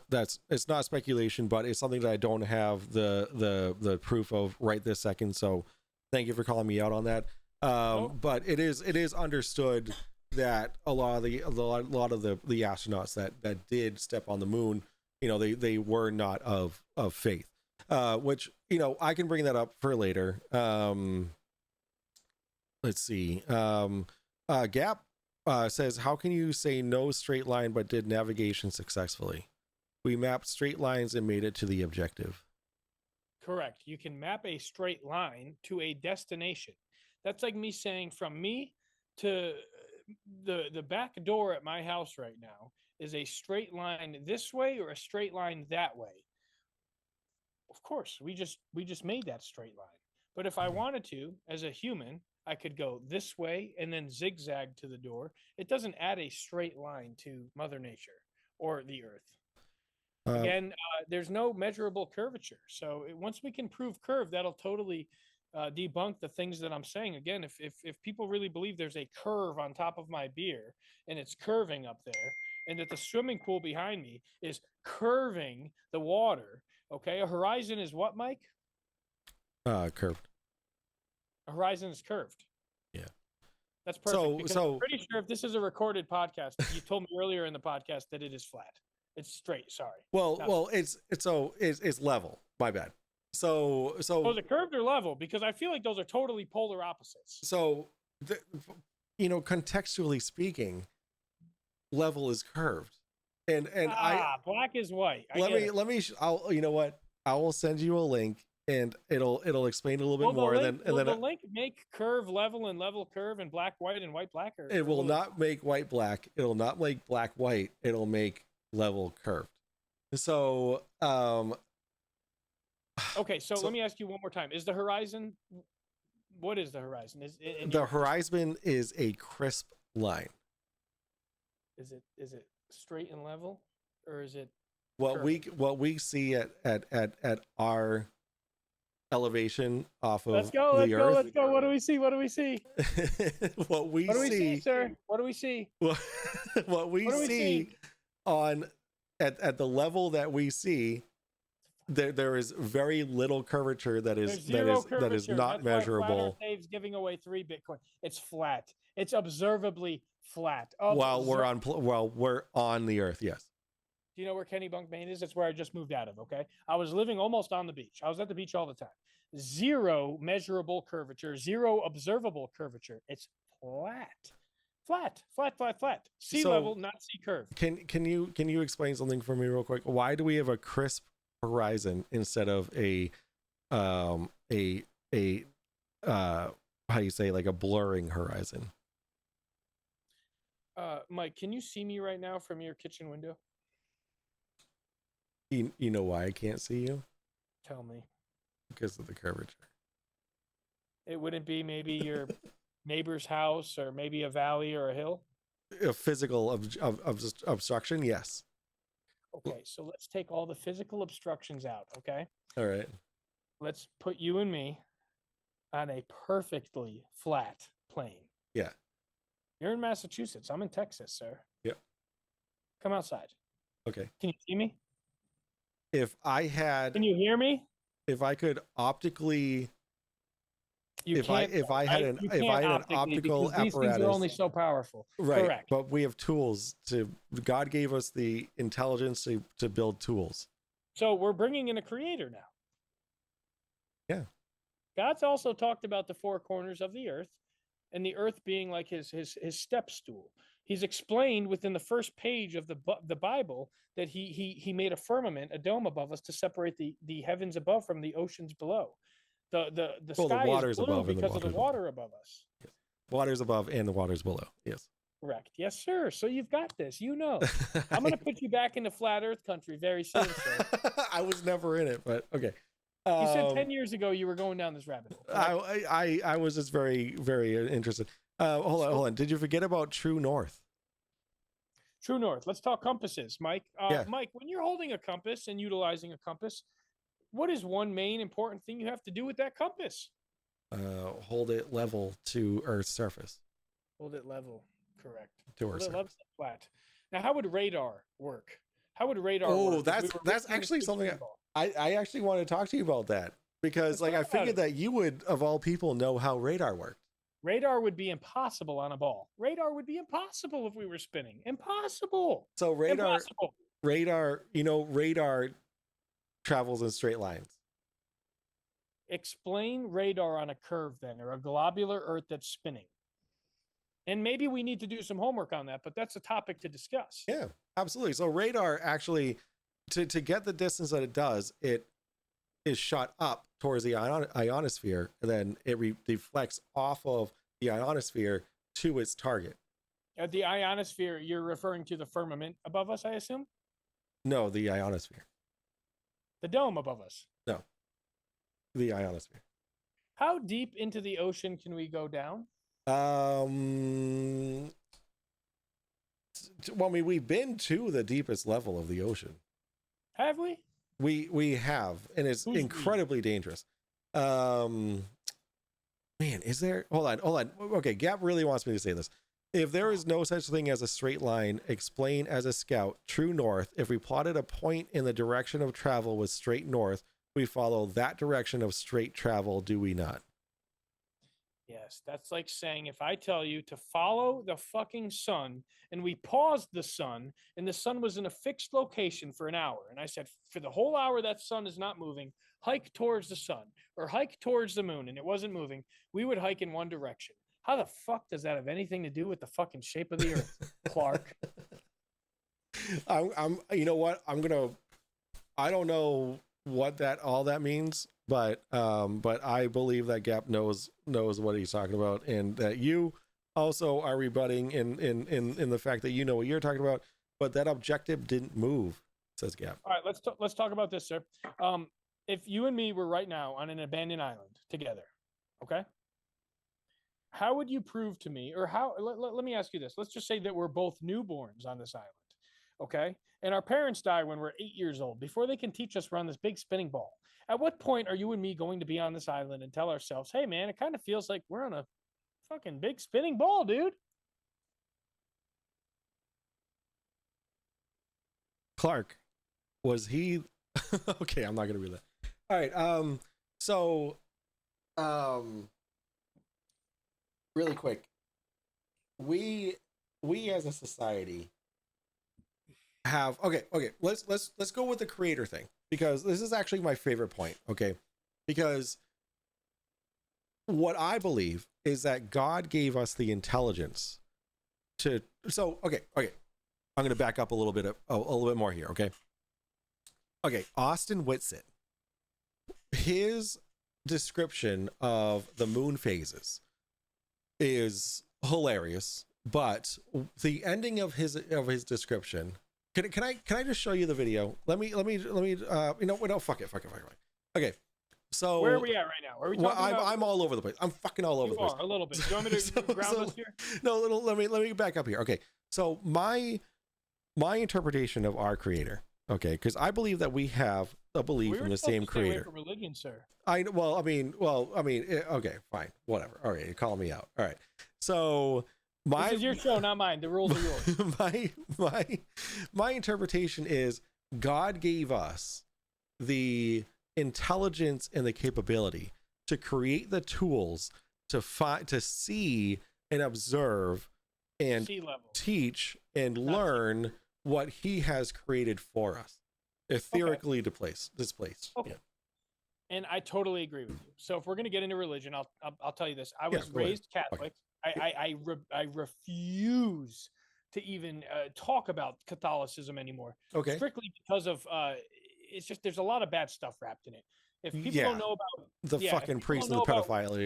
that's it's not speculation, but it's something that I don't have the proof of right this second. So thank you for calling me out on that. But it is understood that a lot of the astronauts that did step on the moon, they were not of faith, which I can bring that up for later. Let's see. Gap says, how can you say no straight line but did navigation successfully? We mapped straight lines and made it to the objective. Correct. You can map a straight line to a destination. That's like me saying from me to the back door at my house right now is a straight line this way or a straight line that way. Of course, we just made that straight line. But if I wanted to, as a human, I could go this way and then zigzag to the door. It doesn't add a straight line to Mother Nature or the Earth. Again, there's no measurable curvature. So once we can prove curve, that'll totally debunk the things that I'm saying. Again, if people really believe there's a curve on top of my beer and it's curving up there, and that the swimming pool behind me is curving the water, okay, a horizon is what, Mike? Curved. A horizon is curved. Yeah. That's perfect. Because I'm pretty sure if this is a recorded podcast, you told me earlier in the podcast that it is flat. It's straight. Sorry. Well, it's level. My bad. So is it curved or level? Because I feel like those are totally polar opposites. So, contextually speaking, level is curved, and black is white. Let me. You know what? I will send you a link, and it'll explain a little bit more. Will the link make curve level and level curve and black white and white black? It will not make white black. It'll not make black white. It'll make level curved. So okay, so let me ask you one more time. Is the horizon, what is the horizon? The horizon is a crisp line. Is it straight and level, or is it what we see at our elevation off of the Earth? Let's go. What do we see? What do we see, sir? What do we see? What we see on at the level that we see, there is very little curvature that is not measurable. Dave's giving away 3 Bitcoin. It's flat. It's observably flat. While we're on the Earth, yes. Do you know where Kenny Bunk Maine is? That's where I just moved out of. Okay, I was living almost on the beach. I was at the beach all the time. 0 measurable curvature, 0 observable curvature. It's flat. Sea level, not sea curve. Can you explain something for me real quick? Why do we have a crisp horizon instead of a how do you say, like a blurring horizon? Mike, can you see me right now from your kitchen window? You know why I can't see you? Tell me. Because of the curvature. It wouldn't be maybe your neighbor's house, or maybe a valley or a hill? A physical obstruction, yes. Okay, so let's take all the physical obstructions out, okay? All right. Let's put you and me on a perfectly flat plane. Yeah. You're in Massachusetts. I'm in Texas, sir. Yep. Come outside. Okay. Can you see me? Can you hear me? If I could optically... If I had an optical apparatus, these things are only so powerful. Right. Correct. But we have tools God gave us the intelligence to build tools. So we're bringing in a creator now. Yeah. God's also talked about the 4 corners of the earth, and the earth being like his step stool. He's explained within the first page of the Bible that he made a firmament, a dome above us to separate the heavens above from the oceans below. The sky is blue because of the water above us. Yes. Water's above and the water's below. Yes. Correct. Yes, sir. So you've got this. I'm going to put you back into flat Earth country very soon, sir. I was never in it, but okay. You said 10 years ago you were going down this rabbit hole. I was just very, very interested. Hold on. Did you forget about True North? True North. Let's talk compasses, Mike. Yeah. Mike, when you're holding a compass and utilizing a compass, what is one main important thing you have to do with that compass? Hold it level to Earth's surface. Hold it level. Correct. To Earth's surface. Flat. Now, how would radar work? How would radar work? That's actually something I actually want to talk to you about that, because I figured that you would, of all people, know how radar worked. Radar would be impossible on a ball. Radar would be impossible if we were spinning. Impossible. So radar travels in straight lines. Explain radar on a curve then, or a globular Earth that's spinning. And maybe we need to do some homework on that, but that's a topic to discuss. Yeah, absolutely. So radar actually, to get the distance that it does, it is shot up towards the ionosphere, and then it deflects off of the ionosphere to its target. At the ionosphere, you're referring to the firmament above us, I assume? No, the ionosphere. The dome above us. No. the ionosphere. How deep into the ocean can we go down? Well, I mean, we've been to the deepest level of the ocean. Have we? We have, and it's Who's we? incredibly dangerous. Man, is there? Hold on. Okay, Gap really wants me to say this. If there is no such thing as a straight line, explain as a scout true north. If we plotted a point in the direction of travel with straight north, we follow that direction of straight travel, do we not? Yes, that's like saying if I tell you to follow the fucking sun and we paused the sun and the sun was in a fixed location for an hour. And I said, for the whole hour, that sun is not moving, hike towards the sun or hike towards the moon. And it wasn't moving. We would hike in one direction. How the fuck does that have anything to do with the fucking shape of the earth, Clark? You know what? I don't know what all that means, but I believe that Gap knows what he's talking about, and that you also are rebutting in the fact that you know what you're talking about, but that objective didn't move, says Gap. All right, let's talk about this, sir. If you and me were right now on an abandoned island together, okay? How would you prove to me, or let me ask you this. Let's just say that we're both newborns on this island, okay? And our parents die when we're 8 years old. Before they can teach us, we're on this big spinning ball. At what point are you and me going to be on this island and tell ourselves, hey, man, it kind of feels like we're on a fucking big spinning ball, dude? Clark, was he... Okay, I'm not going to read that. All right, really quick. We as a society have let's go with the creator thing, because this is actually my favorite point, okay? Because what I believe is that God gave us the intelligence to okay, I'm going to back up a little bit more here, okay? Austin Whitsitt, his description of the moon phases is hilarious, but the ending of his description, can I just show you the video? Let me fuck it. Okay, so where are we at right now? Are we talking about... I'm all over the place. I'm fucking all over the place. A little bit. Do you want me to ground us here? No, let me back up here. Okay, so my interpretation of our creator, okay, because I believe that we have a belief in the same creator. Away from religion, sir. Okay, fine, whatever. All right, you're calling me out. All right, so this is your show, not mine. The rules are yours. my interpretation is God gave us the intelligence and the capability to create the tools to see and observe and teach and learn what he has created for us, etherically displaced. Okay. Yeah. And I totally agree with you. So if we're going to get into religion, I'll tell you this. I was raised Catholic. I refuse to even talk about Catholicism anymore. Okay. Strictly because of it's just there's a lot of bad stuff wrapped in it. If people don't know about the fucking priest and the pedophile,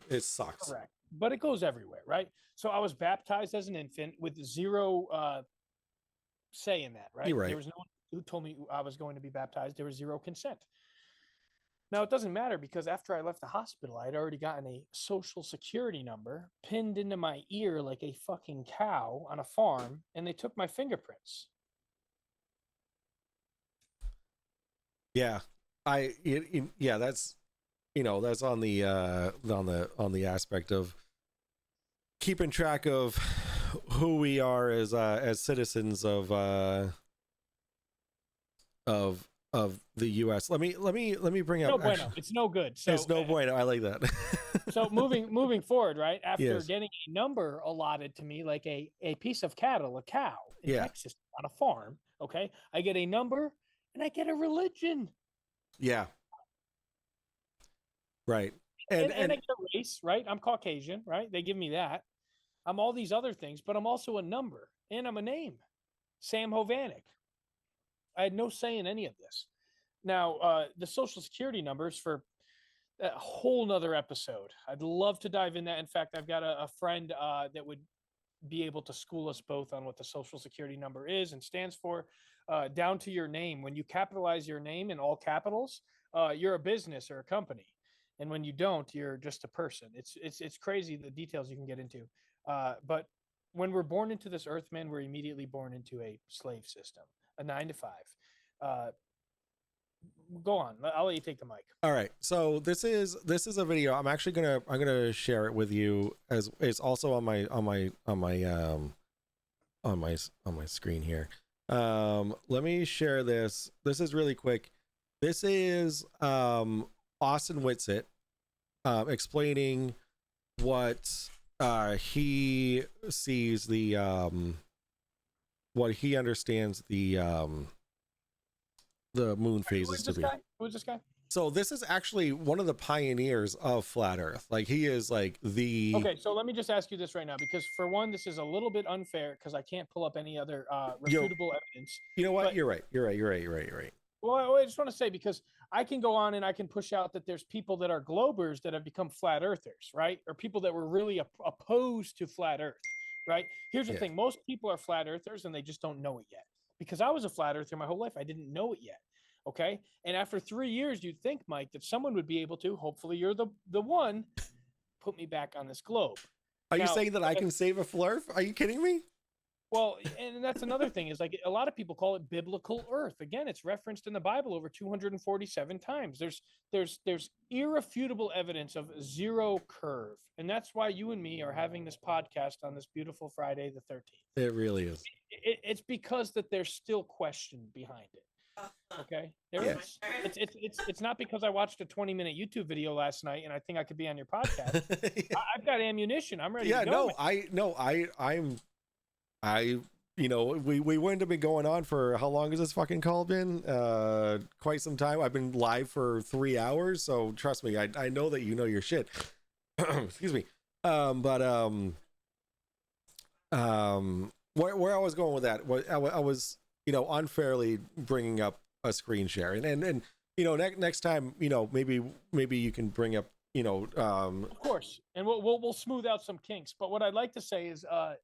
it sucks. Correct. But it goes everywhere, right? So I was baptized as an infant with zero say in that, right? You're right. There was no one who told me I was going to be baptized. There was zero consent. Now, it doesn't matter because after I left the hospital, I had already gotten a social security number pinned into my ear like a fucking cow on a farm, and they took my fingerprints. Yeah. That's that's on the aspect of keeping track of who we are as citizens of the U.S. Let me bring up. No bueno. It's no good. So it's no bueno. I like that. So moving forward, right after getting a number allotted to me, like a piece of cattle, a cow in Texas on a farm. Okay, I get a number and I get a religion. Yeah. Right. And I get a race, right? I'm Caucasian, right? They give me that. I'm all these other things, but I'm also a number and I'm a name, Sam Hovanik. I had no say in any of this. Now, the social security numbers for a whole nother episode. I'd love to dive in that. In fact, I've got a friend that would be able to school us both on what the social security number is and stands for. down to your name. When you capitalize your name in all capitals, you're a business or a company, and when you don't, you're just a person. It's crazy the details you can get into. But when we're born into this earth, man, we're immediately born into a slave system, a 9 to 5. Go on. I'll let you take the mic. All right. So this is a video. I'm actually gonna share it with you, as it's also on my screen here. Let me share this. This is really quick. This is Austin Whitsitt explaining what he sees, what he understands the moon phases to be. Who is this guy? So this is actually one of the pioneers of flat Earth. Like, he is like the. Okay, so let me just ask you this right now, because for one, this is a little bit unfair because I can't pull up any other refutable evidence. You know what? But, You're right. well, I just want to say, because I can go on and I can push out that there's people that are globers that have become flat earthers, right? Or people that were really opposed to flat Earth, right? Here's the thing. Most people are flat earthers and they just don't know it yet. Because I was a flat earther my whole life. I didn't know it yet. Okay. And after 3 years, you'd think, Mike, that someone would be able to, hopefully you're the one, put me back on this globe. Are you saying that I can save a flurf? Are you kidding me? Well, and that's another thing, is like a lot of people call it biblical Earth. Again, it's referenced in the Bible over 247 times. There's irrefutable evidence of zero curve. And that's why you and me are having this podcast on this beautiful Friday the 13th. It really is. It's because that there's still question behind it. Okay, there is. It's not because I watched a 20-minute YouTube video last night and I think I could be on your podcast. I've got ammunition. I'm ready to go. We wouldn't have been going on for how long has this fucking call been? Quite some time. I've been live for 3 hours, so trust me, I know that you know your shit. Excuse me. Where I was going with that, I was unfairly bringing up a screen share, and next time, maybe you can bring up, of course, and we'll smooth out some kinks. But what I'd like to say is, are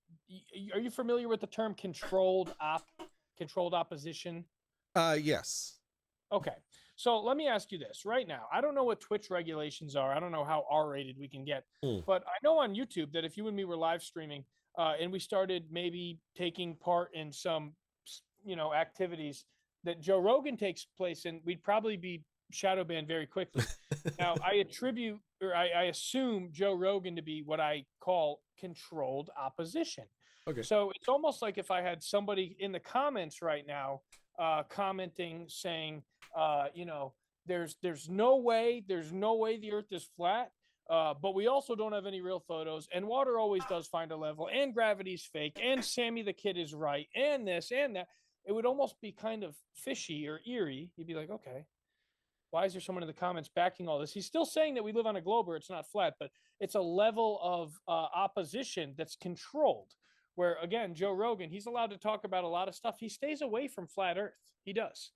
you familiar with the term controlled opposition? Yes. Okay, so let me ask you this right now. I don't know what Twitch regulations are. I don't know how R-rated we can get, but I know on YouTube that if you and me were live streaming and we started maybe taking part in some activities that Joe Rogan takes place in, we'd probably be shadow banned very quickly. Now, I assume Joe Rogan to be what I call controlled opposition. Okay. So it's almost like if I had somebody in the comments right now commenting saying, there's no way the Earth is flat. But we also don't have any real photos, and water always does find a level, and gravity's fake, and Sammy the Kid is right, and this and that. It would almost be kind of fishy or eerie. You'd be like, okay, why is there someone in the comments backing all this? He's still saying that we live on a globe where it's not flat, but it's a level of opposition that's controlled. Where, again, Joe Rogan, he's allowed to talk about a lot of stuff. He stays away from flat Earth. He does.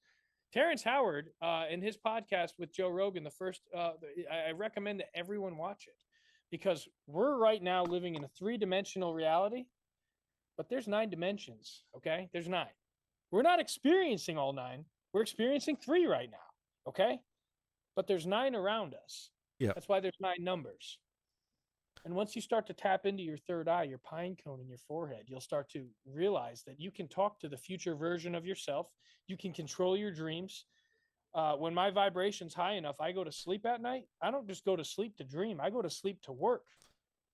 Terrence Howard, in his podcast with Joe Rogan, I recommend that everyone watch it, because we're right now living in a 3-dimensional reality, but there's 9 dimensions. Okay, there's 9. We're not experiencing all 9. We're experiencing 3 right now. Okay, but there's 9 around us. Yeah, that's why there's 9 numbers. And once you start to tap into your third eye, your pine cone in your forehead, you'll start to realize that you can talk to the future version of yourself. You can control your dreams. When my vibration's high enough, I go to sleep at night. I don't just go to sleep to dream. I go to sleep to work.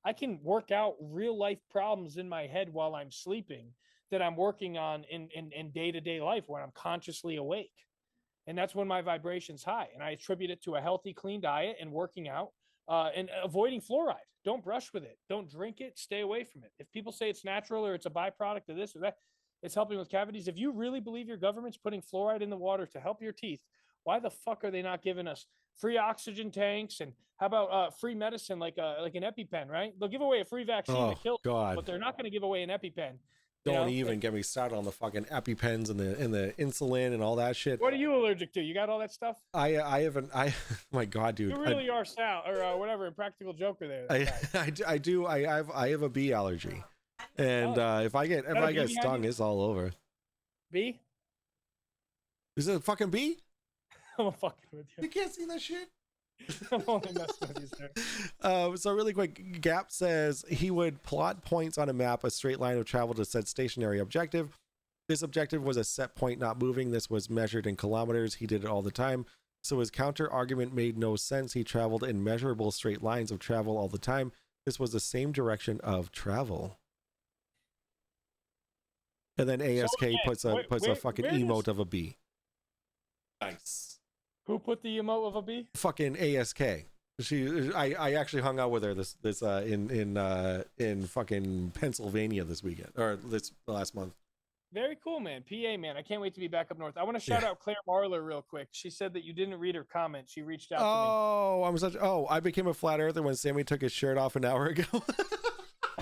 I can work out real life problems in my head while I'm sleeping that I'm working on in day-to-day life when I'm consciously awake. And that's when my vibration's high. And I attribute it to a healthy, clean diet and working out and avoiding fluoride. Don't brush with it. Don't drink it. Stay away from it. If people say it's natural or it's a byproduct of this or that, it's helping with cavities. If you really believe your government's putting fluoride in the water to help your teeth, why the fuck are they not giving us free oxygen tanks? And how about free medicine like an EpiPen, right? They'll give away a free vaccine that kills, but they're not going to give away an EpiPen. Don't even get me started on the fucking EpiPens and the insulin and all that shit. What are you allergic to? You got all that stuff? I haven't. My God, dude. You really are Sal or whatever, Impractical Joker there. I do. I have a bee allergy, and if I get stung, it's all over. Bee? Is it a fucking bee? I'm fucking with you. You can't see that shit. I'm only messing with you, sir. So really quick, Gap says he would plot points on a map, a straight line of travel to said stationary objective. This objective was a set point, not moving. This was measured in kilometers. He did it all the time. So his counter argument made no sense. He traveled in measurable straight lines of travel all the time. This was the same direction of travel. And then ASK puts a fucking emote of a bee. Nice. Who put the emote of a bee? Fucking ASK. I actually hung out with her this in fucking Pennsylvania this weekend, or this last month. Very cool, man. PA, man. I can't wait to be back up north. I want to shout out Claire Marler real quick. She said that you didn't read her comment. She reached out to me. I became a flat earther when Sammy took his shirt off an hour ago.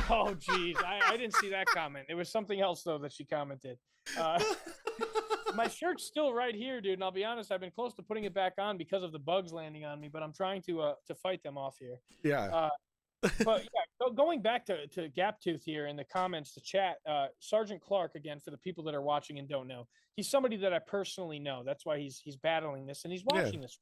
Oh, geez. I didn't see that comment. It was something else, though, that she commented. My shirt's still right here, dude. And I'll be honest, I've been close to putting it back on because of the bugs landing on me, but I'm trying to fight them off here. Yeah. But yeah, going back to Gaptooth here in the comments, the chat, Sergeant Clark, again, for the people that are watching and don't know, he's somebody that I personally know. That's why he's battling this and he's watching this.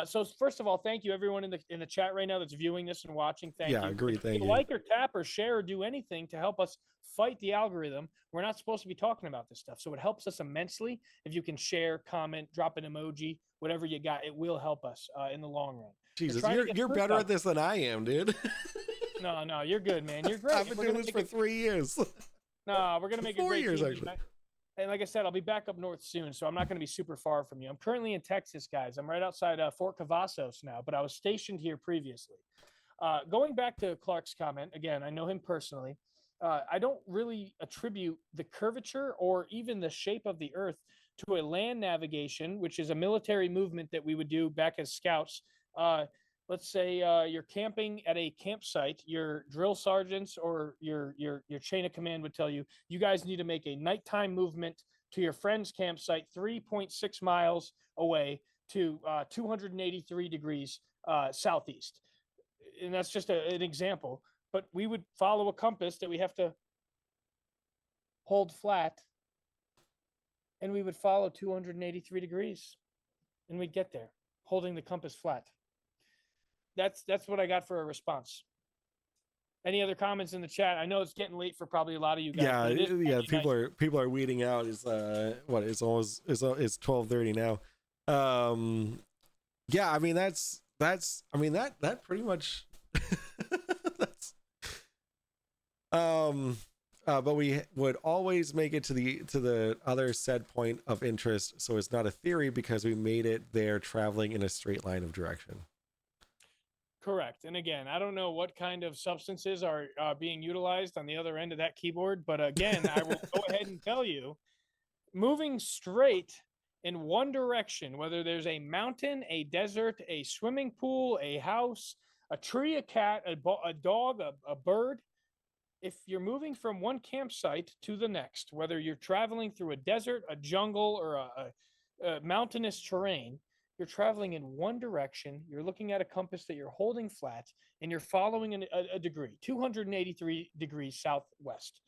So first of all, thank you everyone in the chat right now that's viewing this and watching. Thank you. Yeah, agreed. Thank you. Like or tap or share or do anything to help us fight the algorithm. We're not supposed to be talking about this stuff, so it helps us immensely if you can share, comment, drop an emoji, whatever you got. It will help us in the long run. Jesus, you're better at this than I am, dude. No, you're good, man. You're great. I've been doing this for 3 years. No, we're gonna make it 4 great. years actually. And like I said, I'll be back up north soon, so I'm not going to be super far from you. I'm currently in Texas, guys. I'm right outside Fort Cavazos now, but I was stationed here previously. Going back to Clark's comment, again, I know him personally. I don't really attribute the curvature or even the shape of the Earth to a land navigation, which is a military movement that we would do back as scouts. Let's say you're camping at a campsite, your drill sergeants or your chain of command would tell you, you guys need to make a nighttime movement to your friend's campsite 3.6 miles away to 283 degrees southeast. And that's just an example. But we would follow a compass that we have to hold flat, and we would follow 283 degrees, and we'd get there holding the compass flat. That's what I got for a response. Any other comments in the chat? I know it's getting late for probably a lot of you guys. Yeah. People are weeding out. It's it's 12:30 now. Yeah, I mean that pretty much. But we would always make it to the other said point of interest, so it's not a theory because we made it there traveling in a straight line of direction. Correct. And again, I don't know what kind of substances are being utilized on the other end of that keyboard, but again, I will go ahead and tell you, moving straight in one direction, whether there's a mountain, a desert, a swimming pool, a house, a tree, a cat, a dog, a bird, if you're moving from one campsite to the next, whether you're traveling through a desert, a jungle, or a mountainous terrain, you're traveling in one direction, you're looking at a compass that you're holding flat, and you're following a degree, 283 degrees southwest.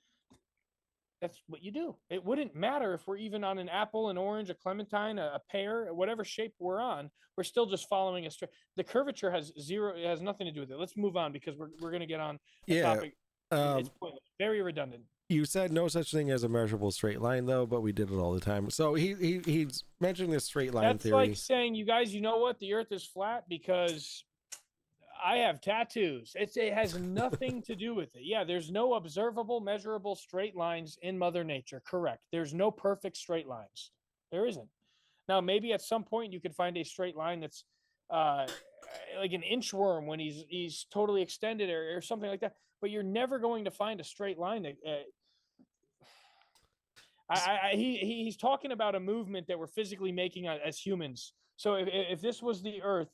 That's what you do. It wouldn't matter if we're even on an apple, an orange, a clementine, a pear, whatever shape we're on, we're still just following a straight. The curvature has nothing to do with it. Let's move on because we're going to get on a topic. It's pointless. Very redundant. You said no such thing as a measurable straight line, though, but we did it all the time. So he's mentioning this straight line theory. That's like saying, you guys, you know what? The Earth is flat because I have tattoos. It has nothing to do with it. Yeah, there's no observable, measurable straight lines in Mother Nature. Correct. There's no perfect straight lines. There isn't. Now, maybe at some point you could find a straight line that's like an inchworm when he's totally extended or something like that. But you're never going to find a straight line that. He's talking about a movement that we're physically making as humans. So if this was the Earth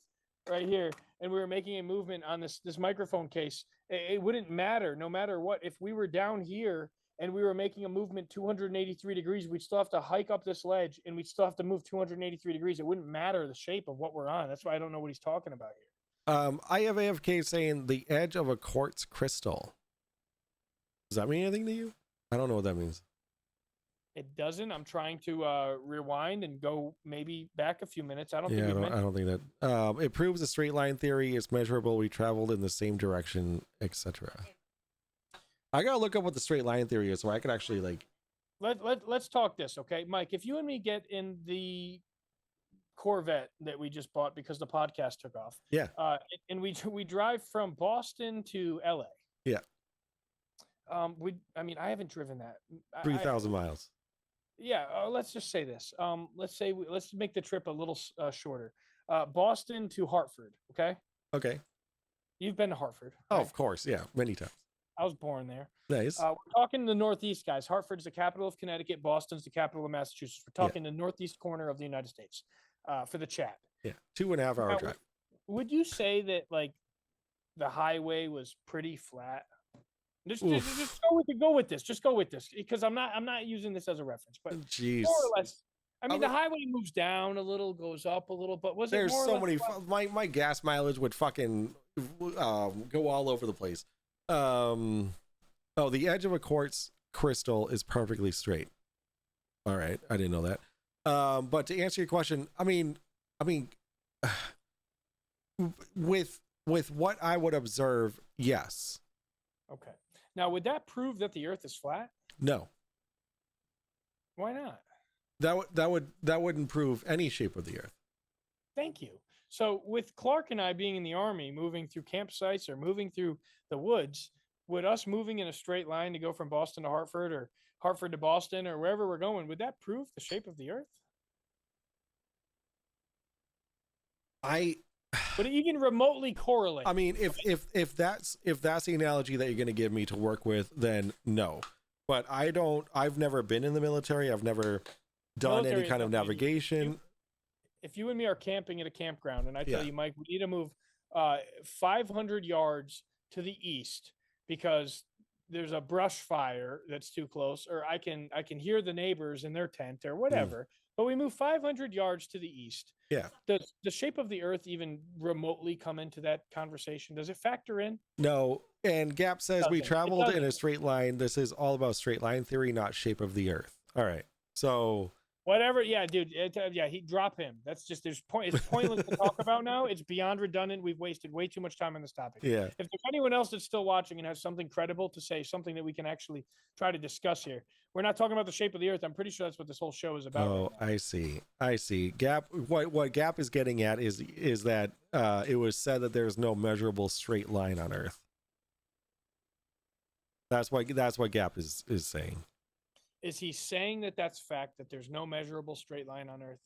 right here, and we were making a movement on this microphone case, it wouldn't matter, no matter what. If we were down here and we were making a movement 283 degrees, we'd still have to hike up this ledge, and we'd still have to move 283 degrees. It wouldn't matter the shape of what we're on. That's why I don't know what he's talking about here. I have AFK saying the edge of a quartz crystal. Does that mean anything to you? I don't know what that means. It doesn't. I'm trying to rewind and go maybe back a few minutes. I don't think Yeah, we've I mentioned. don't think that. It proves the straight line theory is measurable. We traveled in the same direction, etc. I gotta look up what the straight line theory is, so I could actually like. Let's talk this, okay, Mike? If you and me get in the Corvette that we just bought because the podcast took off, Yeah, and we drive from Boston to LA. yeah, I mean, I haven't driven that. 3,000 miles. Yeah, let's just say this. Let's make the trip a little shorter. Boston to Hartford. Okay, Okay. you've been to Hartford, Oh, right? of course. Yeah, many times. I was born there. Nice. We're talking the Northeast, guys. Hartford's the capital of Connecticut. Boston's the capital of Massachusetts. We're Yeah, talking the northeast corner of the United States for the chat. yeah. 2.5 hour Now, drive. would you say that like the highway was pretty flat? Just Oof. go with this. Just go with this because I'm not using this as a reference, but more Jeez. or less. I I mean, the mean, highway moves down a little, goes up a little, but was it there's more or so less? many. My gas mileage would fucking go all over the place. Oh, the edge of a quartz crystal is perfectly straight. All right, I didn't know that. But to answer your question, I mean, with what I would observe, yes. Okay. Now, would that prove that the Earth is flat? No, Why not? that wouldn't prove any shape of the Earth. Thank you. So, with Clark and I being in the Army, moving through campsites or moving through the woods, would us moving in a straight line to go from Boston to Hartford or Hartford to Boston or wherever we're going, would that prove the shape of the Earth? I Would it even remotely correlate? I mean, if that's the analogy that you're going to give me to work with, then no. But I've never been in the military. I've never done Military any kind of is nothing. navigation. If you and me are camping at a campground and I tell Yeah. you, Mike, we need to move 500 yards to the east because there's a brush fire that's too close, or I can hear the neighbors in their tent or whatever. But we move 500 yards to the east. Yeah. Does the shape of the Earth even remotely come into that conversation? Does it factor in? No. And Gap says we Doesn't. It traveled in doesn't. a straight line. This is all about straight line theory, not shape of the Earth. All right. So Whatever, yeah, dude. He drop him. That's just It's pointless to talk about now. It's beyond redundant. We've wasted way too much time on this topic. yeah. If there's anyone else that's still watching and has something credible to say, something that we can actually try to discuss here, we're not talking about the shape of the Earth. I'm pretty sure that's what this whole show is about. Oh, right I see. Gap. What Gap is getting at is that it was said that there's no measurable straight line on Earth. That's what Gap is saying. Is he saying that that's fact, that there's no measurable straight line on Earth?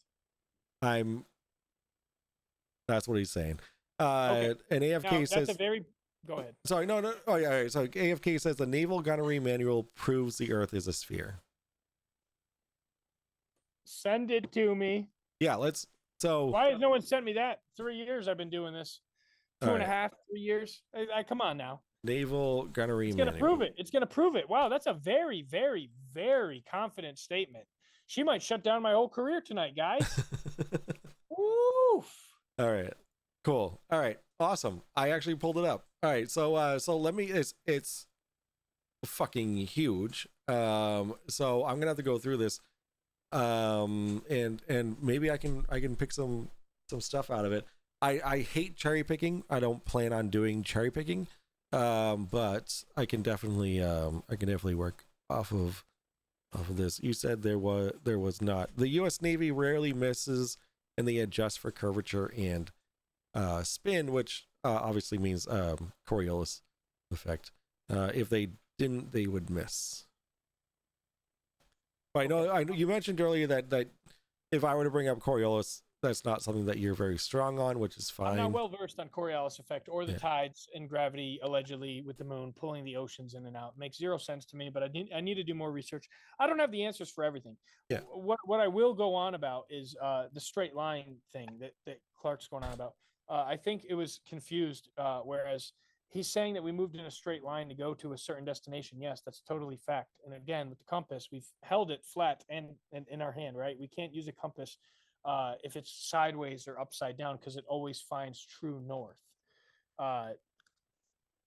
That's what he's saying. Okay. And AFK Now, says. Go ahead. Sorry, no. Oh yeah. All right. So AFK says the naval gunnery manual proves the Earth is a sphere. Send it to me. Yeah. Let's. So. Why has no one sent me that? 3 years I've been doing this. Two and a half, 3 years. Come on now. Naval gunnery It's manual. going to prove it. It's going to prove it. Wow, that's a very, very, very confident statement. She might shut down my whole career tonight, guys. Oof. All right. Cool. All right. Awesome. I actually pulled it up. All right. So let me. It's fucking huge. So I'm gonna have to go through this. And maybe I can pick some stuff out of it. I hate cherry picking. I don't plan on doing cherry picking. But I can definitely work off of this. You said there was not. The U.S. Navy rarely misses, and they adjust for curvature and spin, which obviously means Coriolis effect. If they didn't, they would miss. But I know you mentioned earlier that if I were to bring up Coriolis, that's not something that you're very strong on, which is fine. I'm not well versed on Coriolis effect or the tides and gravity allegedly with the moon pulling the oceans in and out. Makes zero sense to me, but I need to do more research. I don't have the answers for everything. Yeah. What I will go on about is the straight line thing that Clark's going on about. I think it was confused, whereas he's saying that we moved in a straight line to go to a certain destination. Yes, that's totally fact. And again, with the compass, we've held it flat and in our hand, right? We can't use a compass if it's sideways or upside down because it always finds true north.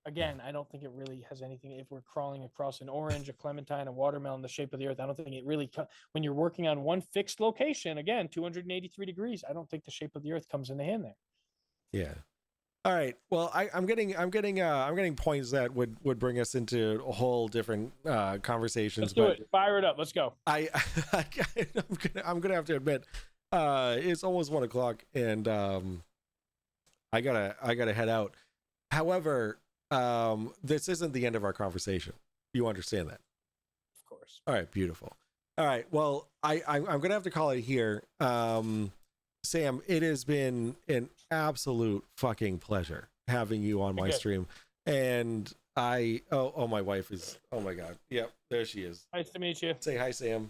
again, I don't think it really has anything. If we're crawling across an orange, a clementine, a watermelon, the shape of the earth, I don't think it really. When you're working on one fixed location, again, 283 degrees, I don't think the shape of the earth comes into hand there. Yeah. All right. Well, I'm getting points that would bring us into a whole different conversations. Let's do it. Fire it up. Let's go. I'm gonna have to admit, it's almost 1 o'clock, and I gotta head out. However, this isn't the end of our conversation. You understand that? Of course. All right. Beautiful. All right. Well, I'm gonna have to call it here. Sam, it has been an absolute fucking pleasure having you on my stream. And my wife is, oh my God. Yep, there she is. Nice to meet you. Say hi, Sam.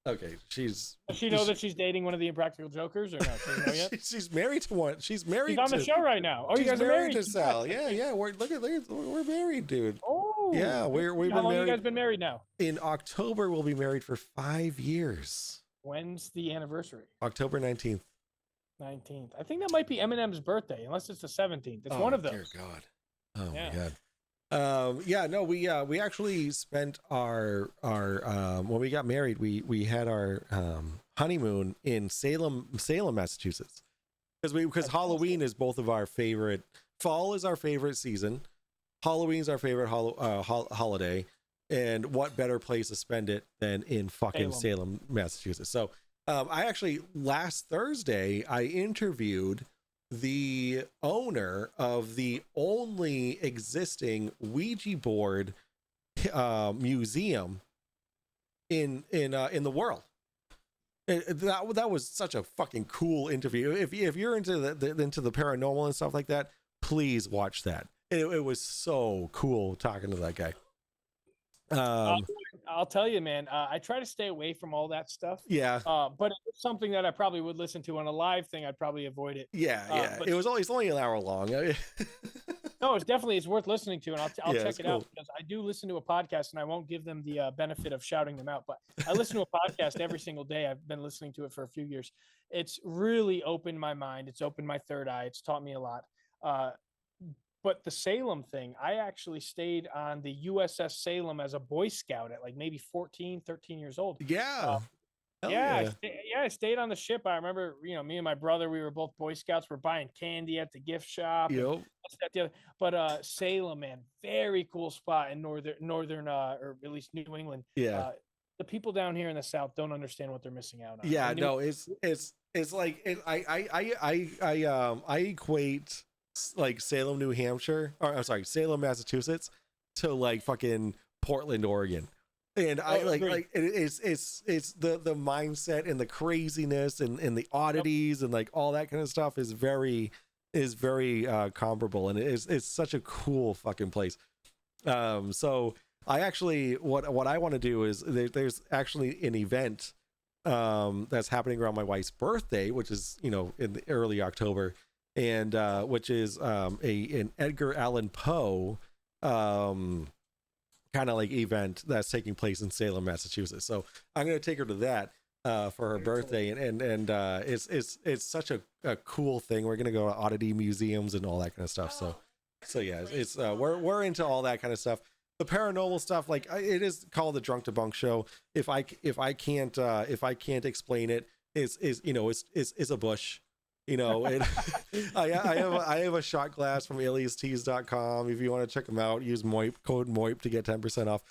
Okay, Does she know that she's dating one of the Impractical Jokers, or no? She doesn't know yet? She's married to one. She's married. She's on the show right now. Oh, you guys are married to Sal. Yeah. We're we're married, dude. Oh, yeah. We've How been long married. you guys been married now? In October, we'll be married for 5 years. When's the anniversary? October 19th. 19th. I think that might be Eminem's birthday, unless it's the 17th. It's one of those. Dear God. Oh my God. Yeah, no, we actually spent our when we got married, we had our honeymoon in Salem, Massachusetts, because Halloween is both of our favorite. Fall is our favorite season. Halloween's our favorite holiday, and what better place to spend it than in fucking Salem, Massachusetts? So, I actually last Thursday I interviewed the owner of the only existing Ouija board museum in the world. That was such a fucking cool interview. If you're into the paranormal and stuff like that, please watch that. It was so cool talking to that guy. I'll tell you, man, I try to stay away from all that stuff. Yeah. But it's something that I probably would listen to on a live thing. I'd probably avoid it. Yeah. But it's only an hour long. No, it's worth listening to, and I'll check it cool. out, because I do listen to a podcast, and I won't give them the benefit of shouting them out, but I listen to a podcast every single day. I've been listening to it for a few years. It's really opened my mind. It's opened my third eye. It's taught me a lot. But the Salem thing, I actually stayed on the USS Salem as a Boy Scout at like maybe 14, 13 years old. Yeah. I stayed on the ship. I remember, me and my brother, we were both Boy Scouts. We're buying candy at the gift shop. Yep. But Salem, man, very cool spot in northern, or at least New England. Yeah. The people down here in the South don't understand what they're missing out on. Yeah, no, it's like I equate like Salem, New Hampshire, or I'm sorry, Salem, Massachusetts, to like fucking Portland, Oregon. And it's the mindset and the craziness and the oddities and like all that kind of stuff is very comparable, and it's such a cool fucking place. So I actually what I want to do is there's actually an event that's happening around my wife's birthday, which is in the early October, and which is an Edgar Allan Poe kind of like event that's taking place in Salem, Massachusetts. So I'm gonna take her to that for her birthday, and it's such a cool thing. We're gonna go to oddity museums and all that kind of stuff. So yeah, it's we're into all that kind of stuff. The paranormal stuff, like it is called the Drunk Debunk Show. If I can't explain it, it's a bush. I have a shot glass from aliastees.com. If you want to check them out, use code MOIP to get 10% off.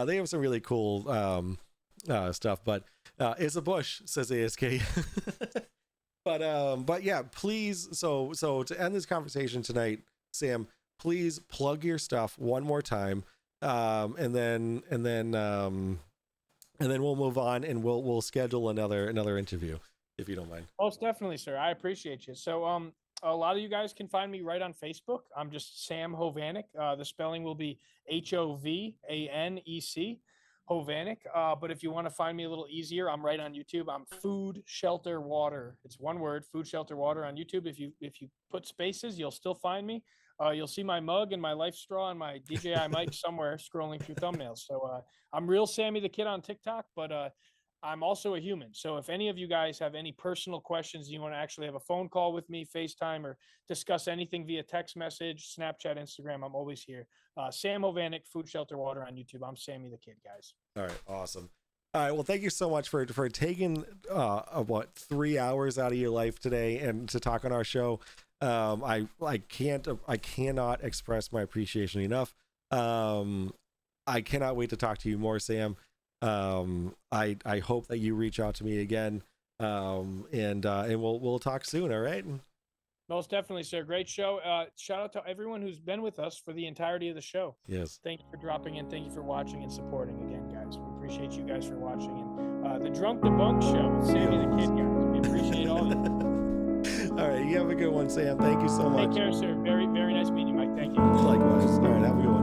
They have some really cool stuff, but it's a bush, says ASK. But yeah, please. So to end this conversation tonight, Sam, please plug your stuff one more time, and then we'll move on, and we'll schedule another interview, if you don't mind. Most definitely, sir. I appreciate you. So, a lot of you guys can find me right on Facebook. I'm just Sam Hovanec. The spelling will be HOVANEC, Hovanec. But if you want to find me a little easier, I'm right on YouTube. I'm FoodShelterWater. It's one word, FoodShelterWater on YouTube. If you put spaces, you'll still find me. You'll see my mug and my life straw and my DJI mic somewhere scrolling through thumbnails. So I'm real Sammy the Kid on TikTok, but I'm also a human. So if any of you guys have any personal questions, you want to actually have a phone call with me, FaceTime, or discuss anything via text message, Snapchat, Instagram, I'm always here. Sam Hovanek, Food Shelter Water on YouTube. I'm Sammy the Kid, guys. All right, awesome. All right, well, thank you so much for taking what 3 hours out of your life today and to talk on our show. I cannot express my appreciation enough. I cannot wait to talk to you more, Sam. I hope that you reach out to me again, and we'll talk soon. All right. Most definitely, sir. Great show. Shout out to everyone who's been with us for the entirety of the show. Yes. Thank you for dropping in. Thank you for watching and supporting again, guys. We appreciate you guys for watching. And the Drunk Debunk Show with Sammy the Kid, guys. We appreciate all of you. All right. You have a good one, Sam. Thank you so much. Take care, sir. Very, very nice meeting you, Mike. Thank you. Likewise. All right. Have a good one.